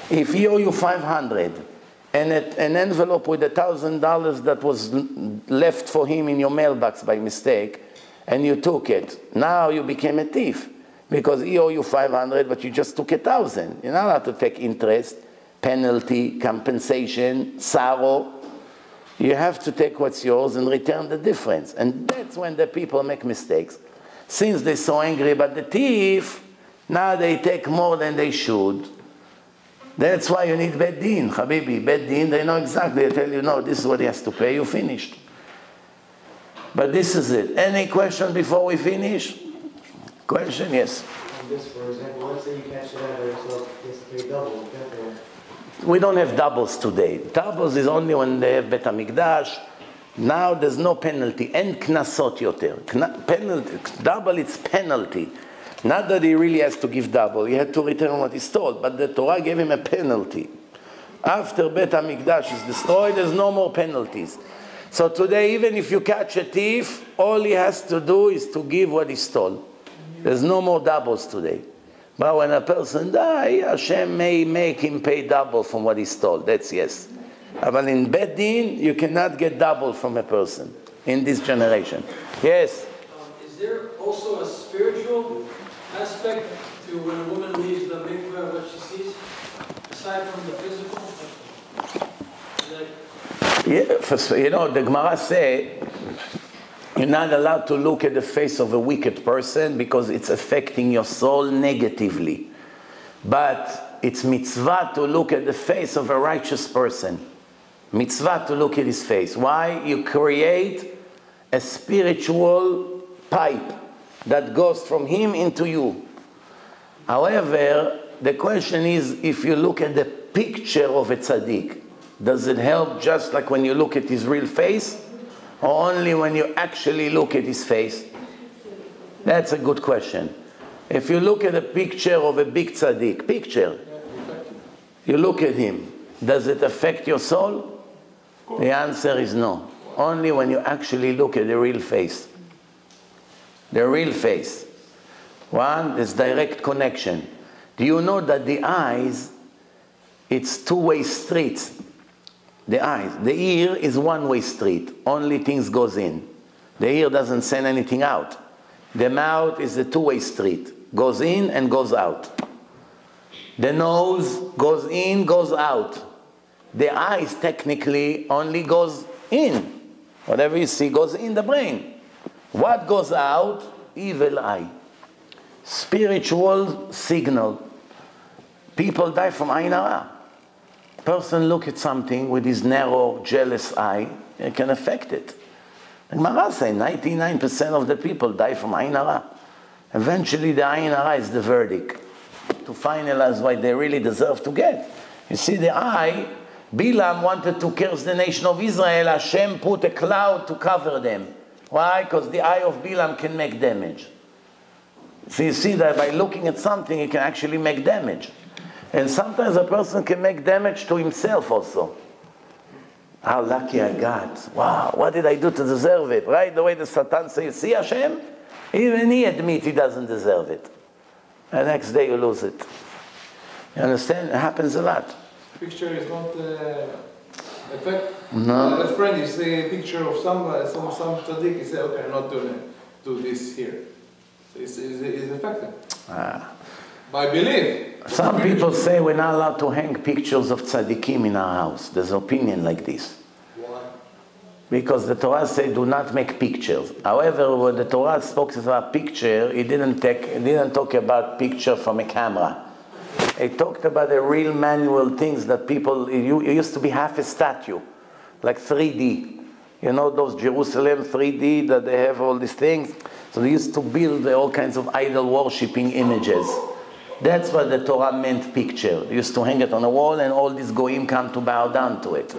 If he owe you $500 and an envelope with $1,000 that was left for him in your mailbox by mistake, and you took it, now you became a thief because he owe you $500, but you just took $1,000. You're not allowed to take interest, penalty, compensation, sorrow. You have to take what's yours and return the difference. And that's when the people make mistakes. Since they're so angry about the thief, now they take more than they should. That's why you need Bet Din, Habibi. Bet Din, they know exactly. They tell you, no, this is what he has to pay, you finished. But this is it. Any question before we finish? Question, yes. On this, for example, let's say you catch it out there, so he has to pay double. We don't have doubles today. Doubles is only when they have Bet HaMikdash. Now there's no penalty. And knasot yoter. Penalty. Double, it's penalty. Not that he really has to give double. He had to return what he stole. But the Torah gave him a penalty. After Bet HaMikdash is destroyed, there's no more penalties. So today, even if you catch a thief, all he has to do is to give what he stole. There's no more doubles today. But when a person dies, Hashem may make him pay double from what he stole. That's yes. But in Bet Din, you cannot get double from a person in this generation. Yes? Is there also a spiritual aspect to when a woman leaves the mikveh, what she sees, aside from the physical? Yeah, the Gemara say, you're not allowed to look at the face of a wicked person because it's affecting your soul negatively. But it's mitzvah to look at the face of a righteous person. Mitzvah to look at his face. Why? You create a spiritual pipe that goes from him into you. However, the question is, if you look at the picture of a tzaddik, does it help just like when you look at his real face? Or only when you actually look at his face? That's a good question. If you look at a picture of a big tzaddik, you look at him, does it affect your soul? The answer is no. Only when you actually look at the real face. The real face. One, there's direct connection. Do you know that the eyes, it's two-way streets? The eyes. The ear is one-way street. Only things goes in. The ear doesn't send anything out. The mouth is a two-way street. Goes in and goes out. The nose goes in, goes out. The eyes technically only goes in. Whatever you see goes in the brain. What goes out? Evil eye. Spiritual signal. People die from ayin hara. Person look at something with his narrow, jealous eye, it can affect it. The Gemara says 99% of the people die from Ayin Hara. Eventually the Ayin Hara is the verdict to finalize what they really deserve to get. You see, the eye, Bilam wanted to curse the nation of Israel. Hashem put a cloud to cover them. Why? Because the eye of Bilam can make damage. So you see that by looking at something, it can actually make damage. And sometimes a person can make damage to himself also. How lucky I got. Wow, what did I do to deserve it? Right? The way the Satan says, see Hashem? Even he admits he doesn't deserve it. The next day you lose it. You understand? It happens a lot. Picture is not effect. No. A friend, you see a picture of some tzaddik, you say, okay, I'm not going to do this here. So it's effective. By belief. Some people say we're not allowed to hang pictures of tzaddikim in our house. There's an opinion like this. Why? Because the Torah says do not make pictures. However, when the Torah spoke about picture, it didn't talk about picture from a camera. It talked about the real manual things that people, it used to be half a statue, like 3D. You know those Jerusalem 3D that they have all these things? So they used to build all kinds of idol worshipping images. That's what the Torah meant picture. They used to hang it on a wall and all these goyim come to bow down to it.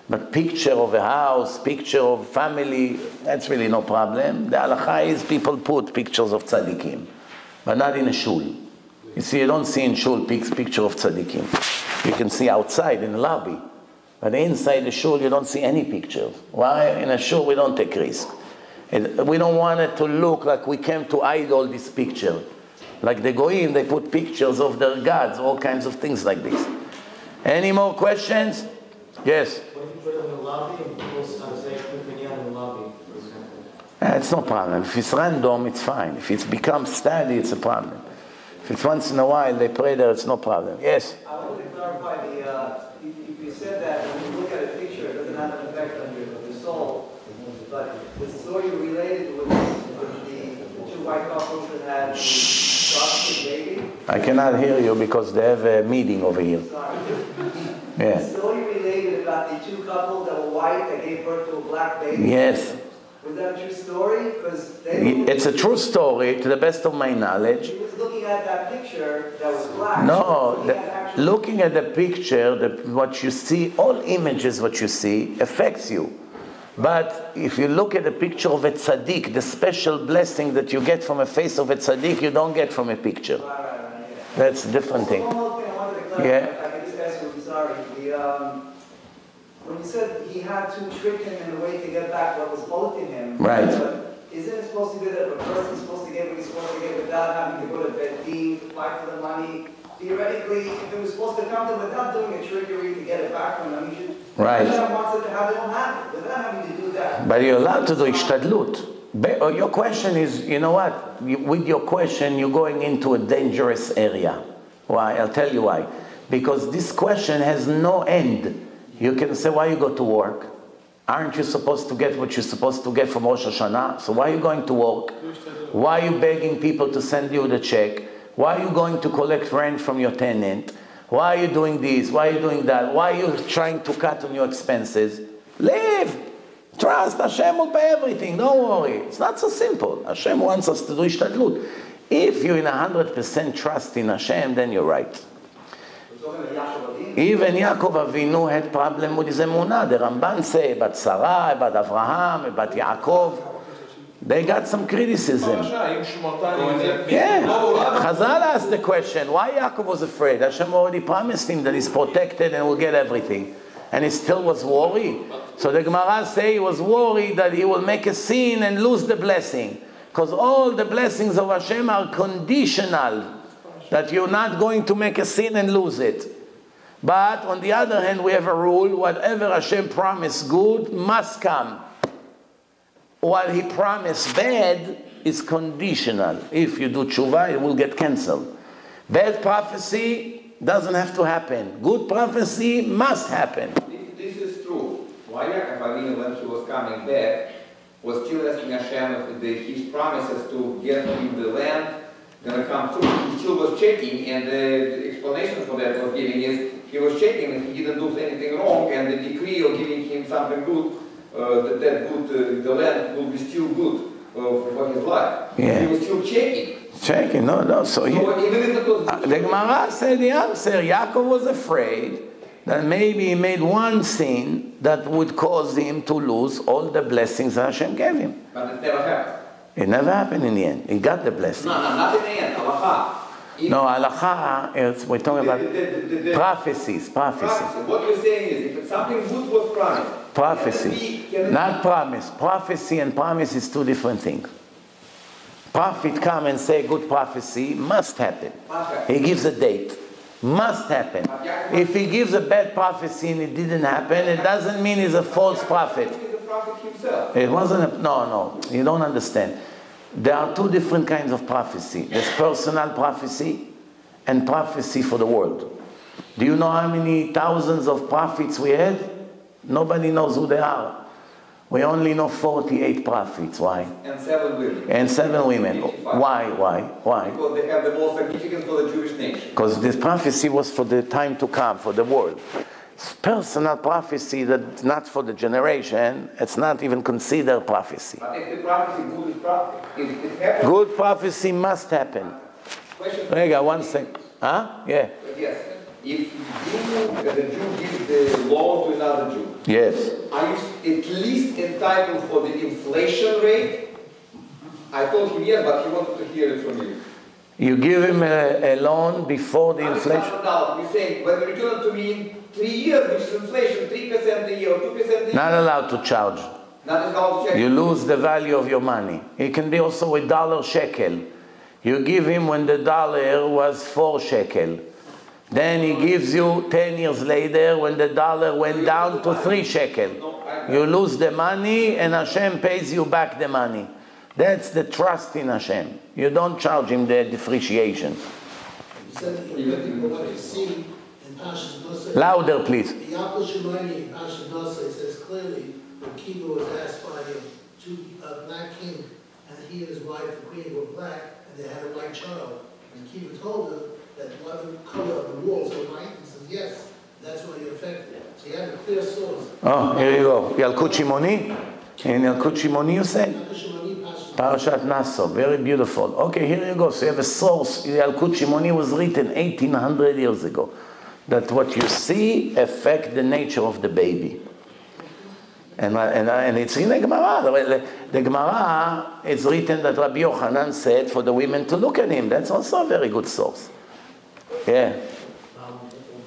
But picture of a house, picture of family, that's really no problem. The halakha is people put pictures of tzaddikim, but not in a shul. You see, you don't see in shul picture of tzaddikim. You can see outside in the lobby. But inside the shul, you don't see any pictures. Why? In a shul, we don't take risk. We don't want it to look like we came to idol this picture. Like the goyim, they put pictures of their gods, all kinds of things like this. Any more questions? Yes? What if you put it in the lobby and people say minyan in the lobby, for example? It's no problem. If it's random, it's fine. If it becomes steady, it's a problem. If it's once in a while, they pray there, it's no problem. Yes? I wanted to clarify you said that when you look at a picture, it doesn't have an effect on your soul. But the story related with the two white couples that had the baby. I cannot hear you because they have a meeting over here. Sorry. Yeah. The story related about the two couples that were white that gave birth to a black baby. Yes. Was that a true story? Because It's a true story, to the best of my knowledge. He was looking at that picture that was black. No, looking at the picture, what you see, all images what you see affects you. But if you look at the picture of a tzaddik, the special blessing that you get from a face of a tzaddik, you don't get from a picture. Right, yeah. That's a different thing. One more thing I wanted to clarify. Yeah. If I could just ask you, I'm sorry. When you said he had to trick him in a way to get back what was owed to him, Right. But isn't it supposed to be that if a person's supposed to get what he's supposed to get without having to go to bed, fight for the money? Theoretically, if it was supposed to come to him without doing a trickery to get it back from him, he should. Right. Hashem wants it to have it on hand without having to do that. But you're allowed to do ishtadlut. Your question is, you know what? With your question, you're going into a dangerous area. Why? I'll tell you why. Because this question has no end. You can say, why you go to work? Aren't you supposed to get what you're supposed to get from Rosh Hashanah? So why are you going to work? Why are you begging people to send you the check? Why are you going to collect rent from your tenant? Why are you doing this? Why are you doing that? Why are you trying to cut on your expenses? Leave! Trust, Hashem will pay everything, don't worry. It's not so simple. Hashem wants us to do ishtadlut. If you're in 100% trust in Hashem, then you're right. Even Yaakov Avinu had problem with his emunah. The Ramban say about Sarah, about Abraham, about Yaakov. They got some criticism. Yeah. Chazal asked the question, why Yaakov was afraid? Hashem already promised him that he's protected and will get everything. And he still was worried. So the Gemara say he was worried that he will make a sin and lose the blessing. Because all the blessings of Hashem are conditional. That you're not going to make a sin and lose it. But on the other hand, we have a rule, whatever Hashem promised good must come. While He promised bad is conditional. If you do tshuva, it will get cancelled. Bad prophecy doesn't have to happen. Good prophecy must happen. This is true. Why Yaakov Avinu, when he was coming back, was still asking Hashem if his promises to get him the land going to come through. He still was checking, and the explanation for that was giving is he was checking if he didn't do anything wrong, and the decree of giving him something good that good, the land will be still good for his life. Yeah. He was still checking. Checking, no. So even if it was the Gemara said the answer. Yaakov was afraid that maybe he made one sin that would cause him to lose all the blessings that Hashem gave him. But it never happened. It never happened in the end. He got the blessing. No, not in the end. Halacha. No, halacha, we're talking about prophecies. What you're saying is, if something good was promised, prophecy, not promise. Prophecy and promise is two different things. Prophet come and say good prophecy must happen. He gives a date. Must happen. If he gives a bad prophecy and it didn't happen, it doesn't mean he's a false prophet. It wasn't no, you don't understand. There are two different kinds of prophecy. There's personal prophecy and prophecy for the world. Do you know how many thousands of prophets we had? Nobody knows who they are. We only know 48 prophets. Why? And 7 women. And 7 women. Why? Because they have the most significance for the Jewish nation. Because this prophecy was for the time to come, for the world. It's personal prophecy that's not for the generation. It's not even considered prophecy. But if the prophecy good is prophecy, it happens. Good prophecy must happen. Rega, one second. Huh? Yeah. Yes. If you, the Jew, gives the loan to another Jew, yes, are you at least entitled for the inflation rate? I told him yes, but he wanted to hear it from you. You give him a loan before the inflation? You're saying, when you return it to me in 3 years, which is inflation, 3% a year or 2% a year? Not allowed to charge. Not allowed to check. You lose the value of your money. It can be also a dollar shekel. You give him when the dollar was 4 shekel. Then he gives you 10 years later when the dollar went down to 3 shekel. You lose the money and Hashem pays you back the money. That's the trust in Hashem. You don't charge him the depreciation. Louder, please. In Parashat Vayetze, it says clearly when Kiva was asked by a black king, and he and his wife, the queen, were black, and they had a white child. And Kiva told her that the color of the walls are white, and says, yes, that's what you're affected. So you have a clear source. Oh, here you go. Yalkut Shimoni? In Yalkut Shimoni you said? Parashat Naso, very beautiful. Okay, here you go. So you have a source. Yalkut Shimoni was written 1800 years ago. That what you see affect the nature of the baby. And it's in the Gemara. The Gemara, it's written that Rabbi Yochanan said for the women to look at him. That's also a very good source. Yeah.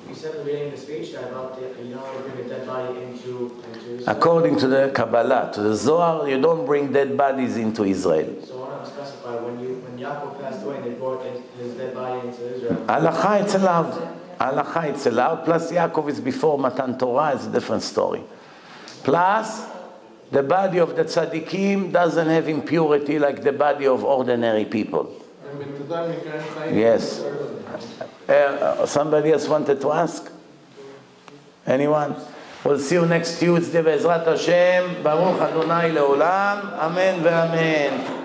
You said in the beginning of the speech that about you don't bring a dead body into Israel. According to the Kabbalah, to the Zohar, you don't bring dead bodies into Israel. So I want to specify, when Yaakov passed away and they brought his dead body into Israel. Halacha, it's allowed. Halacha, it's allowed. Plus Yaakov is before Matan Torah, it's a different story. Plus, the body of the tzaddikim doesn't have impurity like the body of ordinary people. Yes. Somebody else wanted to ask? Anyone? We'll see you next Tuesday. Be'ezrat Hashem. Baruch Adonai le'olam. Amen ve'amen.